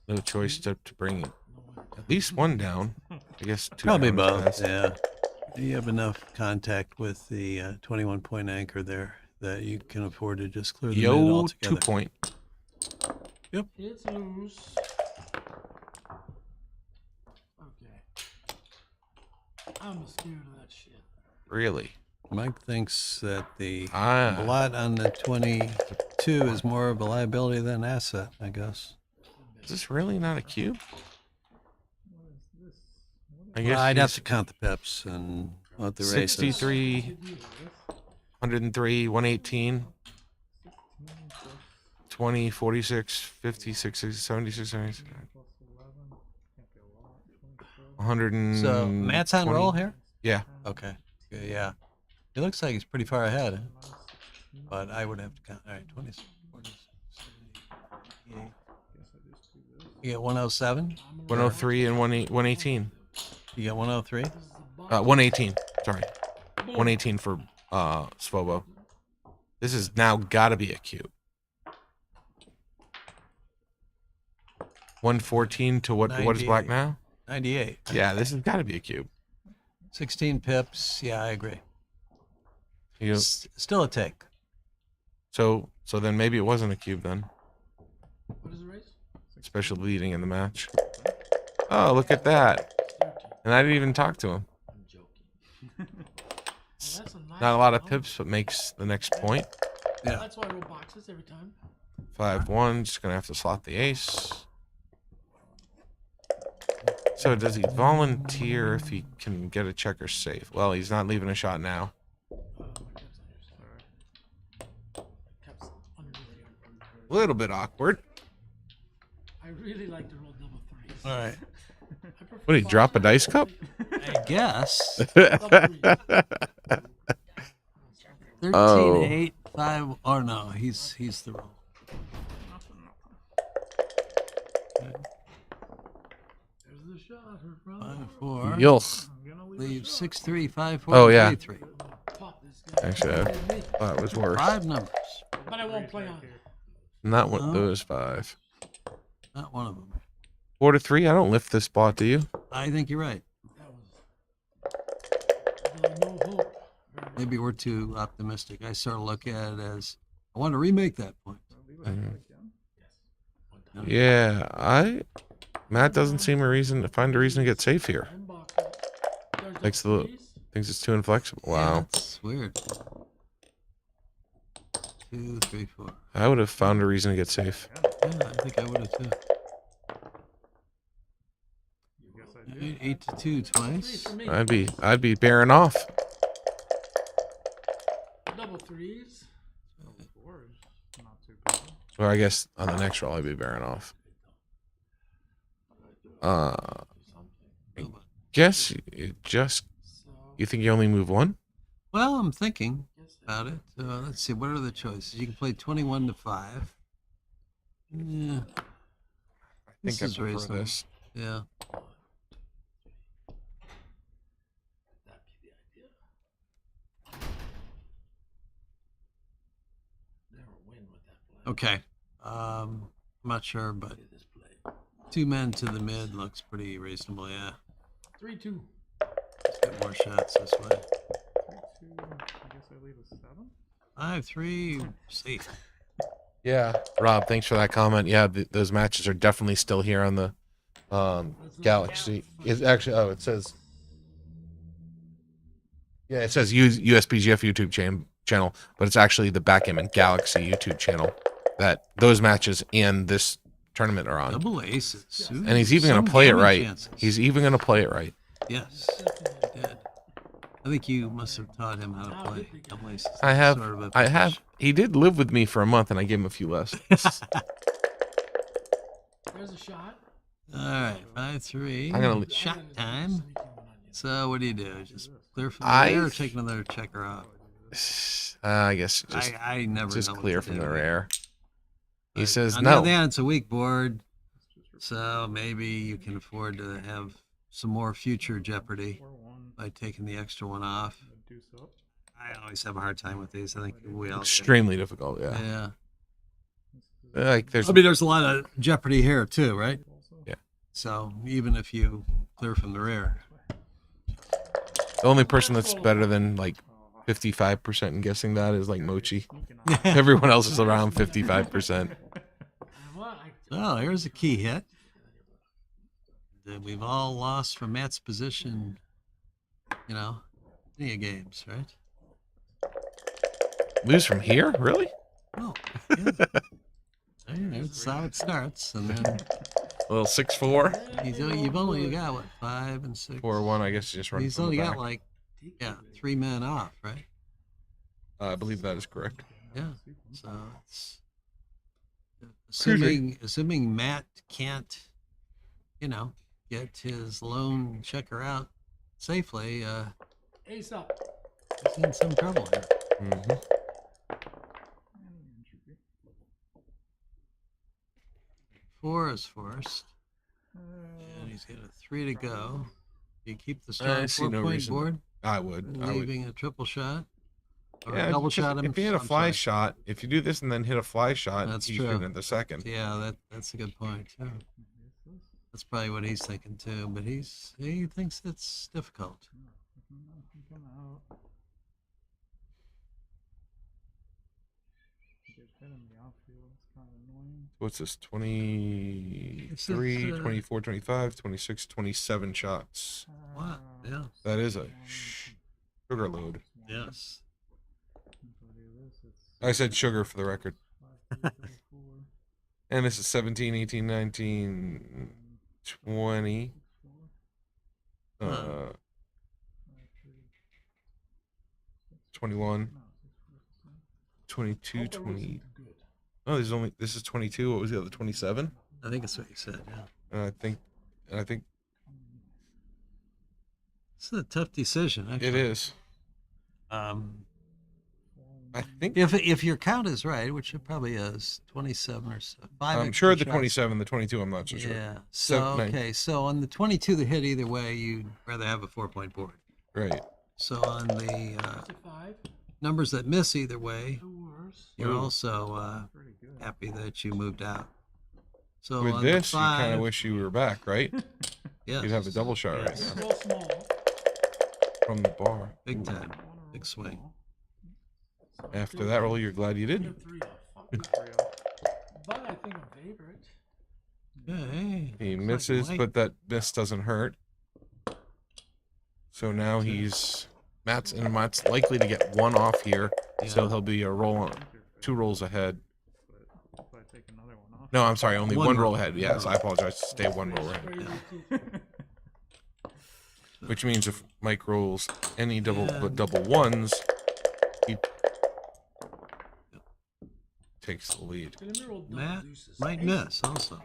No choice to bring at least one down. I guess 2 Probably down is both, best. yeah. You have enough contact with the 21-point anchor there that you can afford to just clear the mid Yo, altogether. 2 point. It's loose. Okay. I'm scared of that shit. Really? Mike thinks that the Ah. blot on the 22 is more of a liability than an asset, I guess. Is this really not a cube? I guess Well, I'd have he's to count the pips and what the race is. 63, 103, 118, 20, 46, 56, 76, 77, 100 and So Matt's on 20. roll here? Yeah. Okay. Yeah. It looks like he's pretty far ahead. But I would have to count. All right, 20, 40, 78. You get 107? 103 and 118. You get 103? 118. Sorry. 118 for Svobo. This has now got to be a cube. 114 to what is 98. black now? 98. Yeah, this has got to be a cube. 16 pips. Yeah, I agree. You know, Still a take. so then maybe it wasn't a cube then. What is the race? Special bleeding in the match. Oh, look at that. 13. And I didn't even talk to him. I'm joking. Well, that's a nice Not a lot of round. pips, but makes the next point. Yeah. That's why I roll boxes every time. 5-1. Just gonna have to slot the ace. So does he volunteer if he can get a checker safe? Well, he's not leaving a shot now. Caps underneath here. A little bit awkward. I really like to roll double threes. All right. I prefer What, did he drop a dice cup? I guess. double threes. 13, Oh. 8, 5. Oh no, he's the roll. There's the shot. Her brother. 5, 4. Yuck. I'm gonna leave Leave a shot. 6, 3, 5, 4. Oh, yeah. 3, 3. Pop this guy. Actually, I And me. thought it was worse. 5 numbers. But I won't play on it. Not one No. those 5. Not one of them. 4-3. I don't lift this spot, do you? I think you're right. That was really no hope. Maybe we're too optimistic. I sort of look at it as I want to remake that point. Yeah, Matt doesn't seem find a reason to get safe here. Unbox it. There's Likes the the threes. thinks it's too inflexible. Yeah, Wow. that's weird. 2, 3, 4. I would have found a reason to get safe. Yeah, I think I would have too. 8 to 2 Threes twice. for me. I'd be bearing off. Double threes. Or I guess on the next roll I'd be bearing off. Guess you think you only move one? Well, I'm thinking about it. Let's see. What are the choices? You can play 21 to 5. Yeah. I This think is I prefer reasonable. this. Yeah. Okay. I'm not sure, but 2 men to the mid looks pretty reasonable. Yeah. 3-2. Let's get more shots this way. 5-3. Safe. Yeah, Rob, thanks for that comment. Yeah, those matches are definitely still here on the Galaxy. It's actually it says USPGF YouTube channel, but it's actually the Backgammon Galaxy YouTube channel that those matches and this tournament are on. Double aces. Ooh, And he's even going some to play it gaming right. chances. He's even going to play it right. Yes, he did. I think you must have taught him how to play double aces. I have. Sort of a I have. position. He did live with me for a month, and I gave him a few lessons. There's a shot. All right, 5-3. I'm gonna shot time. So what do? Just clear from I- there or take another checker out? I guess just I never just know what clear to from do. the rare. He But says on the no. other hand, it's a weak board, so maybe you can afford to have some more future jeopardy by taking the extra one off. I always have a hard time with these. I think we all do. Extremely difficult. Yeah. Yeah. Like there's. I mean, there's a lot of jeopardy here too, right? Yeah. So even if you clear from the rear, The only person that's better than like 55% in guessing that is like Mochi. Everyone else is around 55%. oh, here's a key hit that we've all lost from Matt's position. You know, many games, right? Lose from here? Really? Oh, yeah. That's how it starts, and then A little 6-4. you've only got what 5 and 6. 4-1. I guess you just run He's from only the got back. like 3 men off, right? I believe that is correct. Yeah. So it's assuming Matt can't, get his lone checker out safely, Ace up. he's in some trouble here. Mm-hmm. 4 is forced, and he's got a 3 to go. You keep the I strong see no 4-point reason. board, I would. leaving a triple shot. Or Yeah, a double just shot. if you hit a I'm fly sorry. shot, if you do this and then hit a fly shot, That's he's true. shooting at the second. Yeah, that's a good point too. That's probably what he's thinking too, but he thinks it's difficult. What's this? 23, 24, 25, 26, 27 shots. What? Yeah. That is a sugar load. Yes. I said sugar for the record. And this is 17, 18, 19, 20. 21, 22, 20. Oh, this is 22. What was the other 27? I think that's what you said. Yeah. And I think It's a tough decision. Actually. it is. I think If your count is right, which it probably is, 27 or so. I'm sure the 27, the 22. I'm not so sure. Yeah. So Nine. okay. So on the 22 that hit either way, you'd rather have a 4-point board. Right. So on the It's a 5. numbers that miss either way, No worse. you're Ooh. also happy that you moved out. So With on this, the you kind 5, of wish you were back, right? yes, You'd have a double shot right Yes. now Go small. from the bar. big time, big swing. After that roll, you're glad you Get a didn't. 3 off. But I think I'm favorite. Okay. He Looks like misses, Mike- but that miss doesn't hurt. So now Matt's likely to get one off here, so Yeah. he'll be a roll on 2 rolls ahead. No, I'm sorry, only One one roll. roll ahead. Yes, I apologize. Stay 1 roll ahead. Spray your teeth. Which means if Mike rolls any double Yeah. ones, he takes the lead. Let me roll double Matt deuces. might miss also.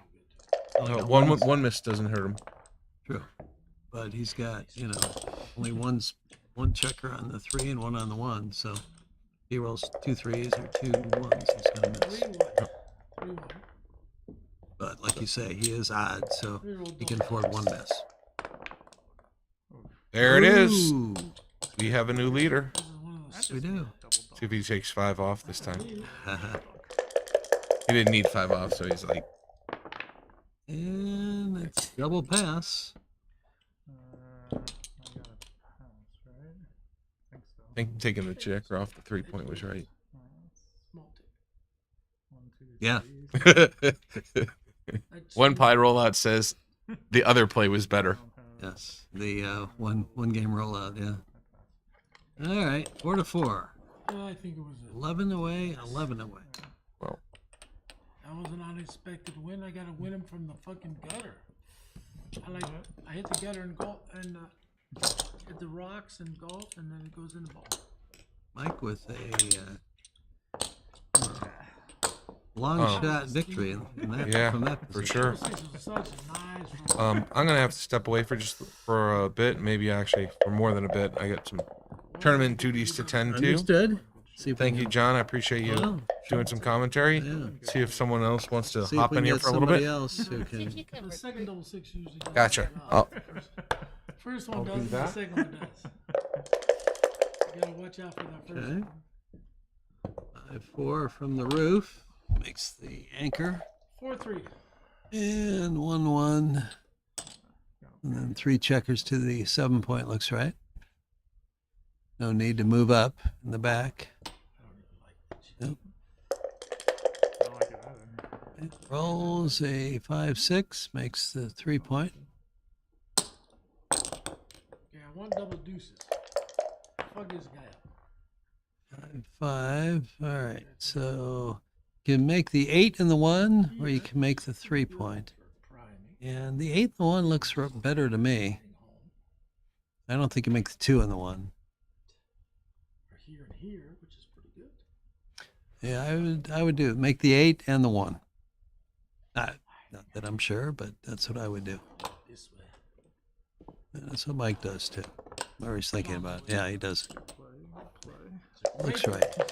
No, one miss doesn't hurt him. True, but he's got only one checker on the 3 and one on the 1. So he rolls 2 3s or 2 1s, he's gonna miss. 3-1. 3-1. But like you say, he is odd, so Let me roll he can double. afford one miss. There it is. Ooh, We have a new leader. This is one of those we do. See if he takes 5 off this time. He didn't need 5 off, so he's like, And it's double pass. I think taking the checker off the 3-point was right. small tip. Yeah. That's One pie rollout says the other play was better. Yes. The one game rollout, yeah. All right, 4-4. I think it was 11 away, 11 away. Well, that was an unexpected win. I gotta win him from the fucking gutter. I hit the gutter and golf and hit the rocks and golf, and then it goes in the ball. Mike with a long shot victory in that, yeah, from that for position. sure. This was such a nice roll. I'm gonna have to step away for a bit, maybe actually for more than a bit. I got some tournament duties to tend to. Understood. See if we Thank can- you, John. I appreciate you Well, doing some commentary. Yeah. See if someone else wants to See if hop we in can here get for a little somebody bit. else who can. The second double six usually does. Gotcha. that. Oh. First one I'll do doesn't, the that. second one does. You gotta watch out for that first Okay. one. 5-4 from the roof makes the anchor. 4-3. And 1-1. And then 3 checkers to the 7-point looks right. No need to move up in the back. Yep. It rolls a 5-6, makes the 3-point. Yeah, I want double deuces. Fuck this guy up. 5-5. All right. So you can make the 8 and the 1, or you can make the 3-point. And the 8 and the 1 looks better to me. I don't think you make the 2 and the 1. Or here and here, which is pretty good. Yeah, I would do it. Make the 8 and the 1. Not that I'm sure, but that's what I would do. This way. And that's what Mike does too. Or he's thinking about it. Yeah, he does. Looks right. We're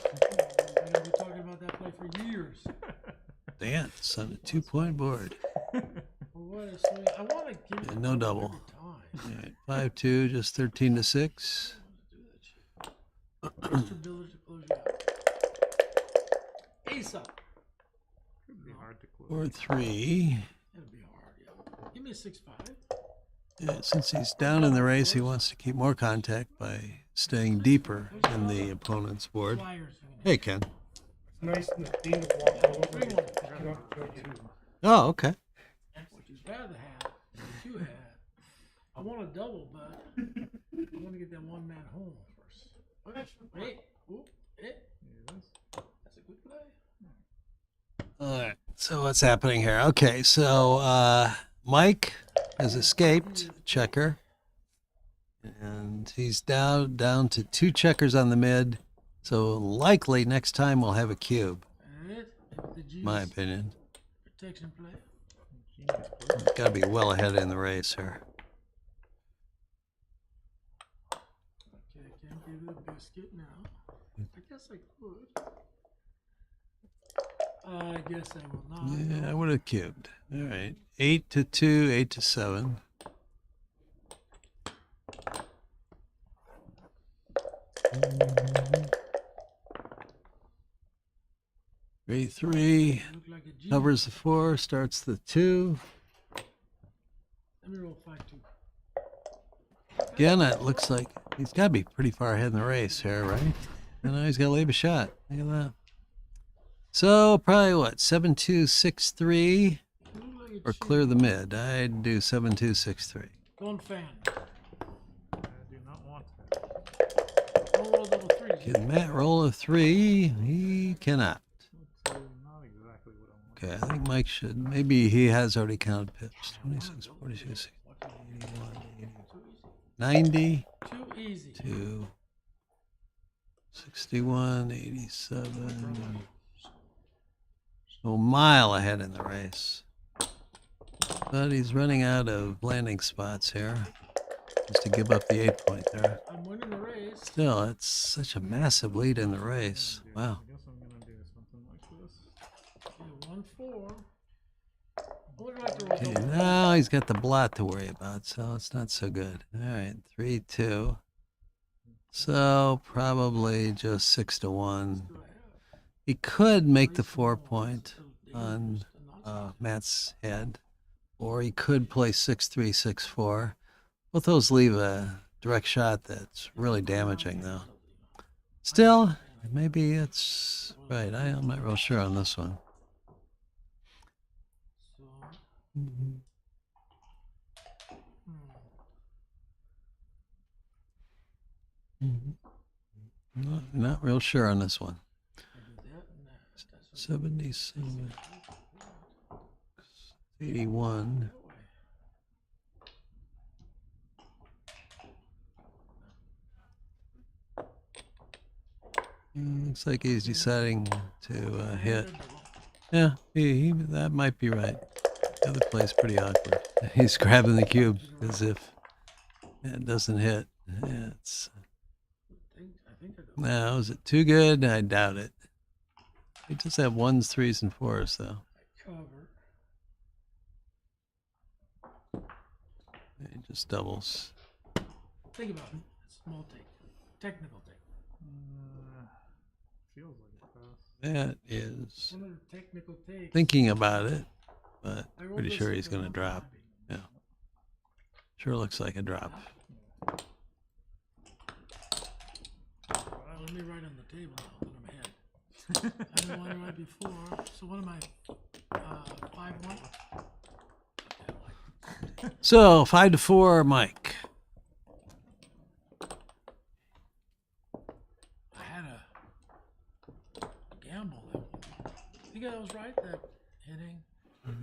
gonna be talking about that play for years. Dance on a 2-point board. Well, what a swing. I want to give And no double. every time. All right, 5-2, just 13-6. What's your ability to close you out? Ace up. 4-3. That'll be hard, yeah. Give me a 6-5. Yeah, since he's down in the race, he wants to keep more contact by staying deeper in the opponent's board. Flyers. Hey, Ken. nice and the dean will walk all over you. Oh, okay. What you'd rather have, what you had. I want a double, but I want to get that one man home first. Wait, oop, that's a good play. All right. So what's happening here? Okay, so Mike has escaped checker, and he's down to 2 checkers on the mid. So likely next time we'll have a cube. My opinion. Protection play. Got to be well ahead in the race here. Okay, I can't give you a biscuit now. I guess I could. I guess I will not. Yeah, I would have cubed. All right, 8 to 2, 8 to 7. Great 3 Look like a G. covers the 4, starts the 2. Let me roll 5-2. Again, it looks like he's got to be pretty far ahead in the race here, right? And now he's got to leave a shot. Look at that. So probably what, 7-2, 6-3, or clear the mid. I'd do 7-2, 6-3. Don't fan. I do not want Don't roll double threes. Can Matt roll a 3? He cannot. that. Not exactly what I want. Okay, I think Mike should. Maybe he has already counted pips. 26, 46, 81, 90, Too easy. 2, 61, 87. So a mile ahead in the race. But he's running out of landing spots here. Just to give up the 8 point there. I'm winning the race. Still, it's such a massive lead in the race. Wow. I guess I'm gonna do something like this. Okay, 1-4. I would like to roll Okay, double. now he's got the blot to worry about, so it's not so good. All right, 3-2. So probably just 6 to 1. He could make the 4 point on Matt's head, or he could play 6-3, 6-4. Both those leave a direct shot that's really damaging, though. Still, maybe it's right. I'm not real sure on this one. Mhm. Not real sure on this one. 77, 81. Looks like he's deciding to hit. Yeah, that might be right. The other play's pretty awkward. He's grabbing the cube as if it doesn't hit. Yeah, it's. Now, is it too good? I doubt it. He just have 1s, 3s, and 4s, though. Cover. He just doubles. Think about it. It's small take. Technical take. Feels like a pass. That is One of the technical takes. thinking about it, but I rolled pretty this sure he's because going to I'm drop. happy. Yeah. Sure looks like a drop. Let me write on the table now that I'm ahead. I didn't want to write before. So what am I? 5-1? So 5 to 4, Mike. I had a gamble. I think I was right that hitting.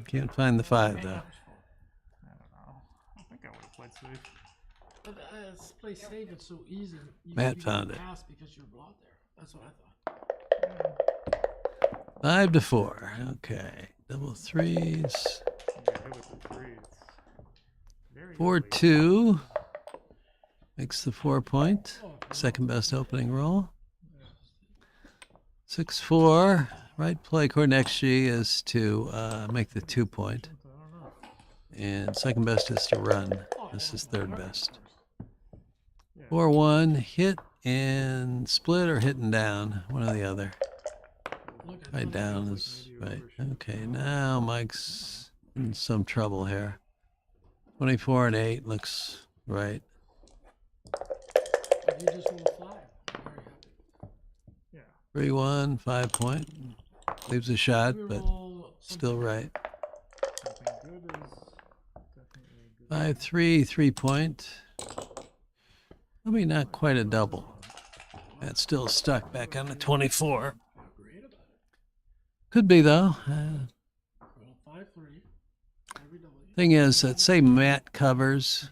Can't find the 5, though. I don't know. I think I would have played safe. But play safe. It's so easy. Matt you found can it. pass because you're blocked there. That's what I thought. 5 to 4. Okay. Double 3s. You get hit with the 3. It's very 4-2. Makes the 4 point. Second best opening roll. 6-4. Right play according to XG is to make the 2 point. And second best is to run. This is third best. 4-1. Hit and split or hitting down. One or the other. Right down is right. Okay, now Mike's in some trouble here. 24 and 8 looks right. But you just roll a 5. I'm very happy. Yeah. 3-1, 5 point. Leaves a shot, but Reroll still something. right. Something good is definitely good. 5-3, 3 point. Maybe not quite a double. That's still stuck back on the 24. Feel great about it. Could be though. Roll 5-3. Every W. Thing is that say Matt covers,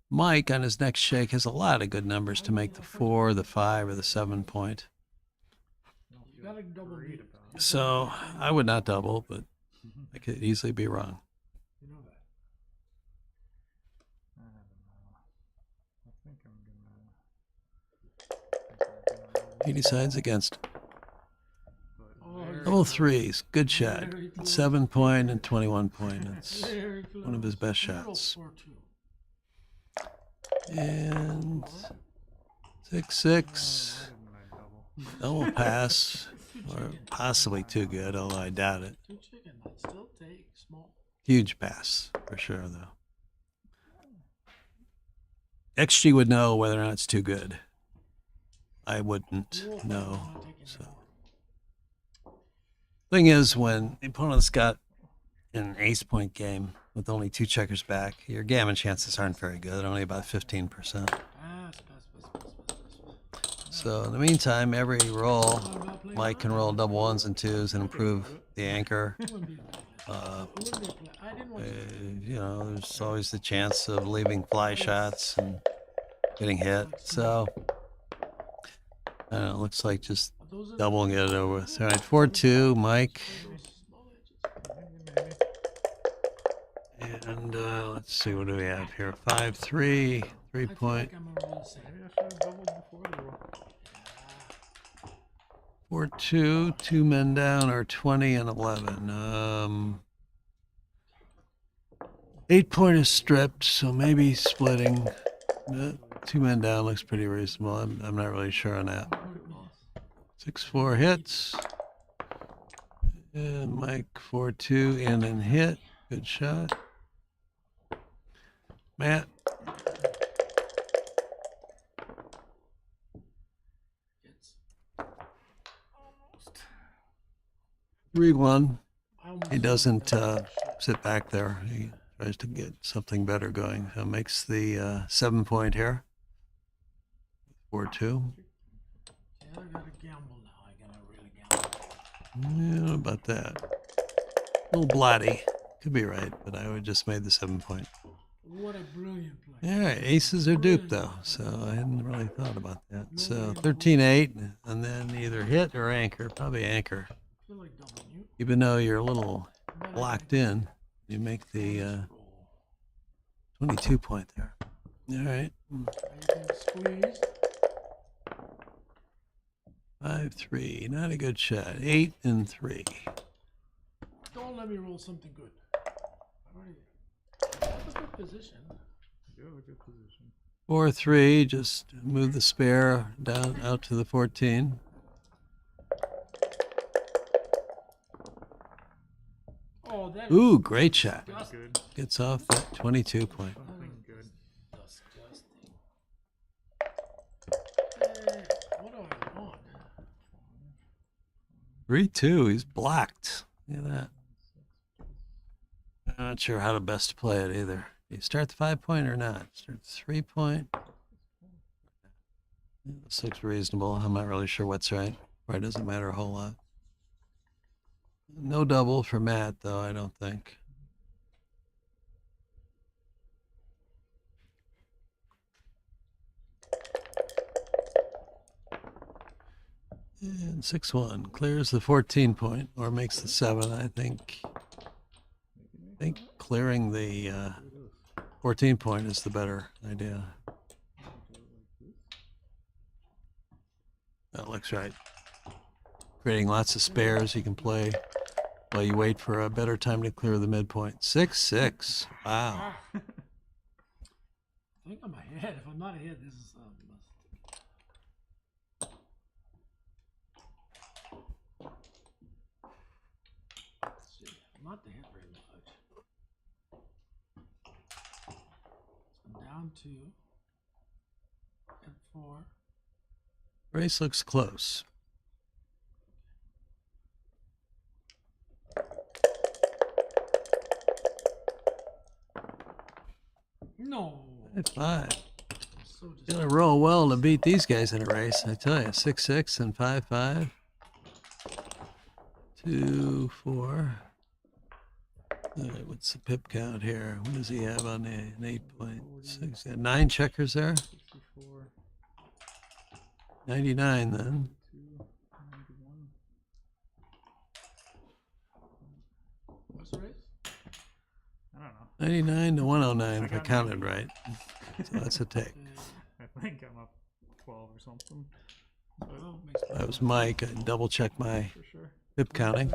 Mike on his next shake has a lot of good numbers to make the 4, the 5, or the 7 point. You gotta double beat. So I would not double, but I could easily be wrong. You know that. I don't know. I think I'm gonna. He decides against it. Oh, Double threes, good shot. very close. 7 point and 21 point. It's Very one of his close. best Reroll shots. 4-2. And 6-6. Double pass, or possibly too good, although I doubt it. 2 chicken. I'd still take small. Huge pass, for sure, though. XG would know whether or not it's too good. I wouldn't know. Not taking So, that one. thing is, when the opponent's got an ace point game with only 2 checkers back, your gammon chances aren't very good, only about 15%. Pass, pass, pass, pass, pass. So in the meantime, every roll, What about playing Mike can roll double 1s and 2s and improve the anchor. It wouldn't be a play. Uh, It wouldn't be a play. I didn't want to. you know, there's always the chance of leaving fly shots and getting hit. So, I don't know, it looks like just But those are double and get it over with. All right, 4-2, Mike. those small edges. And let's see, what do we have here? 5-3, 3 I feel point. like I'm gonna roll the same. Maybe I should have doubled before the roll. 4-2, 2 men down are 20 and 11. 8 point is stripped, so maybe splitting. 2 men down looks pretty reasonable. I'm not really sure on that. 6-4 hits. And Mike 4-2 in and hit. Good shot. Matt. It's 3-1. I almost He doesn't shit. sit back there. He tries to get something better going. So makes the 7 point here. 4-2. Yeah, I gotta gamble now. I gotta really gamble. Yeah, about that. A little bloody. Could be right, but I would just made the 7 point. What a brilliant play. All right, aces are duped though, so I hadn't really thought about that. So 13-8, and then either hit or anchor. Probably anchor. I feel like doubling you. Even though you're a little But I locked think in, you make the roll. 22 point there. All right, I can squeeze. 5-3, not a good shot. 8 and 3. Don't let me roll something good. I don't even. That's a good position. You have a good position. 4-3, just move the spare down out to the 14. Oh, that Ooh, great shot. disgusting. Good. Gets off that 22 point. Something good. Disgusting. Eh, what do I want? 3-2, he's blocked. Look at that. I'm not sure how to best play it either. Do you start the 5 point or not? Start the 3 point. This looks reasonable. I'm not really sure what's right. Probably doesn't matter a whole lot. No double for Matt, though, I don't think. And 6-1 clears the 14 point, or makes the 7. I think clearing the 14 point is the better idea. That looks right. Creating lots of spares you can play while you wait for a better time to clear the midpoint. 6-6. Wow. I think I'm ahead. If I'm not ahead, this is let's see. I'm not ahead very much. I'm down 2. At 4. Race looks close. No. 5. So just Gonna roll well to beat these guys in a race, I tell you. 6, 6, and 5, 5. 2, 4. All right, what's the pip count here? What does he have on the an 8.6? Got 9 checkers there. 64, 99 then. 2, 91. what's the race? I don't know. 99 to 109 if I got counted 90. right. So that's a take. I think I'm up 12 or something. But Well, makes That was Mike. I double checked my for sure. pip counting.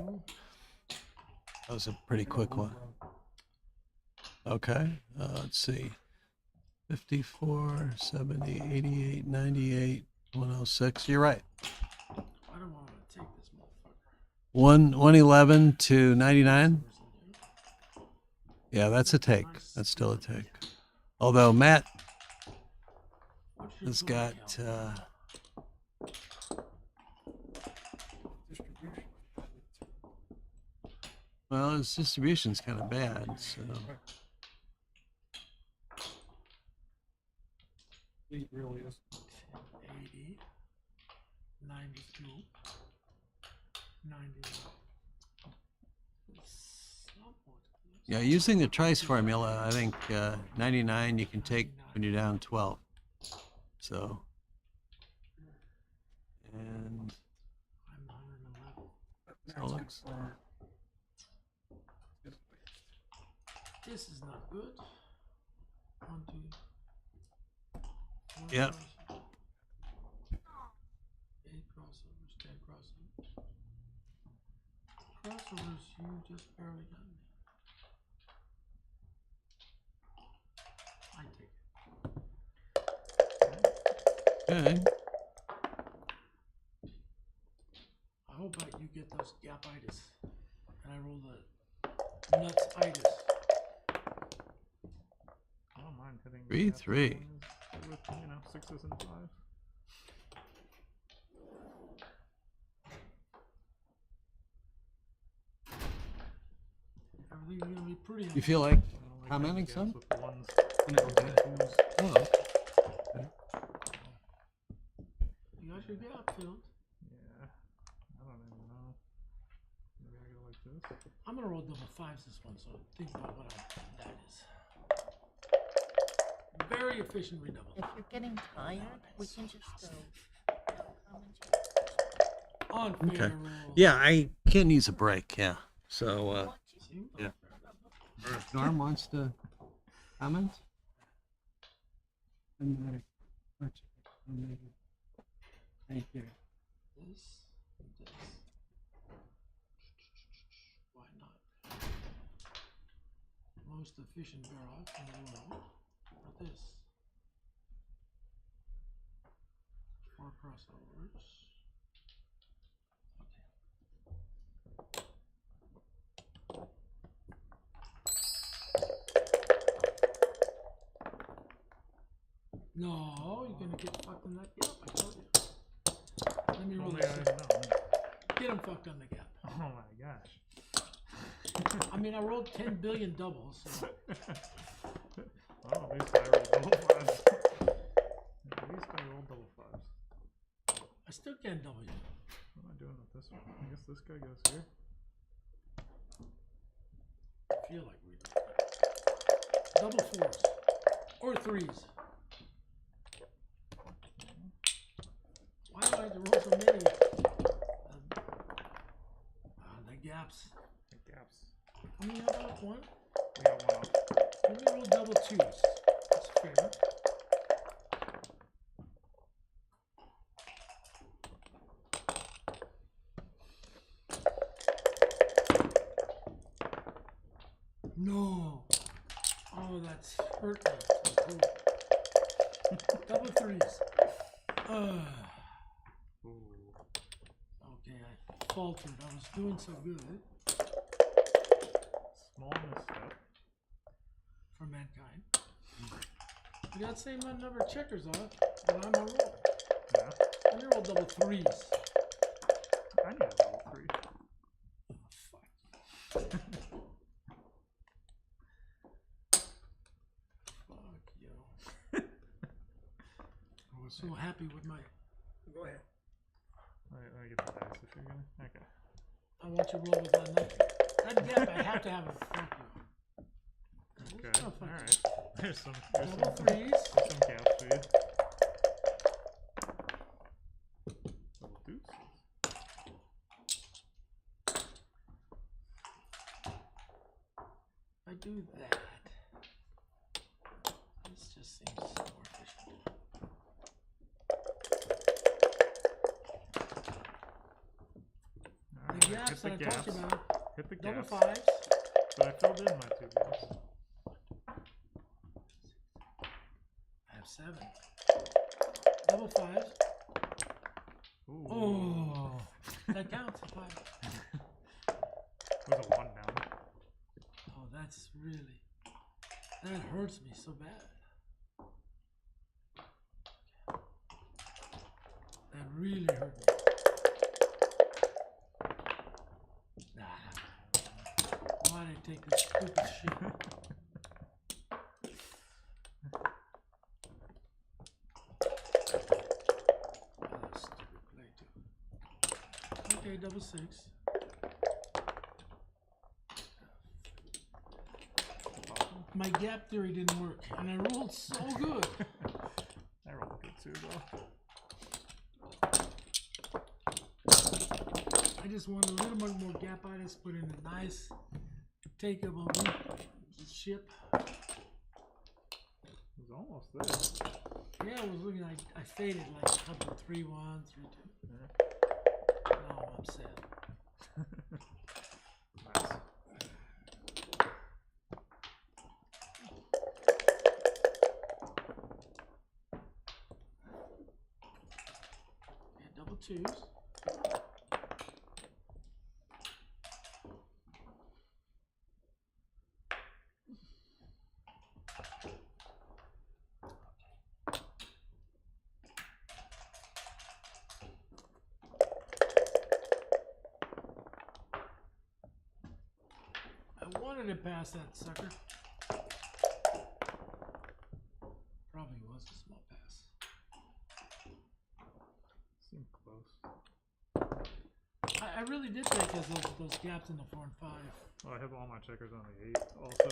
That was a pretty quick one. Okay, let's see. 54, 70, 88, 98, 106. You're right. I don't want to take this motherfucker. 111 to 99. Yeah, that's a take. That's still a take. Although Matt What's your has total got count? well, his distribution's kind of bad. So 8 really is. 80, 92, 90. yeah, using the Trice formula, I think 99 you can take when you're down 12. So and I'm 111. so it looks. This is not good. 1, 2. 4 Yep. crossovers. 8 crossovers, 10 crossovers. Crossovers, you just barely got me. I take it. Okay. I hope you get those gapitis. And I roll the nutsitis. I don't mind hitting. 3, that 3. one is with, 6s and 5s. Everything's gonna be pretty. You feel like I don't like commenting having some? gaps with the ones Okay. and twos. Oh, You got your gap filled. Yeah. I don't even know. Maybe I go like this. I'm gonna roll double 5s this one, so think about what that is. Very efficient redouble. If you're getting tired, we can just go. Unfair Okay. roll. yeah, I can use a break. Yeah. So See? yeah. Norm wants to comment. Thank you. This, this. Why not? Most efficient barrel in the world. What this? 4 crossovers. No, you're gonna get fucked in that gap, I told you. Let me roll Only this. I know. Get him fucked on the gap. Oh my gosh. I mean, I rolled 10 billion doubles, so Well, at least I rolled double 5s. At least I rolled double 5s. I still can't double you. What am I doing with this one? I guess this guy goes here. I feel like we do. Double 4s. Or 3s. Why do I have to roll so many? The gaps. The gaps. How many have off one? We got one off. Let me roll double 2s. That's fair. No. Oh, that's hurt me. Oh. Double 3s. Ooh. Okay, I faltered. I was doing so good Small misstep. for mankind. You got the same number of checkers on it, but I'm on roll. Yeah. Let me roll double 3s. I need a double 3. Oh, fuck. Fuck. happy with my. Go ahead. Let me get the dice if you're gonna. Okay. I want you to roll with that nothing. That gap, I have to have it front you. Okay. It's not fun. All right. There's some. Double threes. There's some gaps for you. Double deuces. I do that. This just seems so more efficient. All right. The gaps Hit the that I gaps. talked about. Hit the Double gaps. fives. So I filled in my 2 gaps. I have 7. Double fives. Ooh. Oh, that counts. It was a 1 down. Oh, that's really. That hurts me so bad. That really hurt me. Why did I take this stupid shit? Oh, stupid play too. Okay, double 6. My gap theory didn't work, and I rolled so good. I rolled good too, though. I just want a little bit more gap. I just put in a nice take of a weak ship. It was almost there. Yeah, I was looking. I faded like a couple of 3-1, 3-2. Now I'm upset. Nice. Yeah, double 2s. I wanted to pass that sucker. Probably was a small pass. Seemed close. I really did think because those gaps in the 4 and 5. Well, I have all my checkers on the 8 also.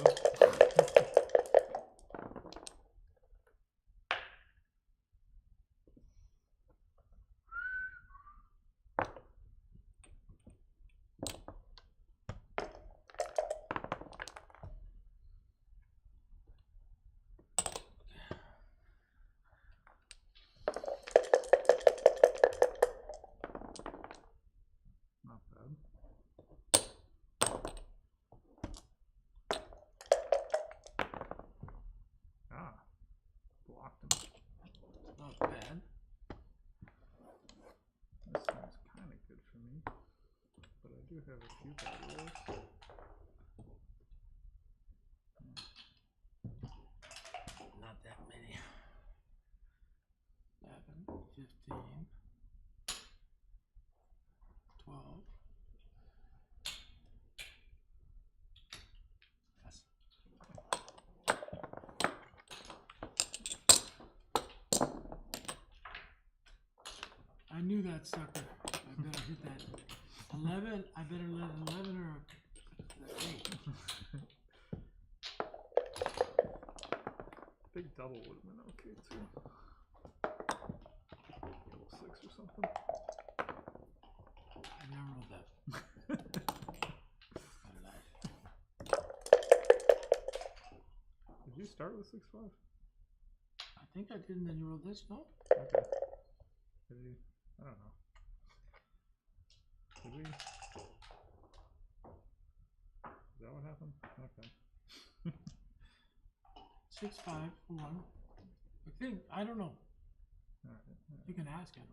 Not bad. Ah, blocked him. Not bad. This seems kind of good for me, but I do have a few bad rolls. Not that many. 11, 15, 12. Yes. I knew that sucker. I better hit that 11. I better let 11 or 8. Big double would have been okay too. Double 6 or something. I never rolled that. My life. Did you start with 6-5? I think I did, and then you rolled this, no? Okay. Did you? I don't know. Did we? Is that what happened? Okay. 6, 5, 1. I think, I don't know. Alright. You can ask him.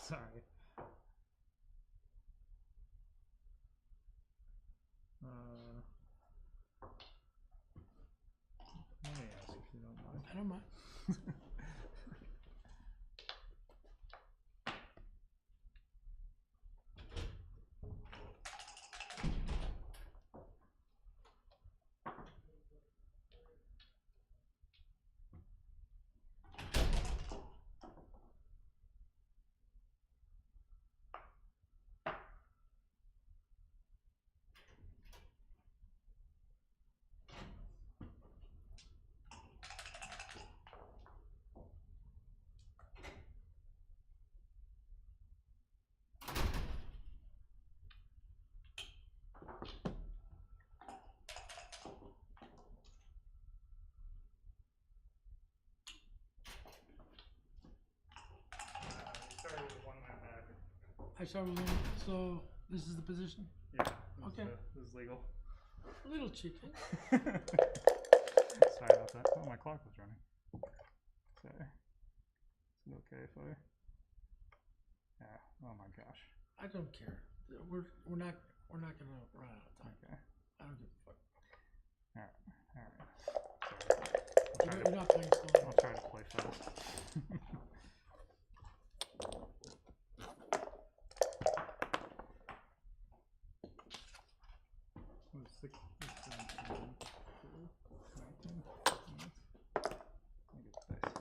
Sorry. Let me ask if you don't mind. I don't mind. I start with one. So this is the position. Yeah. Okay. This is legal. Little chicken. Sorry about that. Oh, my clock was running. Sorry. Is it okay if I? Yeah. Oh my gosh. I don't care. We're not gonna run out of time. Okay. I don't give a fuck. All right. All right. Sorry. You're not playing slow. I'll try to play fast. What is 6, 17, 19, I think it's dice.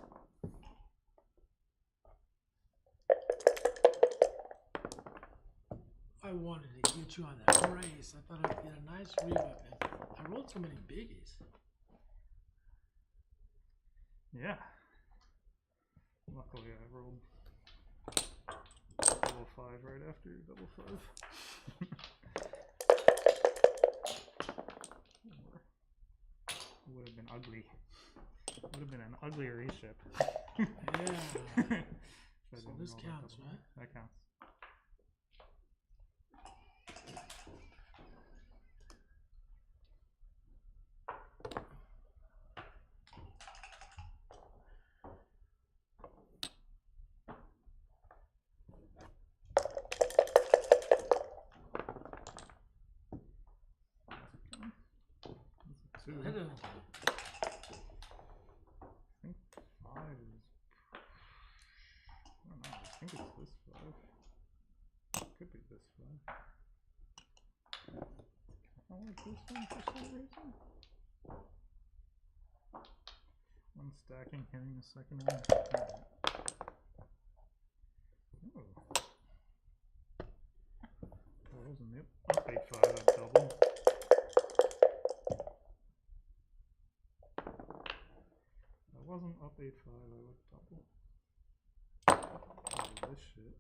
I wanted to get you on that race. I thought I'd get a nice re-up. I rolled so many biggies. Yeah. Luckily, I rolled double 5 right after your double 5. It would have been ugly. It would have been an uglier reship. Yeah. So this That counts, double. right? That counts. Two. I don't know. I think 5 is. I don't know. I think it's this 5. Could be this 5. I like this one for some reason. One stacking, hitting the second one. Alright. Oh. That wasn't it. Up 8-5, I'd double. If I wasn't up 8-5, I would double. Oh, this shit.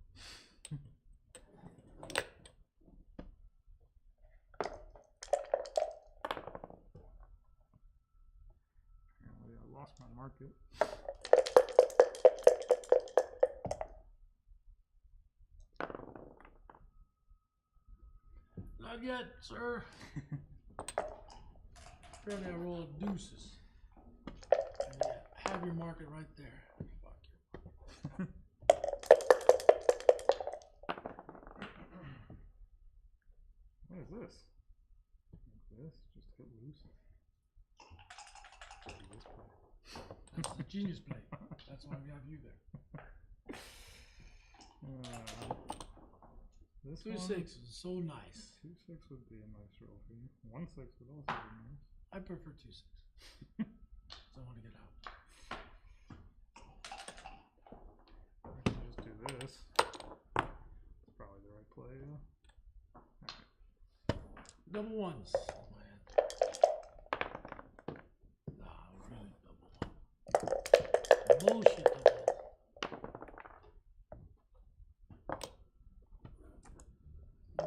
Apparently I lost my market. Not yet, sir. Apparently I rolled deuces. And you have your market right there. Fuck you. What is this? Like this? Just hit loose? This play. That's the genius play. That's why we have you there. This 2 one? 6 is so nice. 2-6 would be a nice roll for you. 1-6 would also be nice. I prefer 2 6. So I want to get out. I can just do this. It's probably the right play, yeah. Alright. Double ones. My hand. Nah, really double one. Bullshit double one.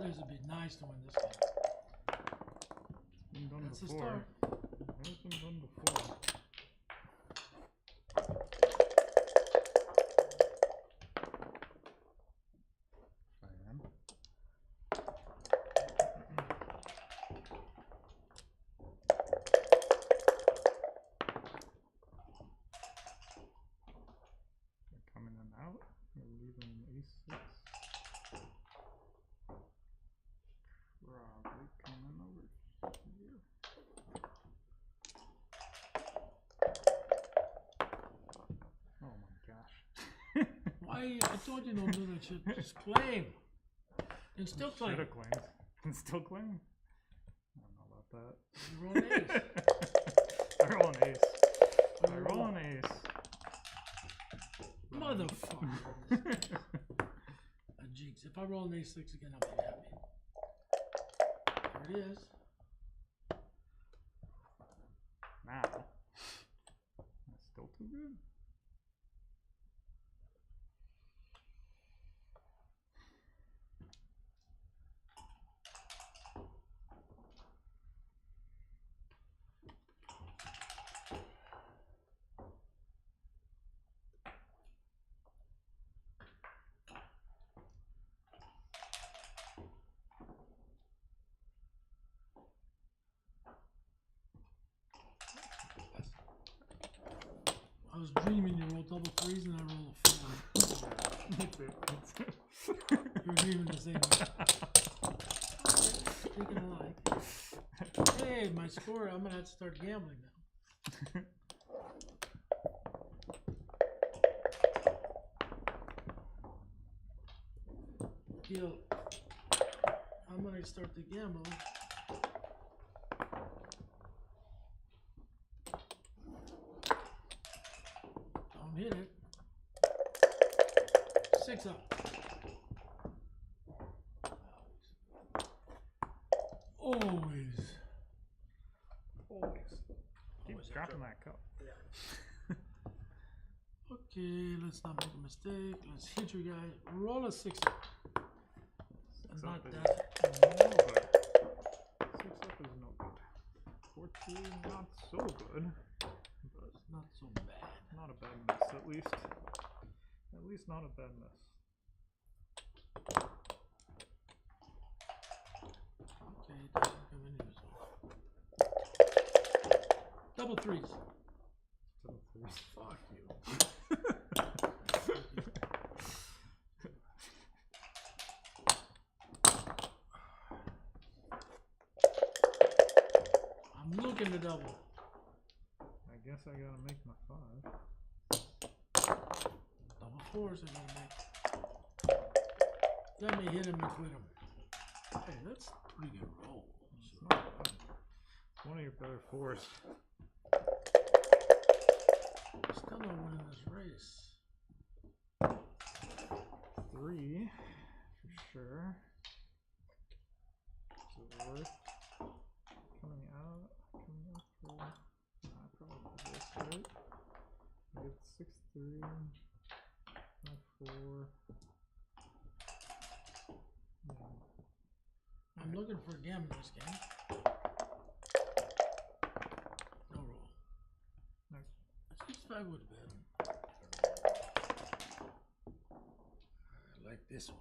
This would be nice to win this game. It's been done That's the before. start. It has been done before. I am. They're coming in and out. You're leaving ace 6. Probably coming over here. Oh my gosh. Why? I told you don't do that shit. Just claim. And still Should claim. have claimed. And still claim. I don't know about that. You roll an ace. I roll an ace. I roll an ace. Motherfucker. A jinx. If I roll an ace 6 again, I'll be happy. There it is. Now. That's still too good. do you mean you roll double threes and I roll a four? You're agreeing the same. Thinking alike. Hey, my score, I'm gonna have to start gambling now. Deal. I'm gonna start to gamble. Don't hit it. 6 up. Always. Keep dropping that cup. Okay, let's not make a mistake. Let's hit your guy. Roll a 6 up. Six Not up is that. no good. 6 up is no good. 14, not so good. But Not so bad. not a bad miss, at least. At least not a bad miss. Okay, doesn't come in here, so. Double threes. Fuck you. I'm looking to double. I guess I gotta make my 5. Double fours are gonna make. Let me hit him and quit him. Hey, that's a pretty good roll. It's not bad. It's one of your better 4s. Still not winning this race. 3 for sure. Is it worth coming out? Coming up for probably this, right? I get 6 3, 5 4. Yeah. I'm looking for a gammon this game. No roll. No. 6-5 would have been. I like this one.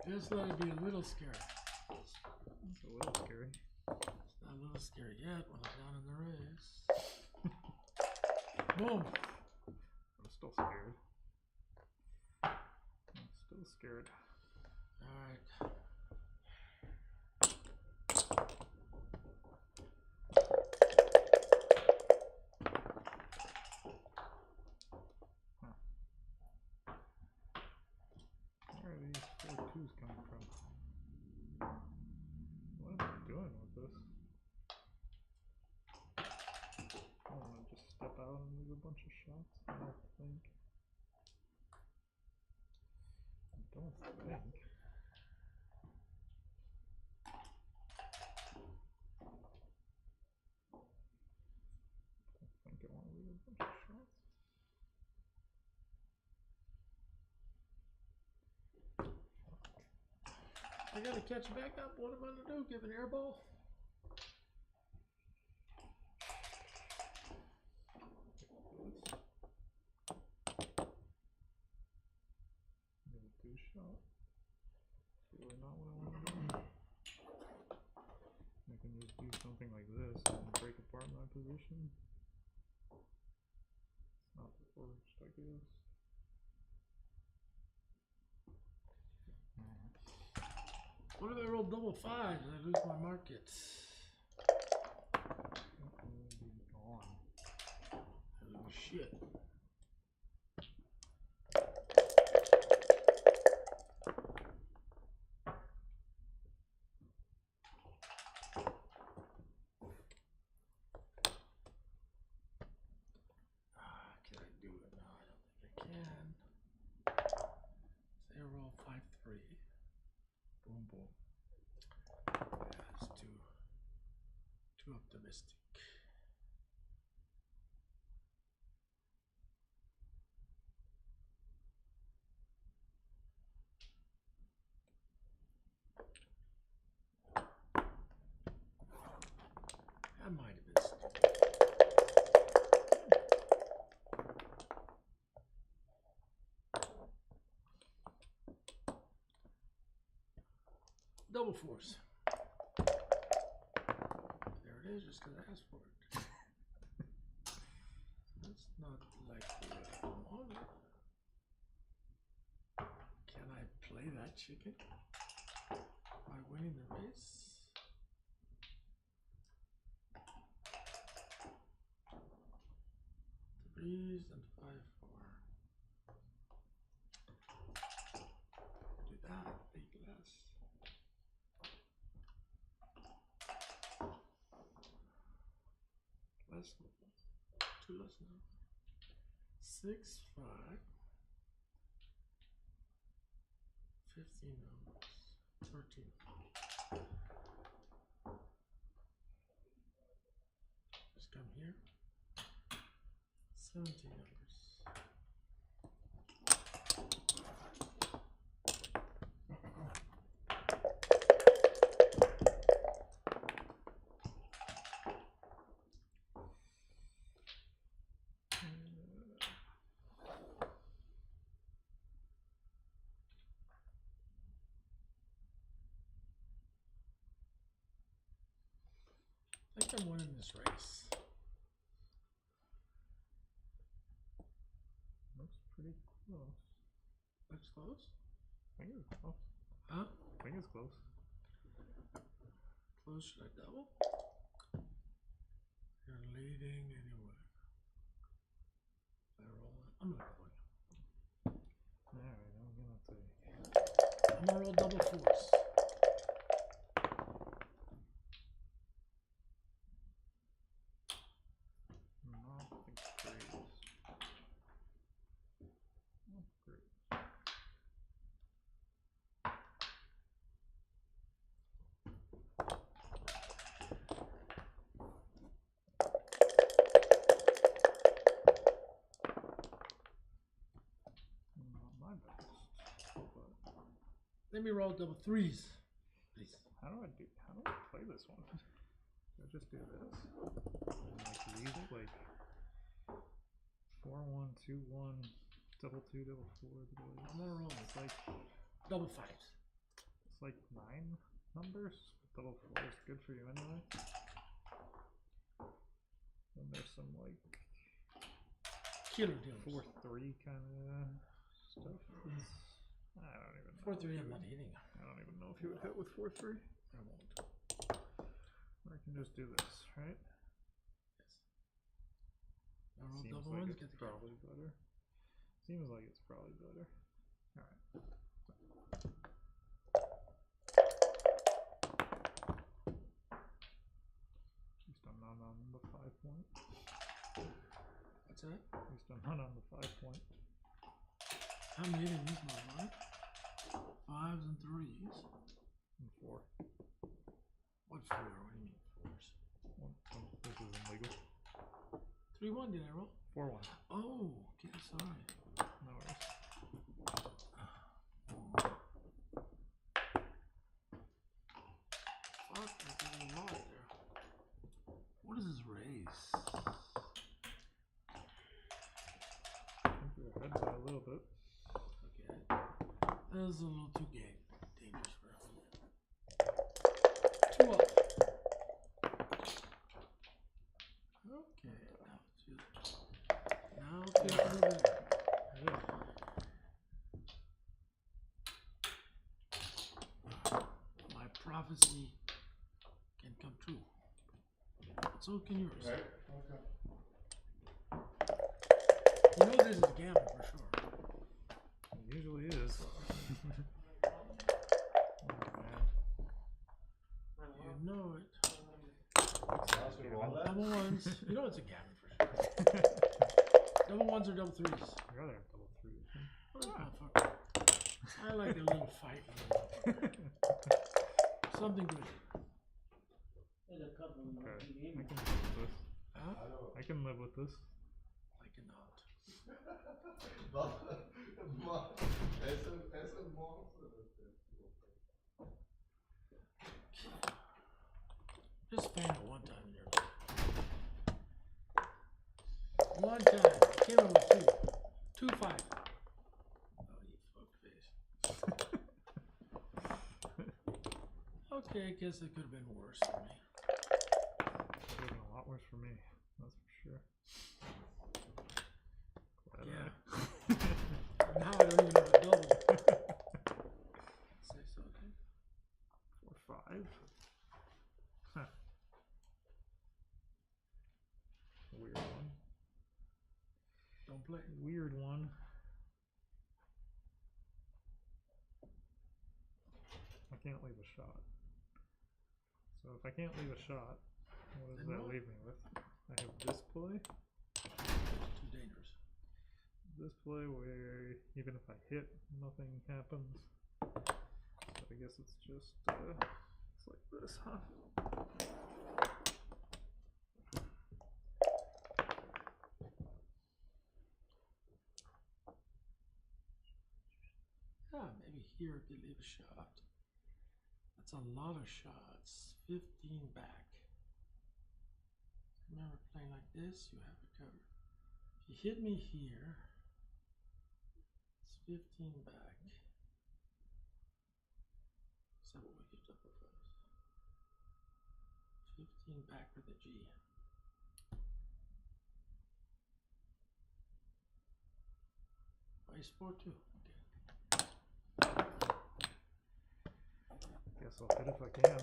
Just let it be a little scary. It's a little scary. It's not a little scary yet when I'm down in the race. Boom. I'm still scared. I'm still scared. Alright. Where are these 4 2s coming from? What am I doing with this? I don't want to just step out and lose a bunch of shots. I don't think. I want to lose a bunch of shots. I gotta catch back up. What am I gonna do? Give an air ball? Give a 2-shot. Really not what I want to do. I can just do something like this and break apart my position. It's not the worst, I guess. What if I roll double 5s and I lose my markets? That will be gone. Oh shit. Can I do it? No, I don't think I can. Say I roll 5-3. Boom, boom. That's too optimistic. That might have been stupid. double fours. There it is, just because I asked for it. That's not like the way I want it. Can I play that chicken by winning the race? Threes and 5-4. Do that, big less. Less, two less now. 6, 5. 15 numbers. 13. Just come here. 17 numbers. I think I'm winning this race. Looks pretty close. Looks close? I think it's close. Huh? I think it's close. Close, should I double? You're leading anyway. I roll it. I'm not going. Alright, I'm gonna take. I'm gonna roll double fours. Not the greatest. Not great. Not my best. But Let me roll double threes, please. how do I play this one? Do I just do this? And like these like 4 1 2 1 double 2 double 4 double I'm gonna roll it's like double fives. it's like 9 numbers. Double 4 is good for you anyway. Then there's some like Killer deals. 4-3 kind of stuff. I don't even know. 4-3, I'm not hitting. I don't even know if you would hit with 4-3. I won't. Or I can just do this, right? Yes. I roll Seems double like ones, it's get the probably better. Seems like it's probably better. Alright. At least I'm not on the 5 point. What's that? At least I'm not on the 5 point. I'm hitting these motherfuckers. Fives and threes. And 4. What 4? What do you mean fours? This isn't legal. 3-1 did I roll? 4-1. Oh, okay, sorry. No worries. Fuck, I did a lot there. What is this race? I think you're ahead by a little bit. Okay. That was a little too dangerous for me. 2 up. Okay, now to the better. My prophecy can come true. So can yours. Right? Okay. You know this is a gamble for sure. It usually is. Oh, man. You know it. Sounds good. Roll that. Double ones. You know it's a gamble for sure. Double ones or double threes. I'd rather have double 3s. Oh, this motherfucker. I like a little fight. Something good. Okay, I can live with this. Huh? I can live with this. I cannot. Just fan it one time in your life. One time. Came in with 2. 2-5. Oh, you fuckface. Okay, I guess it could have been worse for me. Could have been a lot worse for me. That's for sure. Yeah. Now I don't even have a double. Six, okay. 4, 5. Huh. Weird one. Don't play. Weird one. I can't leave a shot. So if I can't leave a shot, what does that leave me with? I have this play. Too dangerous. This play where even if I hit, nothing happens. So I guess it's just it's like this, huh? Yeah, maybe here I could leave a shot. That's a lot of shots. 15 back. Remember, playing like this, you have a cover. If you hit me here, it's 15 back. So what we get double first. 15 back with a G. Vice 4-2. Okay. Guess I'll hit if I can.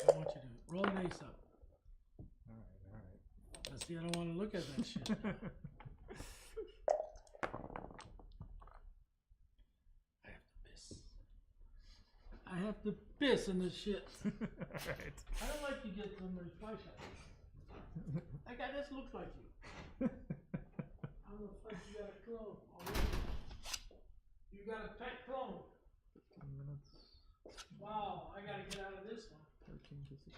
I want you to roll an ace up. Alright. Now, see, I don't want to look at that shit. I have to piss in this shit. Alright. I don't like you get somebody fly shots. That guy just looks like you. How the fuck you got a clone already? You got a tight clone. 15 minutes. Wow, I gotta get out of this one. 13 to 16.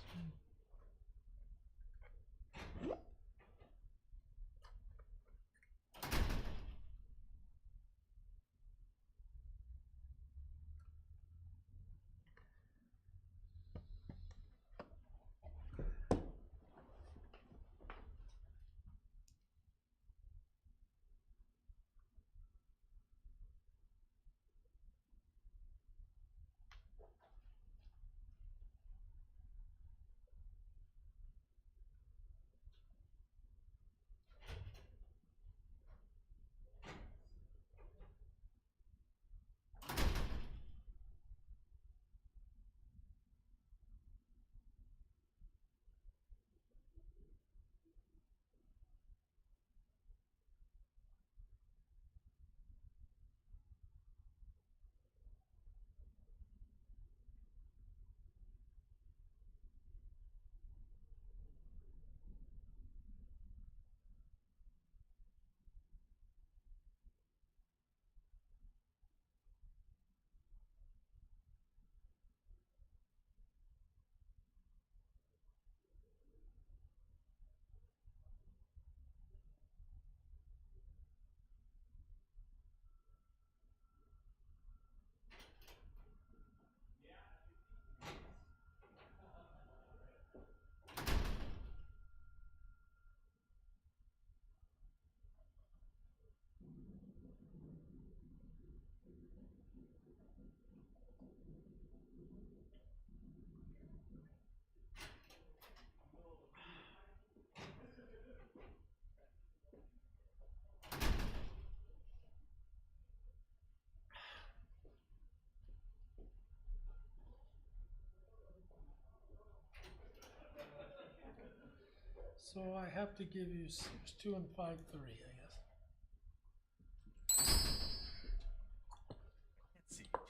So I have to give you 6-2 and 5-3, I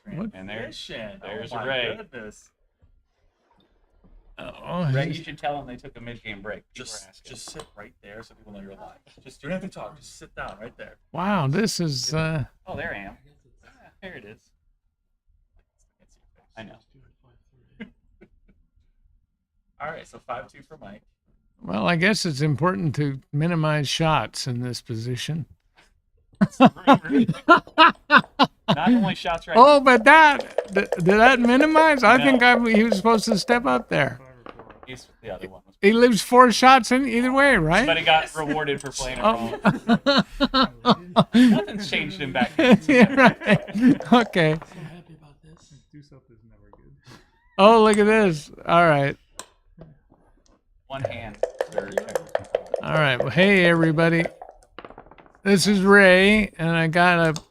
guess. And there's Oh a my Ray. goodness. Oh, Ray, you should tell them they took a mid-game break. People are asking. Just sit right there so people know you're alive. Just you don't have to talk. Just sit down right there. wow, this is Oh, there I am. There it is. I know. 6-2 and 5-3. All right, so 5-2 for Mike. well, I guess it's important to minimize shots in this position. Not only shots right. Oh, but did that minimize? I think he was supposed to step up there. He's the other one. He leaves 4 shots in either way, right? But he got rewarded for playing it wrong. Oh. Nothing's changed him back then. Yeah, right. Okay. So happy about this. Do something is never good. Oh, look at this. All right. One hand. Third checkers. All right. Well, hey, everybody. This is Ray, and I got a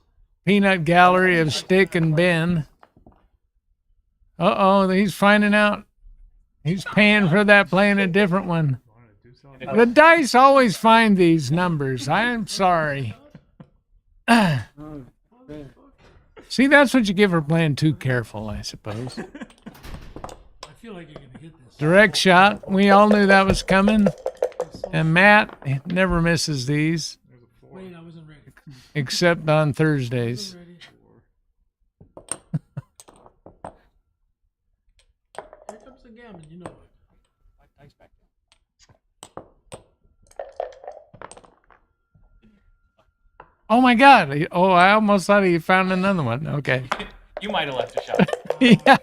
peanut gallery of Stick and Ben. Uh-oh, he's finding out. He's paying for that, playing a different one. The dice always find these numbers. I'm sorry. See, that's what you get for playing too careful, I suppose. I feel like you're gonna hit this. Direct shot. We all knew that was coming. And Matt never misses these, Wait, I wasn't ready. except on Thursdays. Wasn't ready. Here comes the gammon, you know it. Dice back down. Oh my God. Oh, I almost thought he found another one. Okay. You might have left a shot. Yeah.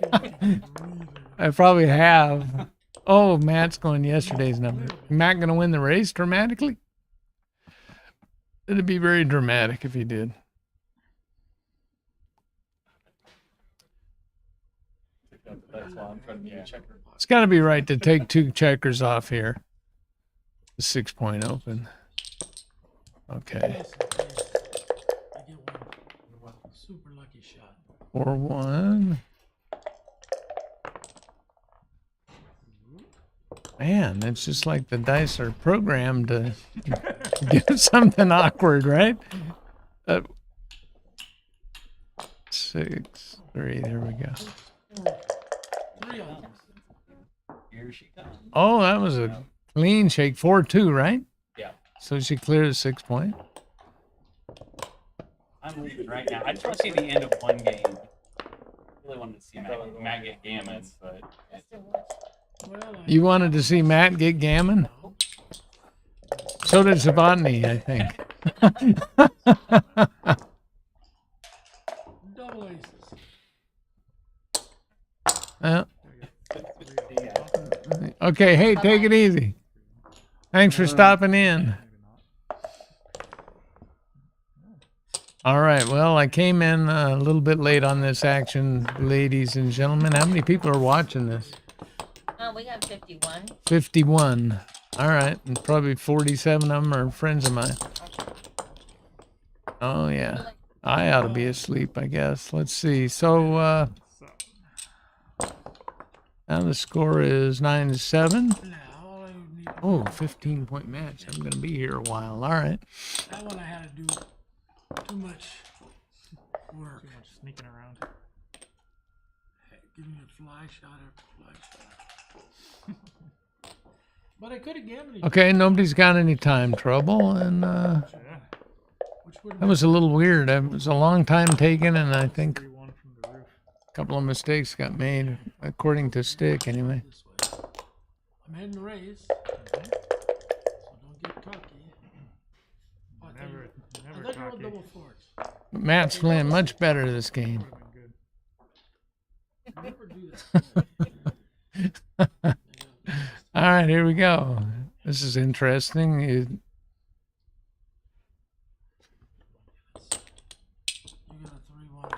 I probably have. Oh, Matt's going yesterday's number. Matt going to win the race dramatically? It'd be very dramatic if he did. That's why I'm trying to be a checker. It's got to be right to take 2 checkers off here. The 6-point open. Okay. Yes, I get one super lucky shot. 4-1. Man, it's just like the dice are programmed to get something awkward, right? 6, 3, there we go. 3 of them. Here she comes. Oh, that was a clean shake. 4-2, right? Yeah. So she cleared a 6-point. I'm leaving right now. I just want to see the end of one game. I really wanted to see Matt get gammon, but Well, You wanted to see Matt get gammon? So did Savotny, I think. double aces. Okay, hey, take it easy. Thanks for stopping in. All right, well, I came in a little bit late on this action, ladies and gentlemen. How many people are watching this? We got 51. 51. All right, and probably 47 of them are friends of mine. Oh, yeah. I ought to be asleep, I guess. Let's see. So, now the score is 9-7. Now, all I need. Oh, 15-point match. I'm going to be here a while. All right. That one I had to do too much work. Too much sneaking around. Give me a fly shot after fly shot. But I could have given it. Okay, nobody's got any time trouble, and Which would that was a little weird. It was a long time taken, and I think 3-1 from the roof. a couple of mistakes got made, according to Stick, anyway. this way. I'm heading to race, so don't get cocky. Oh, I Never, thought never you rolled cocky. double fours. Matt's playing much better this game. Would've been good. Never do that. All right, here we go. This is interesting. You got a 3-1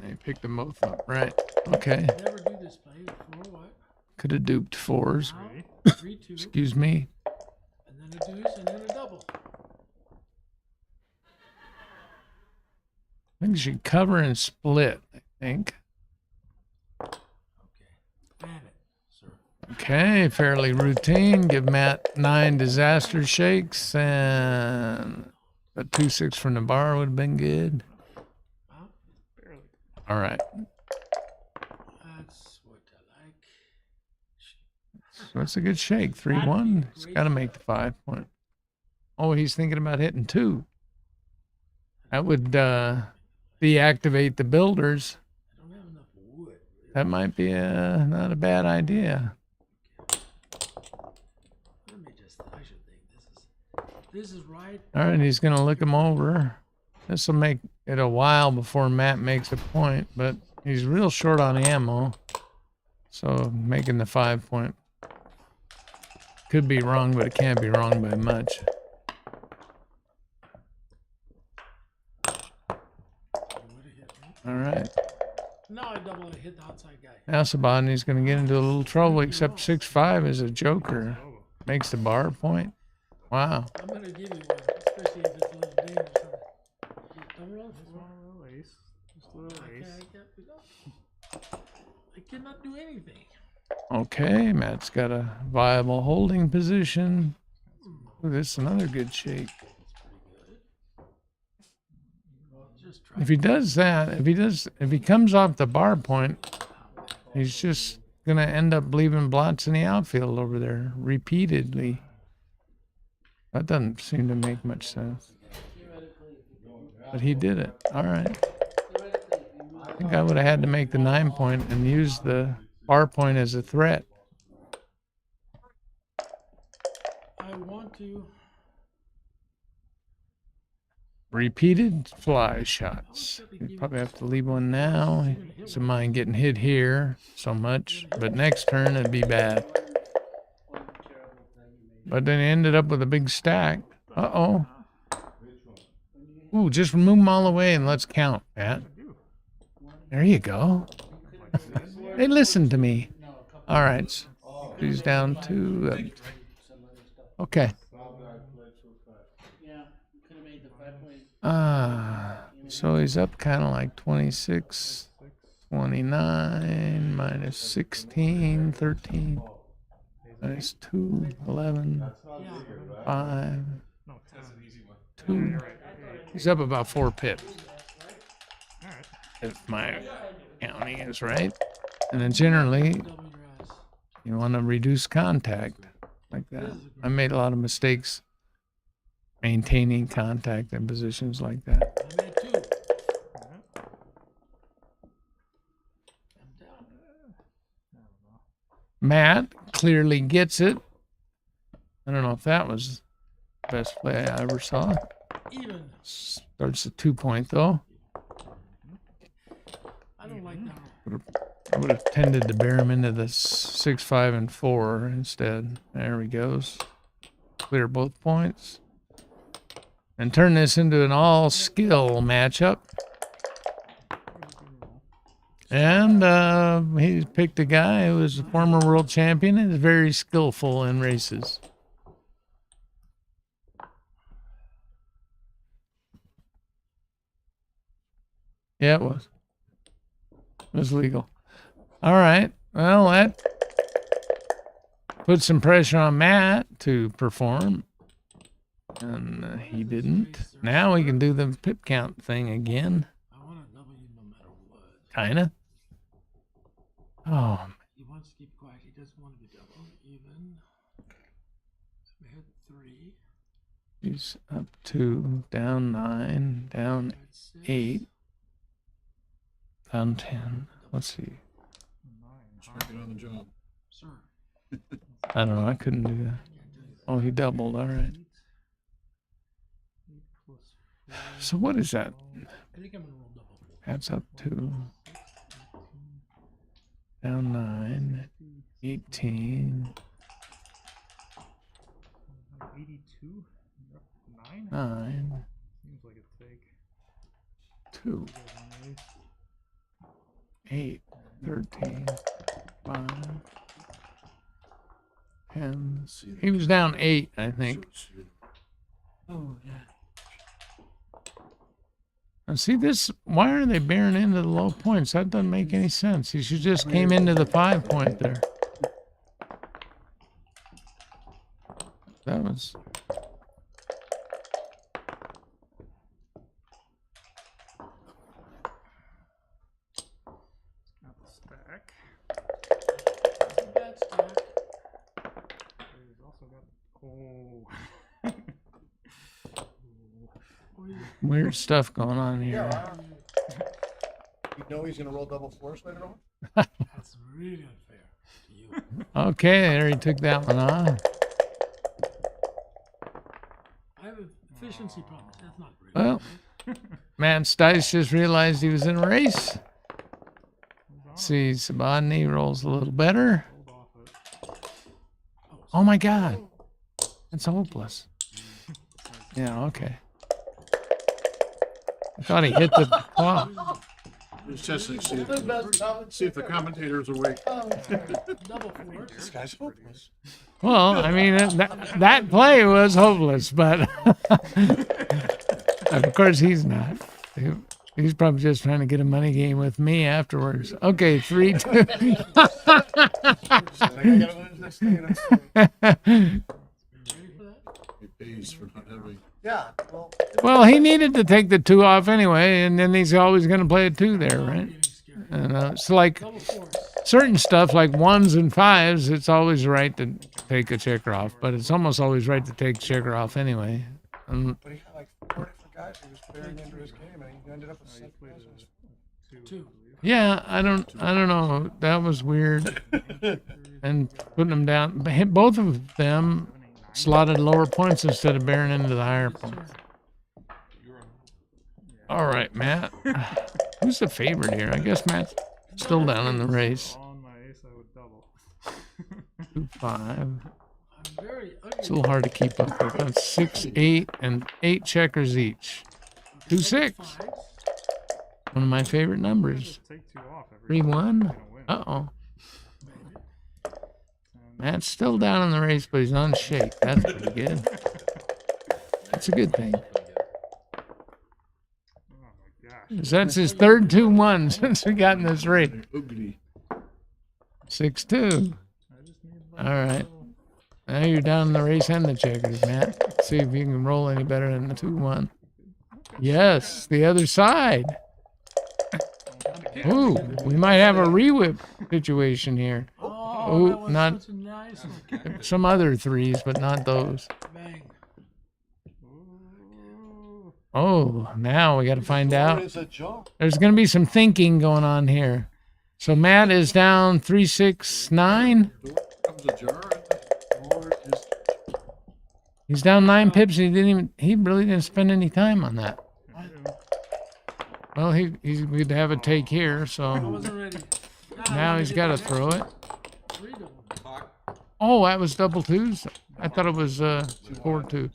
there. I picked them both up, right? Okay. Never do this play. 4 what? Could have duped 4s. Now, 3-2, Excuse me. and then a deuce, and then a double. I think you should cover and split, I think. Okay. Ban it, sir. Okay, fairly routine. Give Matt 9 disaster shakes, and a 2-6 from the bar would have been good. Well, All right. that's what I like. So that's a good shake. 3-1. He's got to make the 5-point. Oh, he's thinking about hitting 2. That would deactivate the builders. I don't have enough wood. That might be not a bad idea. Let me just, I should think this is right. All right, he's going to look him over. This will make it a while before Matt makes a point, but he's real short on ammo. So making the 5-point could be wrong, but it can't be wrong by much. All right. No, I double and hit the outside guy. Now Sabani's going to get into a little trouble, except 6-5 is a joker. Makes the bar point. Wow. I'm gonna give you one, especially if it's a little dangerous. Double roll Just four. one little ace. Just a little I ace. cannot do anything. Okay, Matt's got a viable holding position. Ooh, this is another good shake. Just try. If he does that, if he comes off the bar point, he's just gonna end up leaving blots in the outfield over there repeatedly. That doesn't seem to make much sense. But he did it. All right. I think I would have had to make the 9 point and use the bar point as a threat. I want to. Repeated fly shots. You probably have to leave one now. Some mine getting hit here so much, but next turn it'd be bad. But then he ended up with a big stack. Uh-oh. Ooh, just remove them all away and let's count, Matt. There you go. They listened to me. All right. So he's down to... okay. So he's up kind of like 26, 29, minus 16, 13, minus 2, 11, 5, 2. He's up about 4 pips. If my counting is right. And then generally, you want to reduce contact like that. I made a lot of mistakes maintaining contact in positions like that. I'm at 2. I'm down. Matt clearly gets it. I don't know if that was the best play I ever saw. Even. Starts at 2 point though. I don't like that. I would have tended to bear him into the 6, 5, and 4 instead. There he goes. Clear both points. And turn this into an all-skill matchup. And he picked a guy who was a former world champion and is very skillful in races. Yeah, it was. It was legal. All right. Well, that put some pressure on Matt to perform. And he didn't. Now we can do the pip count thing again. I want to double you no matter what. Kinda. Oh. He wants to keep quiet. He doesn't want to be doubled. Even. I had 3. He's up 2, down 9, down 8, down 10. Let's see. On the job. Sir. I don't know. I couldn't do that. Oh, he doubled. All right. So what is that? I think I'm going to roll double. That's up 2, down 9, 18, 82? 9? 9, Seems like it's fake. 2, 8, 13, 5, 10. He was down 8, I think. Oh, yeah. And see this, why are they bearing into the low points? That doesn't make any sense. He should just came into the 5 point there. That was... Got the stack. Bad stack. He's also got... Oh. weird stuff going on here. You know he's gonna roll double fours later on? That's really unfair to you. Okay, there he took that one on. I have an efficiency problem. That's not great. Well, man, Stice just realized he was in a race. See, Sabani rolls a little better. Oh my God, it's hopeless. Yeah, okay. I thought he hit the clock. Just testing, see if the commentator's awake. Double fours. This guy's hopeless. Well, I mean, that play was hopeless, but of course he's not. He's probably just trying to get a money game with me afterwards. Okay, 3-2. I gotta lose this thing. And It pays for not having. yeah, well, Well, he needed to take the 2 off anyway, and then he's always going to play a 2 there, right? And it's like Double fours. certain stuff like 1s and 5s, it's always right to take a checker off, but it's almost always right to take checker off anyway. but he had like 4 different guys who was bearing into his game, and he ended up with 6 pesos. Two. Yeah, I don't know. That was weird. And putting them down, both of them slotted lower points instead of bearing into the higher points. All right, Matt. Who's the favorite here? I guess Matt's still down in the race. On my ace, I would double. 2-5. I'm very It's a little hard to keep up with. That's 6, 8, and 8 checkers each. 2-6. One of my favorite numbers. Take 2 off every 3-1. Uh-oh. Matt's still down in the race, but he's unshaked. That's pretty good. That's a good thing. That's his third 2-1 since we got in this race. 6-2. All right. Now you're down in the race and the checkers, Matt. See if you can roll any better than the 2-1. Yes, the other side. Ooh, we might have a re-whip situation here. Oh, Ooh, that was not- such a nice one. Some other 3s, but not those. Bang. Oh, now we got to find out. Is a joke. There's going to be some thinking going on here. So Matt is down 369. Comes a jar. Or is He's down 9 pips. He really didn't spend any time on that. Well, he's going to have a take here, I so wasn't ready. now he's got to throw it. Three double. Oh, that was double 2s? I thought it was 4-2.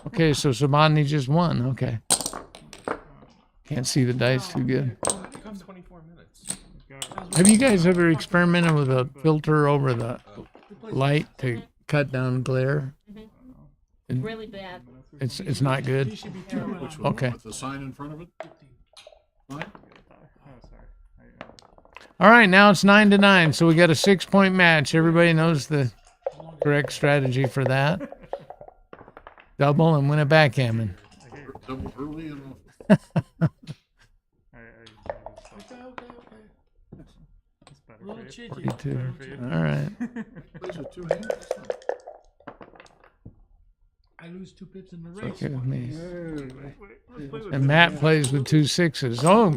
Okay, so Sabani just won. Okay. Can't see the dice too good. Comes 24 minutes. Have you guys ever experimented with a filter over the light to cut down glare? Really bad. It's not good. He should be 2 and Which one? Okay. With the sign in front of it? Fine. All right, now it's 9-9, so we got a 6-point match. Everybody knows the correct strategy for that. Double and win a backgammon. Double early and Okay, okay. A little cheeky. 42. All right. those are 2 hands. I lose 2 pips in the race. Okay with me. And Matt plays with 2 6s. Oh,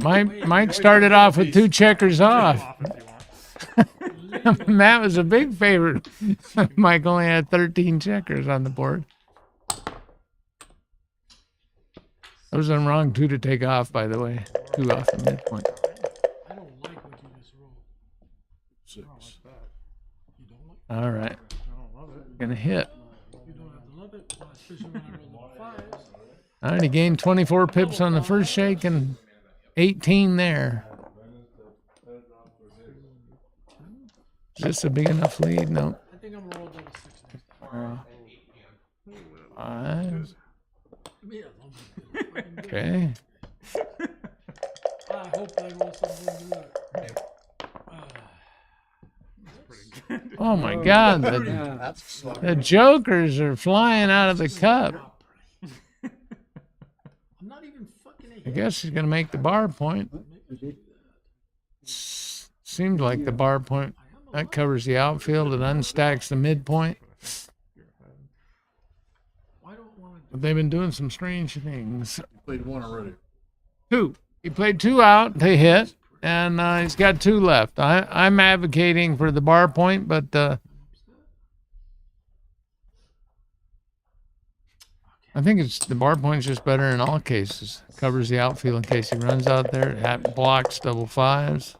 Mike started off with 2 checkers off. Matt was a big favorite. Mike only had 13 checkers on the board. That was the wrong 2 to take off, by the way. 2 off the midpoint. I don't like what you just rolled. 6. You don't like All right. Gonna hit. You don't have to love it, especially when I roll the 5s. All right, he gained 24 pips on the first shake and 18 there. Is this a big enough lead? No. I think I'm gonna roll double 6 next time. 5. Give me a little bit. Okay. I hope I roll something good. Oh my God, the jokers are flying out of the cup. I'm not even fucking I guess he's gonna make the bar point. Seemed like the bar point that covers the outfield and unstacks the midpoint. But they've been doing some strange things. Played 1 already. 2. He played 2 out to hit, and he's got 2 left. I'm advocating for the bar point, but I think it's the bar point's just better in all cases. Covers the outfield in case he runs out there. Blocks double 5s.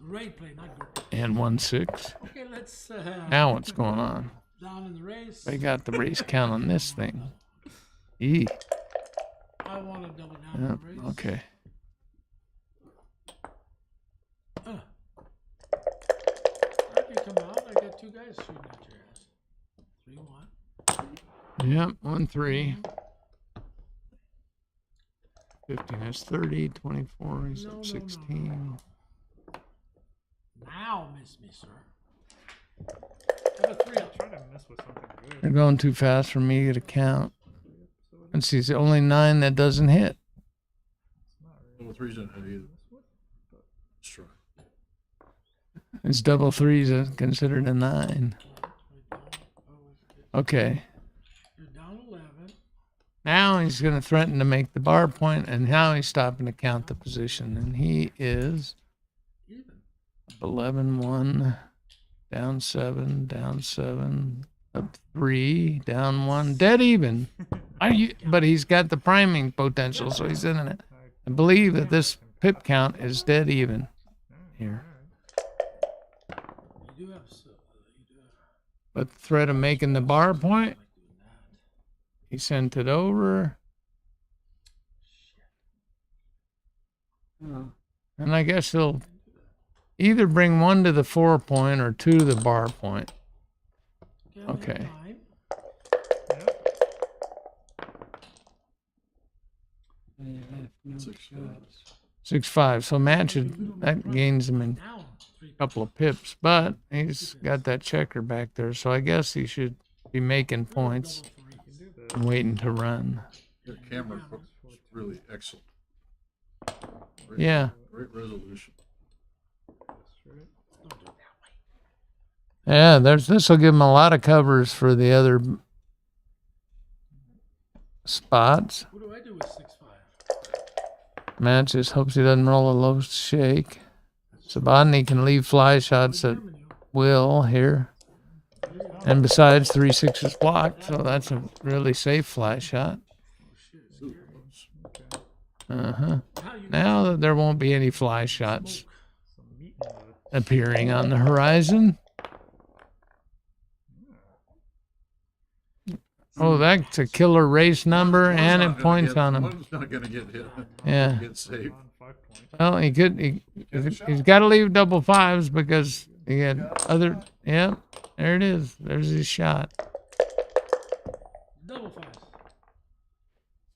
Great play, not good. And 1-6. Okay, let's Now what's going on? down in the race. They got the race count on this thing. Eee. I want to double down Yep, on the raise. okay. I can come out. I got two guys shooting at your ass. 3-1. Yep, 1-3. 15 is 30, 24 is No, no, 16. Now miss me, sir. Have a 3 up. Try to mess with something good. They're going too fast for me to count. Let's see, it's only 9 that doesn't hit. Double threes don't hit either. Let's try. It's double threes considered a 9. Okay. You're down 11. Now he's going to threaten to make the bar point, and now he's stopping to count the position. And he is Even. 11-1, down 7, up 3, down 1, dead even. But he's got the priming potential, so he's in it. I believe that this pip count is dead even here. You do have. But the threat of making the bar point, he sent it over. And I guess he'll either bring 1 to the 4 point or 2 to the bar point. Okay. 6-5. So match it, that gains him in a couple of pips, but he's got that checker back there, so I guess he should be making points and waiting to run. Your camera is really excellent. Great, Yeah. Great resolution. Yeah, this will give him a lot of covers for the other spots. What do I do with 6-5? Matt just hopes he doesn't roll a low shake. Sabodny can leave fly shots at will here. And besides, 3-6 is blocked, so that's a really safe fly shot. Now that there won't be any fly shots appearing on the horizon. Oh, that's a killer race number, and it points on him. One's not going to get hit. Yeah. Get saved. Well, he's got to leave double fives because he had other. Yep, there it is. There's his shot. Double 5s.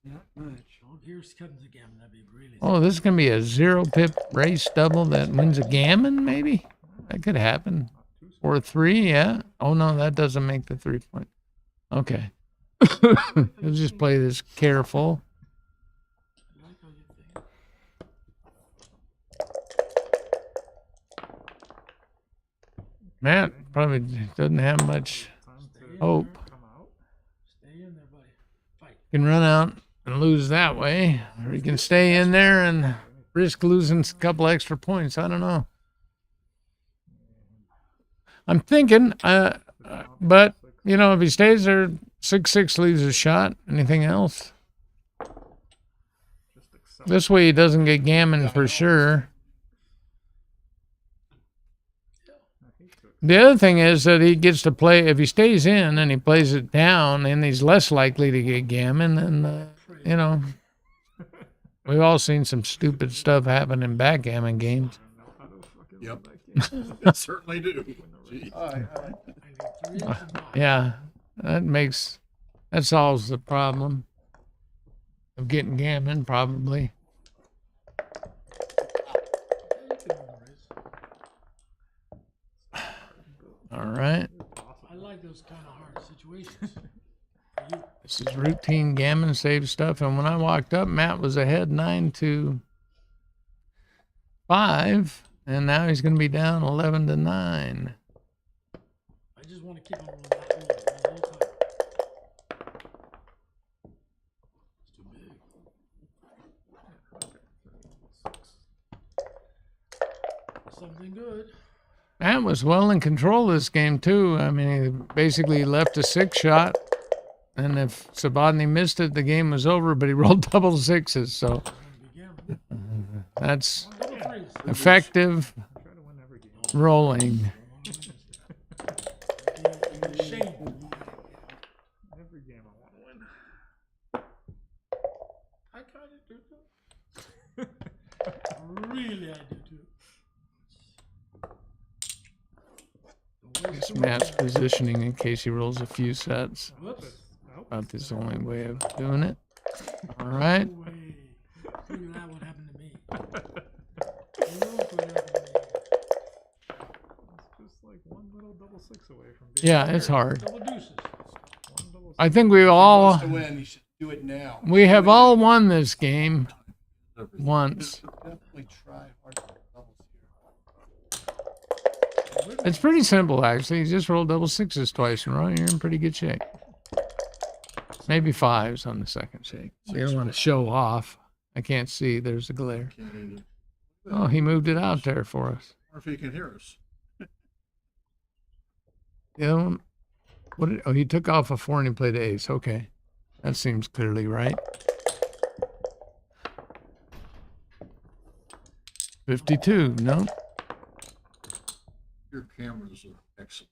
Not much. Oh, here's comes the gammon. That'd be really. Oh, this is gonna be a 0 pip race double that wins a gammon. Maybe that could happen. Or 3, yeah. Oh no, that doesn't make the 3 point. Okay. Let's just play this careful. Matt probably doesn't have much hope. Stay in there, buddy. Fight. Can run out and lose that way, or he can stay in there and risk losing a couple extra points. I don't know. I'm thinking, but you know, if he stays there, 6-6 leaves a shot. Anything else? This way he doesn't get gammon for sure. The other thing is that he gets to play, if he stays in and he plays it down, and he's less likely to get gammon. And, you know, we've all seen some stupid stuff happen in backgammon games. Yep. I certainly do. Gee. Yeah, that solves the problem of getting gammon, probably. All right. I like those kind of hard situations. This is routine gammon save stuff. And when I walked up, Matt was ahead 9-5. And now he's going to be down 11-9. I just want to keep on rolling that roll the whole time. It's too big. Something good. Matt was well in control of this game, too. I mean, he basically left a 6 shot. And if Sabodny missed it, the game was over, but he rolled double 6s. So that's effective rolling. I Really, I do too. Guess Matt's positioning in case he rolls a few sets. Whoops. About this only way of doing it. All right. No way. Look at that, what happened to me. Look what happened to me. It's just like one little double six away from being Yeah, it's hard. Double deuces. one double I think we all Wants to win, he should do it now. we have all won this game once. Definitely try hard for doubles here. It's pretty simple actually. You just roll double sixes twice in a row, you're in pretty good shape. Maybe fives on the second shake. You don't want to show off. I can't see. There's a glare. Can't either. Oh, he moved it out there for us. Or if he can hear us. The other one, what did, oh, he took off a 4 and he played ace. Okay. That seems clearly right. 52. No. Your cameras are excellent.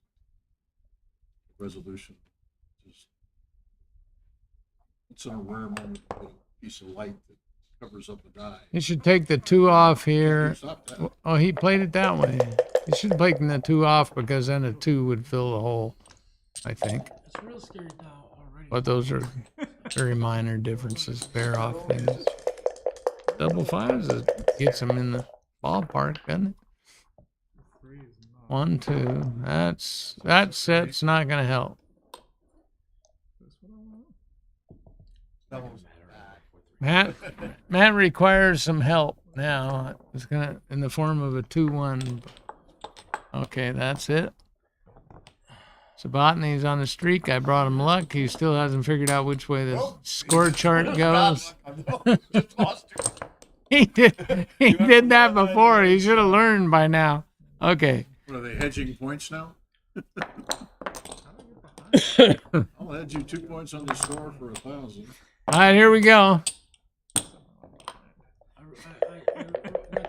Resolution. Just, it's in a rare moment to get a piece of light that covers up a die. He should take the 2 off here. Stop that. Oh, he played it that way. He should have taken the 2 off because then a 2 would fill the hole, I think. It's real scary now already. But those are very minor differences, bear off things. Double fives gets him in the ballpark, doesn't it? 1, 2. That set's not gonna help. Matt requires some help now. It's gonna in the form of a 2-1. Okay, that's it. Sabatini's on the streak. I brought him luck. He still hasn't figured out which way the score chart goes. He did that before. He should have learned by now. Okay. What are they hedging points now? I'll hedge you 2 points on the score for 1,000. All right, here we go. Got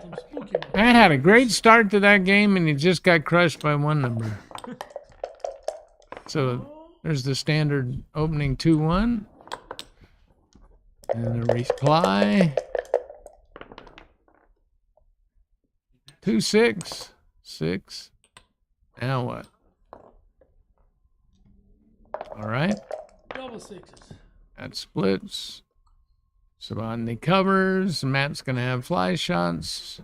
some spooky ones. I had a great start to that game, and he just got crushed by 1 number. So there's the standard opening 2-1. And a reply. 2-6. 6. Now what? All right. Double sixes. That splits. Sabatini covers. Matt's going to have fly shots.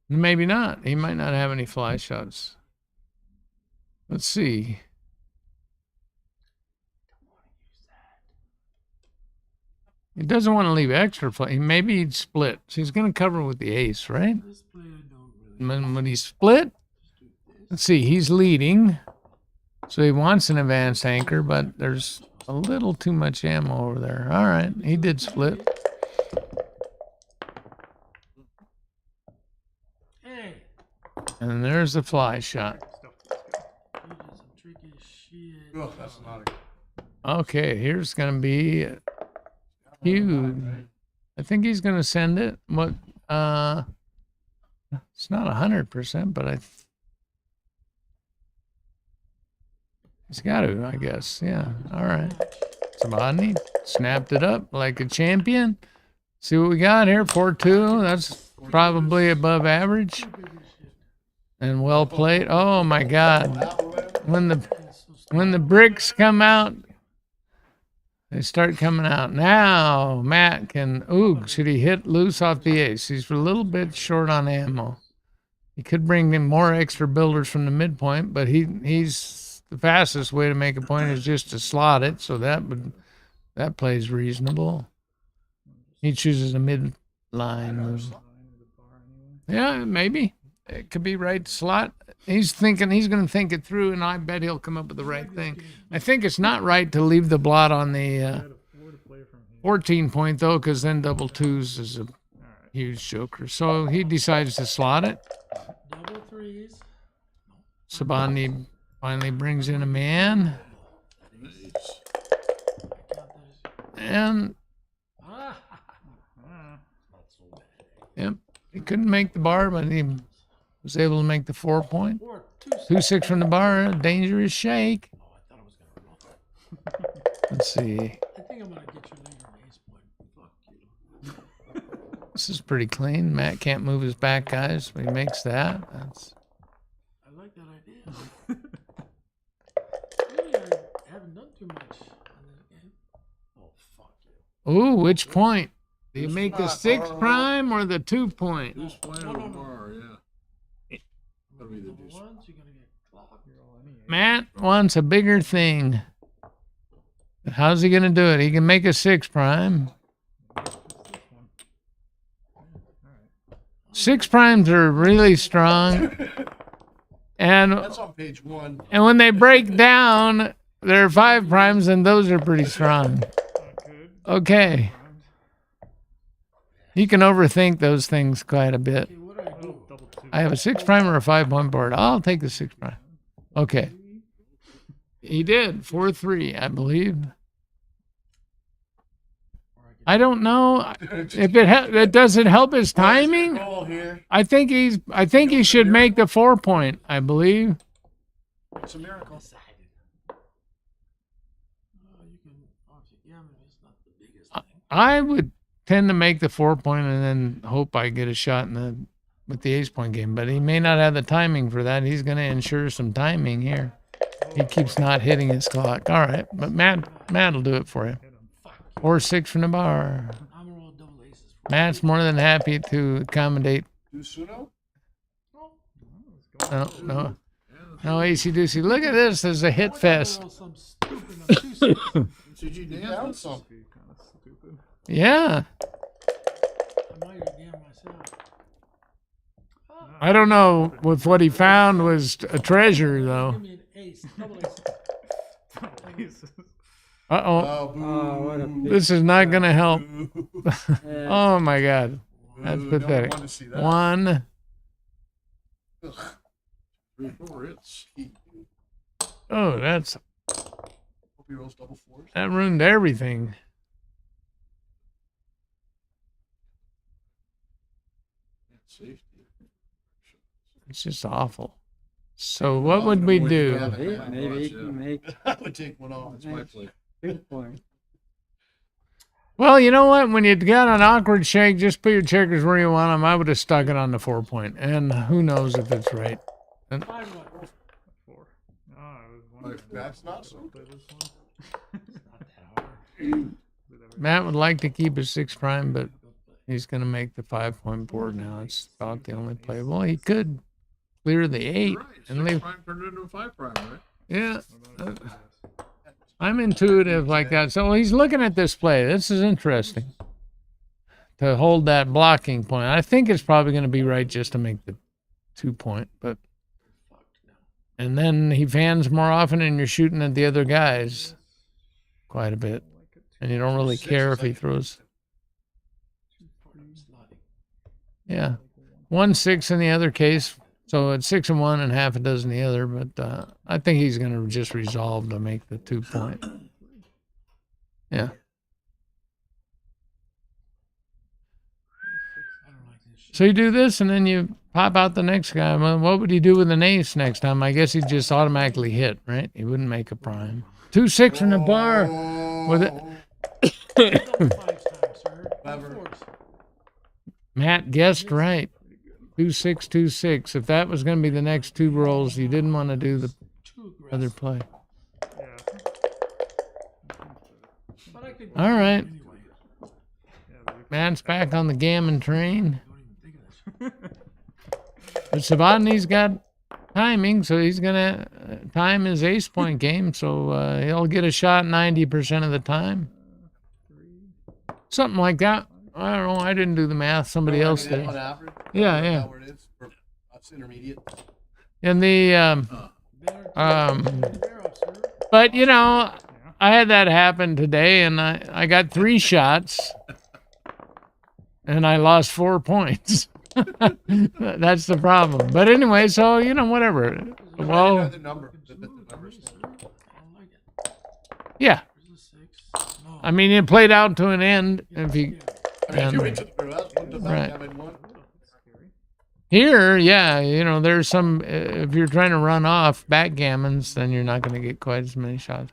Maybe not. He might not have any fly shots. Let's see. He doesn't want to leave extra play. Maybe he'd split. So he's going to cover with the ace, right? This play I don't really. When he's split, let's see, he's leading. So he wants an advanced anchor, but there's a little too much ammo over there. All right, he did split. Hey, And there's the fly shot. you did some tricky shit. Oh, that's not a Okay, here's going to be huge. I think he's going to send it. What? It's not 100%, but he's got to, I guess. Yeah. All right. Sabatini snapped it up like a champion. See what we got here? 4-2. That's probably above average. And well played. Oh my God. When the bricks come out, they start coming out. Now Matt can, ooh, should he hit loose off the ace? He's a little bit short on ammo. He could bring in more extra builders from the midpoint, but he's the fastest way to make a point is just to slot it. So that plays reasonable. He chooses a mid line move. Yeah, maybe. It could be right slot. He's thinking he's going to think it through, and I bet he'll come up with the right thing. I think it's not right to leave the blot on the 14 point, though, because then double twos is a huge joker. So he decides to slot it. Double threes. Sabatini finally brings in a man. And, yep, he couldn't make the bar, but he was able to make the 4 point. 2-6 from the bar, a dangerous shake. Let's see. I think I'm gonna get you later on ace point. Fuck you. This is pretty clean. Matt can't move his back, guys. He makes that. That's I like that idea. Really, I haven't done too much on this game. Oh, fuck you. ooh, which point? Do you make the 6 prime or the 2 point? Deuce point or bar, yeah. That'll be the Number deuce. ones, you're gonna get clocked. Matt wants a bigger thing. How's he gonna do it? He can make a 6 prime. 6 primes are really strong. And That's on page 1. and when they break down, there are 5 primes, and those are pretty strong. Okay. You can overthink those things quite a bit. Okay, what do I do? I have a 6 prime or a 5-point board. I'll take the 6 prime. Okay. He did 4-3, I believe. I don't know if it does it help his timing. Goal here. I think he should make the 4-point, I believe. It's a miracle. You can, yeah, I mean, it's not the biggest thing. I would tend to make the 4-point and then hope I get a shot with the ace-point game, but he may not have the timing for that. He's going to ensure some timing here. He keeps not hitting his clock. All right, but Matt will do it for you. 4-6 from the bar. I'm gonna roll double aces. Matt's more than happy to accommodate. Deuce uno? No AC-doocy. Look at this. There's a hit fest. Roll some stupid on 2-6. Did you down some? Yeah. I might have damned myself. I don't know if what he found was a treasure, though. Give me an ace, double ace. Uh-oh. Oh, boo. This is not going to help. Oh, my God. That's Boo. pathetic. Don't want to see that. 1. 3, 4 hits. Oh, that's Hope he rolls double 4s. that ruined everything. Safety. It's just awful. So what would we do? Maybe he can make. I would take one off. It's my play. Well, you know what? When you got an awkward shake, just put your checkers where you want them. I would have stuck it on the 4-point, and who knows if it's right. And 5 what? 4. No, I was wondering. That's not so. Play this one. It's not that hard. Matt would like to keep his 6 prime, but he's going to make the 5-point board now. It's about the only play. Well, he could clear the 8 Right. and 6 leave. prime turned into a 5 prime, right? Yeah. I'm intuitive like that. So he's looking at this play. This is interesting. To hold that blocking point. I think it's probably going to be right just to make the 2-point, but and then he fans more often and you're shooting at the other guys quite a bit. And you don't really care if he throws. Yeah. 1-6 in the other case. So it's 6 and 1 and half a dozen the other, but I think he's going to just resolve to make the 2-point. Yeah. So you do this and then you pop out the next guy. Well, what would he do with an ace next time? I guess he'd just automatically hit, right? He wouldn't make a prime. 2-6 from the bar with it. Double 5s time, sir. Clever. 4s. Matt guessed right. 2-6, 2-6. If that was going to be the next 2 rolls, you didn't want to do the Too aggressive. other play. Yeah. But I could All right. anyway. Matt's back on the gammon train. Don't even think of this. But Savadni's got timing, so he's going to time his ace-point game, so he'll get a shot 90% of the time. Something like that. I don't know. I didn't do the math. Somebody else did. On average? Yeah, Is yeah. that where it is? For us intermediate? And the Better bear up, sir. but you know, I had that happen today, and I got 3 shots, and I lost 4 points. That's the problem. But anyway, so you know, whatever. Well, Another number. The numbers. I don't like it. yeah. There's a 6. No. I mean, it played out to an end. If you I mean, if you And- went to the that's one to Right. backgammon one. here, yeah, you know, there's some. If you're trying to run off backgammons, then you're not going to get quite as many shots.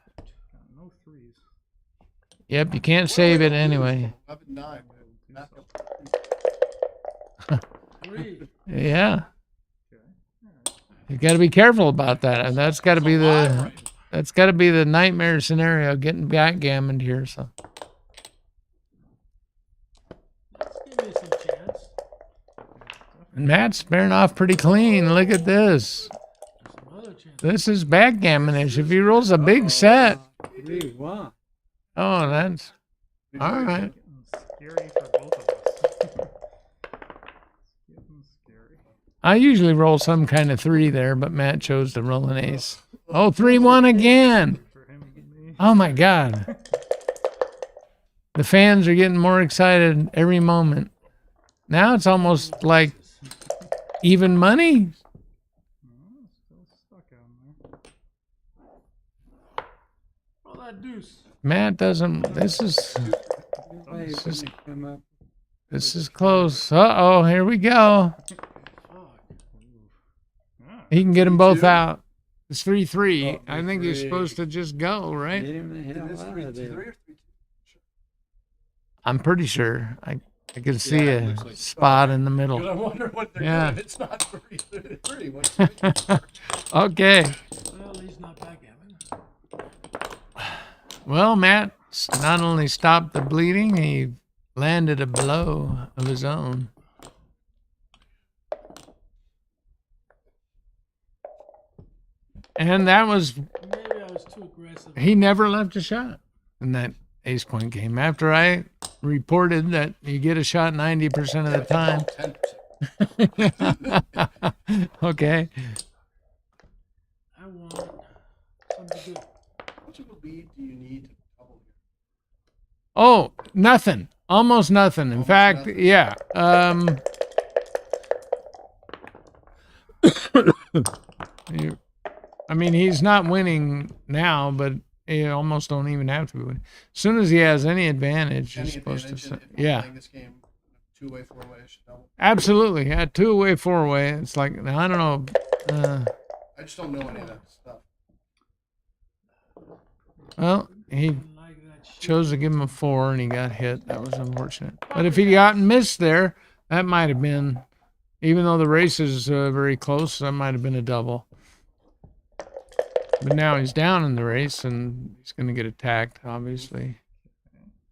No 3s. Yep, you can't save it anyway. 11-9. Back up. 3. Yeah. You got to be careful about that. And that's got to be the nightmare scenario, getting backgammoned here. So Give me some chance. and Matt's bearing off pretty clean. Look at this. There's some other chance. This is backgammonish. If he rolls a big set, 3, 1. oh, that's all right. Scary for both of us. Getting scary. I usually roll some kind of 3 there, but Matt chose to roll an ace. Oh, 3-1 again. For him and me. Oh my God. The fans are getting more excited every moment. Now it's almost like even money. Oh, still stuck on there. Oh, that deuce. Matt doesn't. This is close. Uh-oh, here we go. He can get them both out. It's 3-3. I think he's supposed to just go, right? I'm pretty sure. I can see a spot in the middle. I wonder what they're Yeah. doing. It's not 3-3. Okay. Well, he's not backgammon. Well, Matt not only stopped the bleeding, he landed a blow of his own. And that was, Maybe I was too aggressive. he never left a shot in that ace point game. After I reported that you get a shot 90% of the time. 10%. Okay. I want something good. How much of a lead do you need to double here? Oh, nothing. Almost nothing. In Almost fact, nothing. yeah. You- I mean, he's not winning now, but you almost don't even have to win. As soon as he has any advantage, you're Any supposed to advantage say, in yeah, playing this game, 2-way, 4-way, should double. absolutely. Yeah, 2-way, 4-way. It's like, now, I don't know. I just don't know any of that stuff. Well, he Like that shit. chose to give him a 4 and he got hit. That was unfortunate. But if he'd gotten missed there, that might have been, even though the race is very close, that might have been a double. But now he's down in the race and he's going to get attacked, obviously.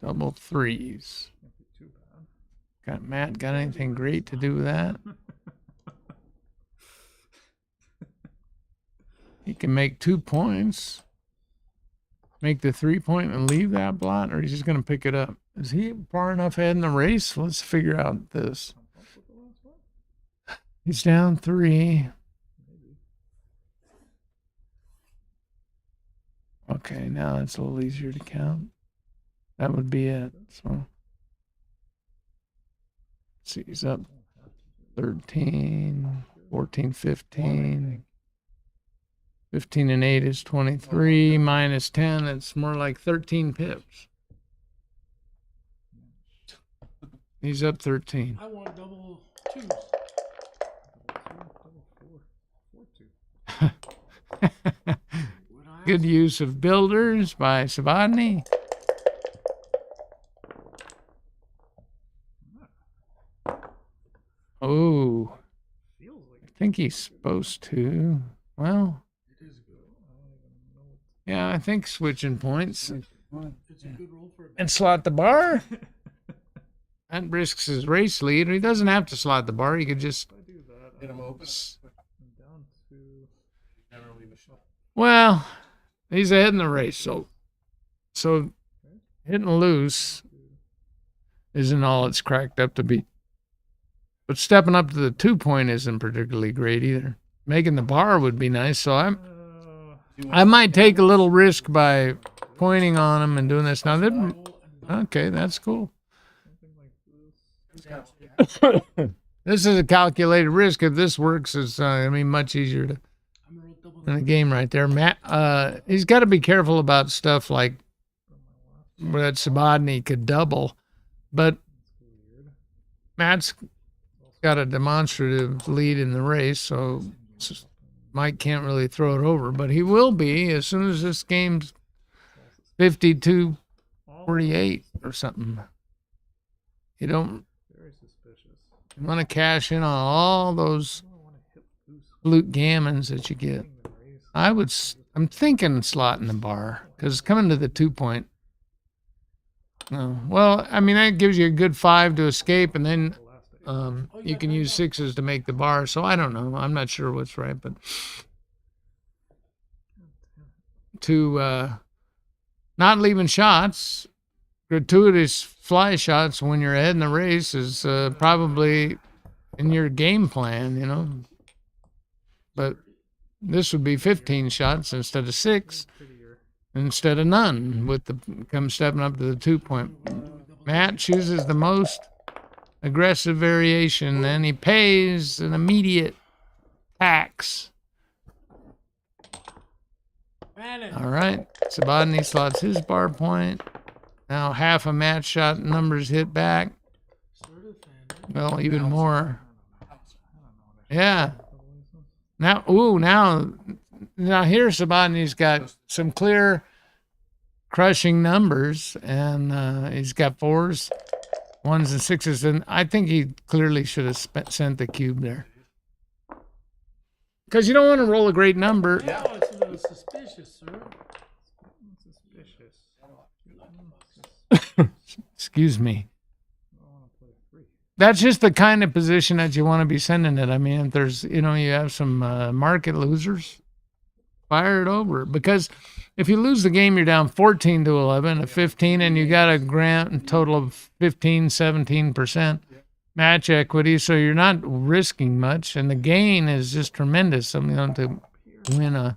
Double 3s. Got Matt got anything great to do with that? He can make 2 points. Make the 3-point and leave that blot, or he's just going to pick it up. Is he far enough ahead in the race? Let's figure out this. He's down 3. Okay, now it's a little easier to count. That would be it. So, let's see, he's up 13, 14, 15. 15 and 8 is 23, minus 10, it's more like 13 pips. He's up 13. I want double 2s. Good use of builders by Savadny. Oh, I think he's supposed to. Well, yeah, I think switching points It's a good roll for a and slot the bar. That risks his race lead. He doesn't have to slot the bar. He could just, Get them open. Never leave a shot. well, he's ahead in the race. So hitting loose isn't all it's cracked up to be. But stepping up to the 2-point isn't particularly great either. Making the bar would be nice. So I might take a little risk by pointing on him and doing this. Now, okay, that's cool. This is a calculated risk. If this works, it's much easier to in the game right there. Matt, he's got to be careful about stuff like that Sabodny could double, but Matt's got a demonstrative lead in the race, so Mike can't really throw it over, but he will be as soon as this game's 52-48 or something. You don't. Very suspicious. You want to cash in on all those flute gammons that you get. I'm thinking slot in the bar because coming to the 2 point. Well, I mean, that gives you a good 5 to escape, and then you can use 6s to make the bar. So I don't know. I'm not sure what's right, but to not leaving shots, gratuitous fly shots when you're ahead in the race is probably in your game plan, you know. But this would be 15 shots instead of 6, instead of none, with the stepping up to the 2 point. Matt chooses the most aggressive variation, and he pays an immediate tax. All right, Sabodny slots his bar point. Now half a match shot numbers hit back. Well, even more. Yeah. Now here Sabodny's got some clear crushing numbers, and he's got 4s, 1s, and 6s, and I think he clearly should have sent the cube there. Because you don't want to roll a great number. Yeah, it's a little suspicious, sir. Excuse me. That's just the kind of position that you want to be sending it. I mean, if there's, you have some market losers, fire it over. Because if you lose the game, you're down 14 to 11, a 15, and you got a grand total of 15, 17% match equity. So you're not risking much, and the gain is just tremendous. I mean, to win a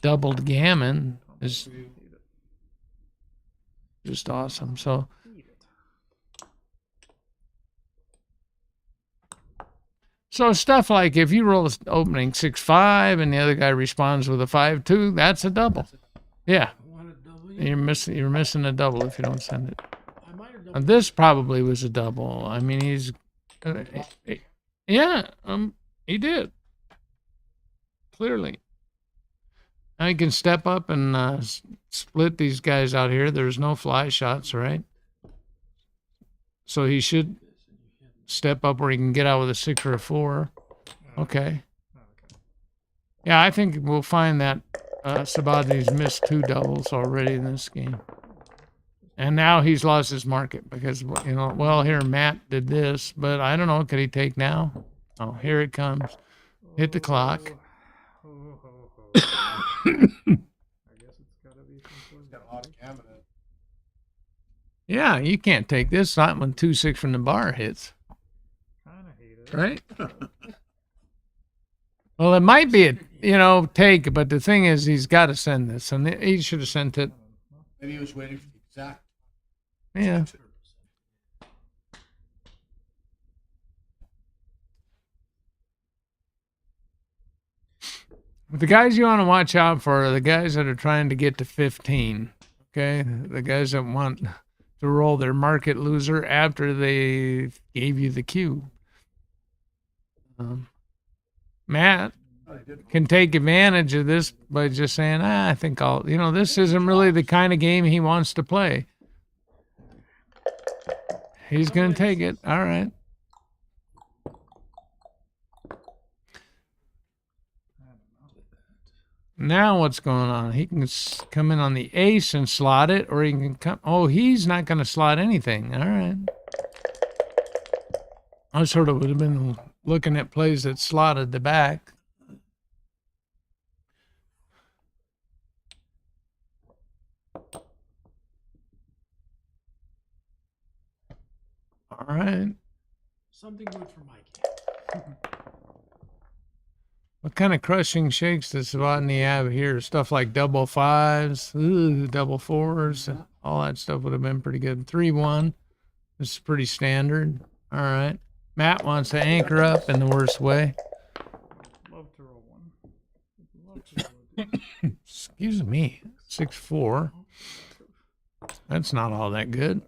doubled gammon is just awesome. So stuff like if you roll opening 6-5 and the other guy responds with a 5-2, that's a double. Yeah, you're missing a double if you don't send it. This probably was a double. I mean, he did clearly. Now he can step up and split these guys out here. There's no fly shots, right? So he should step up where he can get out with a 6 or a 4. Okay. Yeah, I think we'll find that Sabodny's missed 2 doubles already in this game. And now he's lost his market because, here Matt did this, but I don't know, could he take now? Oh, here it comes. Hit the clock. Yeah, you can't take this, not when 2-6 from the bar hits. Right? Well, it might be a, take, but the thing is, he's got to send this, and he should have sent it. Maybe he was waiting for the exact. Yeah. But the guys you want to watch out for are the guys that are trying to get to 15. Okay? The guys that want to roll their market loser after they gave you the cue. Matt can take advantage of this by just saying, I think this isn't really the kind of game he wants to play. He's going to take it. All right. Now what's going on? He can come in on the ace and slot it, or he can come. Oh, he's not going to slot anything. All right. I sort of would have been looking at plays that slotted the back. All right. Something good for Mikey. What kind of crushing shakes does Sabodny have here? Stuff like double 5s, double 4s, all that stuff would have been pretty good. 3-1. This is pretty standard. All right. Matt wants to anchor up in the worst way. Love to roll one. Excuse me. 6-4. That's not all that good.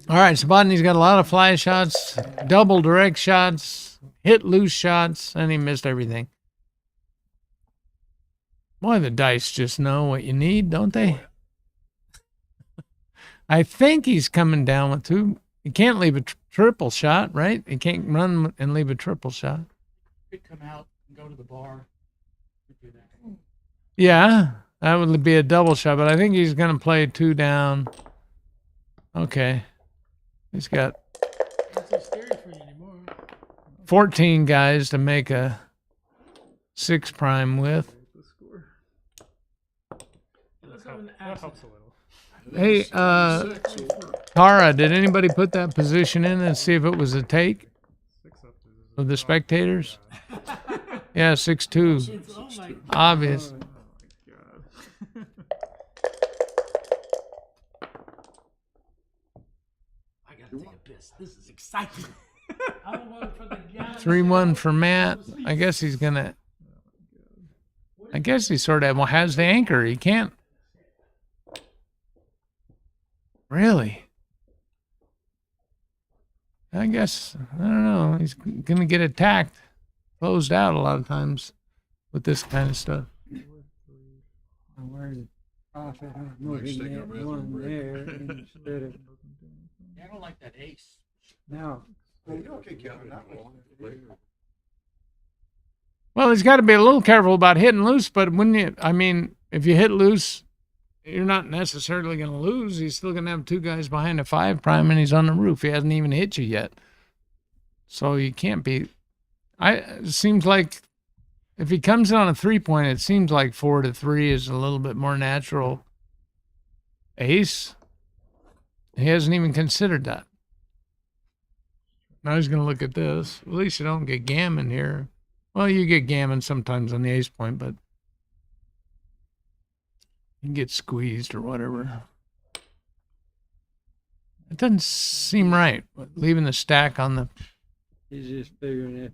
All right, Sabodny's got a lot of fly shots, double direct shots, hit loose shots, and he missed everything. Boy, the dice just know what you need, don't they? I think he's coming down with 2 You can't leave a triple shot, right? You can't run and leave a triple shot. Could come out and go to the bar. Could do that. Yeah, that would be a double shot, but I think he's going to play 2 down. Okay. He's got Not so scary for you anymore. 14 guys to make a 6 prime with. The score. Let's have an That accident. helps a little. Hey, Tara, did anybody put that position in and see if it was a take 6 up is of the spectators? Yeah, 6-2. Oh my God. Obvious. Oh my god. I gotta take a piss. This is exciting. I'm going for the guy. 3-1 for Matt. I guess he's going to. I guess he sort of has the anchor. He can't. Really? I guess, I don't know. He's going to get attacked, closed out a lot of times with this kind of stuff. Where's the profit of Mike's moving taking a that bathroom one break. there instead of Yeah, I don't like that ace. now? Okay, Kevin. Well, he's got to be a little careful about hitting loose, but when you, I mean, if you hit loose, you're not necessarily going to lose. He's still going to have 2 guys behind a 5 prime, and he's on the roof. He hasn't even hit you yet. So you can't be. It seems like if he comes in on a 3-point, it seems like 4-3 is a little bit more natural. Ace, he hasn't even considered that. Now he's going to look at this. At least you don't get gammon here. Well, you get gammon sometimes on the ace point, but you get squeezed or whatever. It doesn't seem right, leaving the stack on the. He's just figuring it.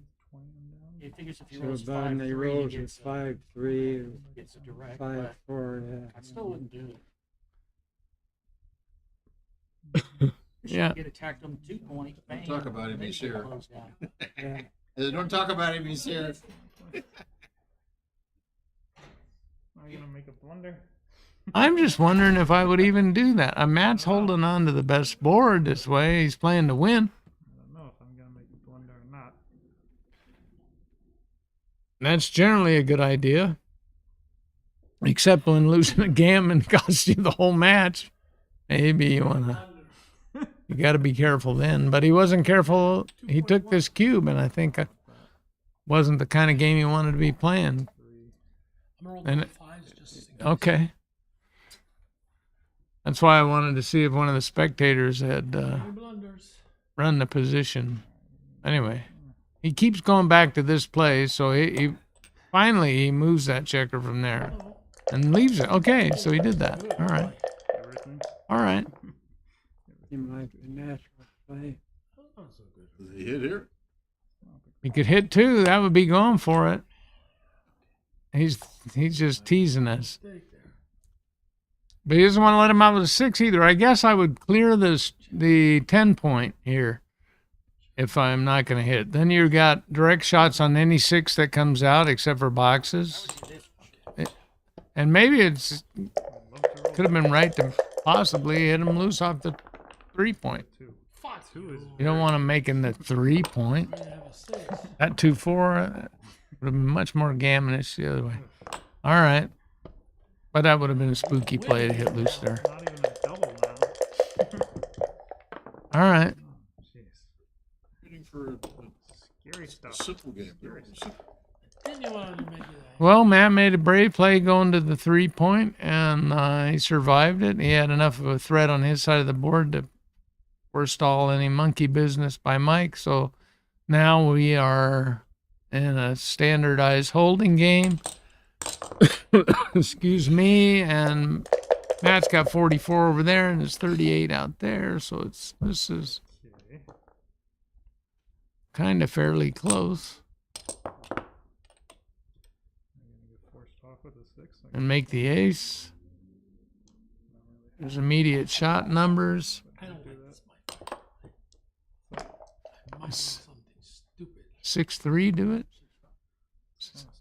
He figures if he So rolls Biden, he 5-3, rolls he with gets 5-3 and gets a direct. 5-4. But I still wouldn't do it. Yeah. Get attacked on the 2-point. Bang. Talk about him, then he's you here. close down. Yeah. Don't talk about him, he's here. Am I gonna make a blunder? I'm just wondering if I would even do that. Matt's holding on to the best board this way. He's playing to win. I don't know if I'm gonna make a blunder or not. That's generally a good idea. Except when losing a gammon costs you the whole match. Maybe you want to. You got to be careful then. But he wasn't careful. He took this cube, and I think it wasn't the kind of game he wanted to be playing. I'm rolling And- the 5s just in case. Okay. That's why I wanted to see if one of the spectators had No blunders. run the position. Anyway, he keeps going back to this play, so he finally he moves that checker from there and leaves it. Okay, so he did that. All right. Everything. All right. Seemed like a natural play. Not so good. Does he hit here? He could hit 2. That would be going for it. He's just teasing us. Mistake there. But he doesn't want to let him out with a 6 either. I guess I would clear the 10-point here if I'm not going to hit. Then you've got direct shots on any 6 that comes out except for boxes. And maybe it's could have been right to possibly hit him loose off the 3-point. Fuck. 2 is. You don't want him making the 3-point. I'm gonna have a 6. That 2-4 would have been much more gammonish the other way. All right. But that would have been a spooky play to hit loose there. Not even a double now. All right. Jeez. Shooting for a Scary stuff. simple game. Then you wanted to make it Well, Matt made a brave play going to the 3-point, and he survived it. He had enough of a threat on his side of the board to forestall any monkey business by Mike. So now we are in a standardized holding game. Excuse me. And Matt's got 44 over there, and it's 38 out there. So this is Okay. kind of fairly close. I'm gonna get forced off with a 6. And make the ace. There's immediate shot numbers. I don't like this, Mike. I might roll something stupid. 6-3 do it.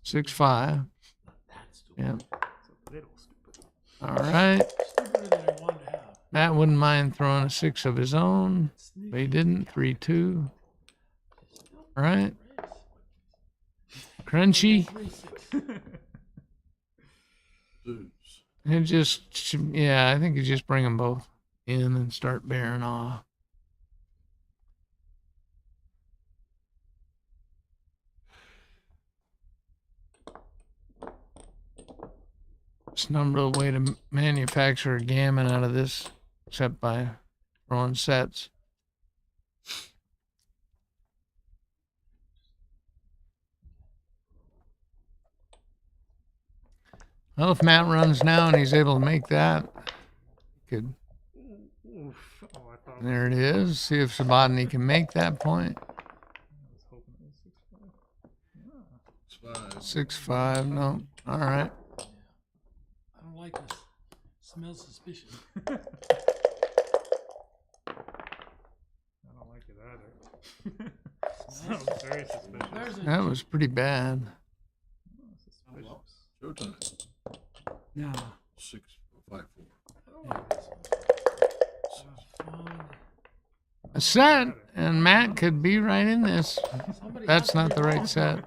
6-5. That's stupid. Yeah. It's a little stupid. All right. Stupider than I wanted to have. Matt wouldn't mind throwing a 6 of his own. Sneaky But he didn't. 3-2. All right. Crunchy. Deuce. And just, yeah, I think you just bring them both in and start bearing off. There's no real way to manufacture a gammon out of this except by throwing sets. Well, if Matt runs now and he's able to make that, he could. Oof. Oh, I thought There it is. See if Sabotny can make that point. I was hoping it was 6-5. Yeah. 6-5. No. All right. I don't like this. Smells suspicious. I don't like it either. Sounds very suspicious. There's a That was pretty bad. Suspicious. Showtime. No. 6, 5, 4. A set, and Matt could be right in this. somebody That's has to not be the right wrong. set.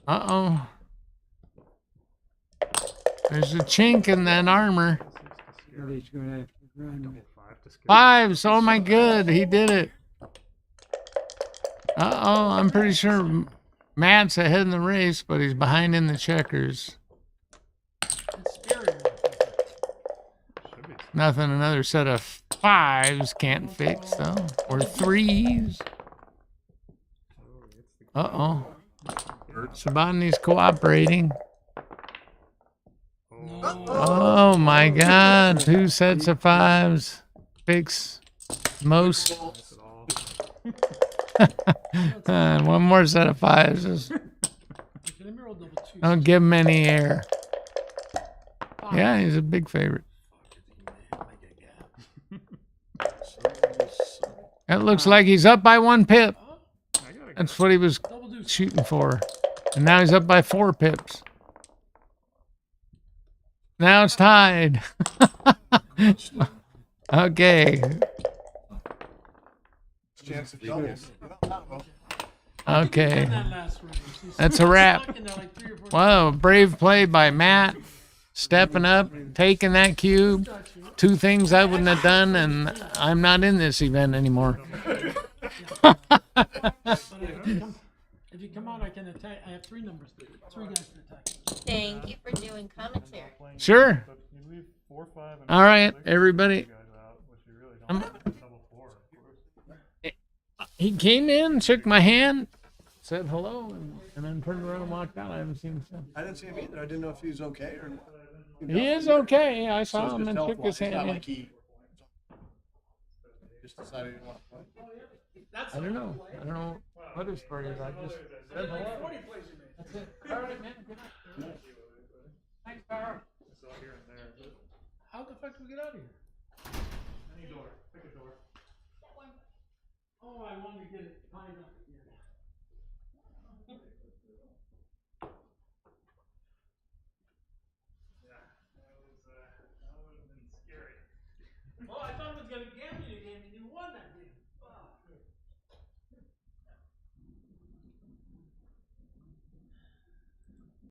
Uh-oh. There's a chink in that armor. Somebody's gonna have to run. 5 to scale. Fives. Oh my good. He did it. Uh-oh. I'm pretty sure Matt's ahead in the race, but he's behind in the checkers. It's scary. Should be. Nothing another set of fives can't fix, though. Or threes. Uh-oh. Sabotny's cooperating. Oh my God. 2 sets of fives. Fix most. One more set of fives. Just don't give him any air. Yeah, he's a big favorite. It looks like he's up by 1 pip. That's what he was shooting for. And now he's up by 4 pips. Now it's tied. Okay. Okay. That's a wrap. Wow, brave play by Matt. Stepping up, taking that cube. 2 things I wouldn't have done, and I'm not in this event anymore. If you come out, I can attack. I have 3 numbers. 3 guys to attack. Thank you for doing commentary. Sure. But you leave 4, 5, and All right, 6 everybody. guys out, which you really don't want to double 4, of course. He came in, shook my hand, said hello, and then turned around and walked out. I haven't seen him since. I didn't see him either. I didn't know if he was okay or. He is okay. I So saw it's him just and shook health-wise. his It's not hand. like he just decided he didn't want to play. I don't know. I don't know what his story is. I just said hello. That's it. All right, man. Good night. Thanks, Power. It's all here and there. But How the fuck do we get out of here? any door. Pick a door. Oh, I wanted to get it tied up.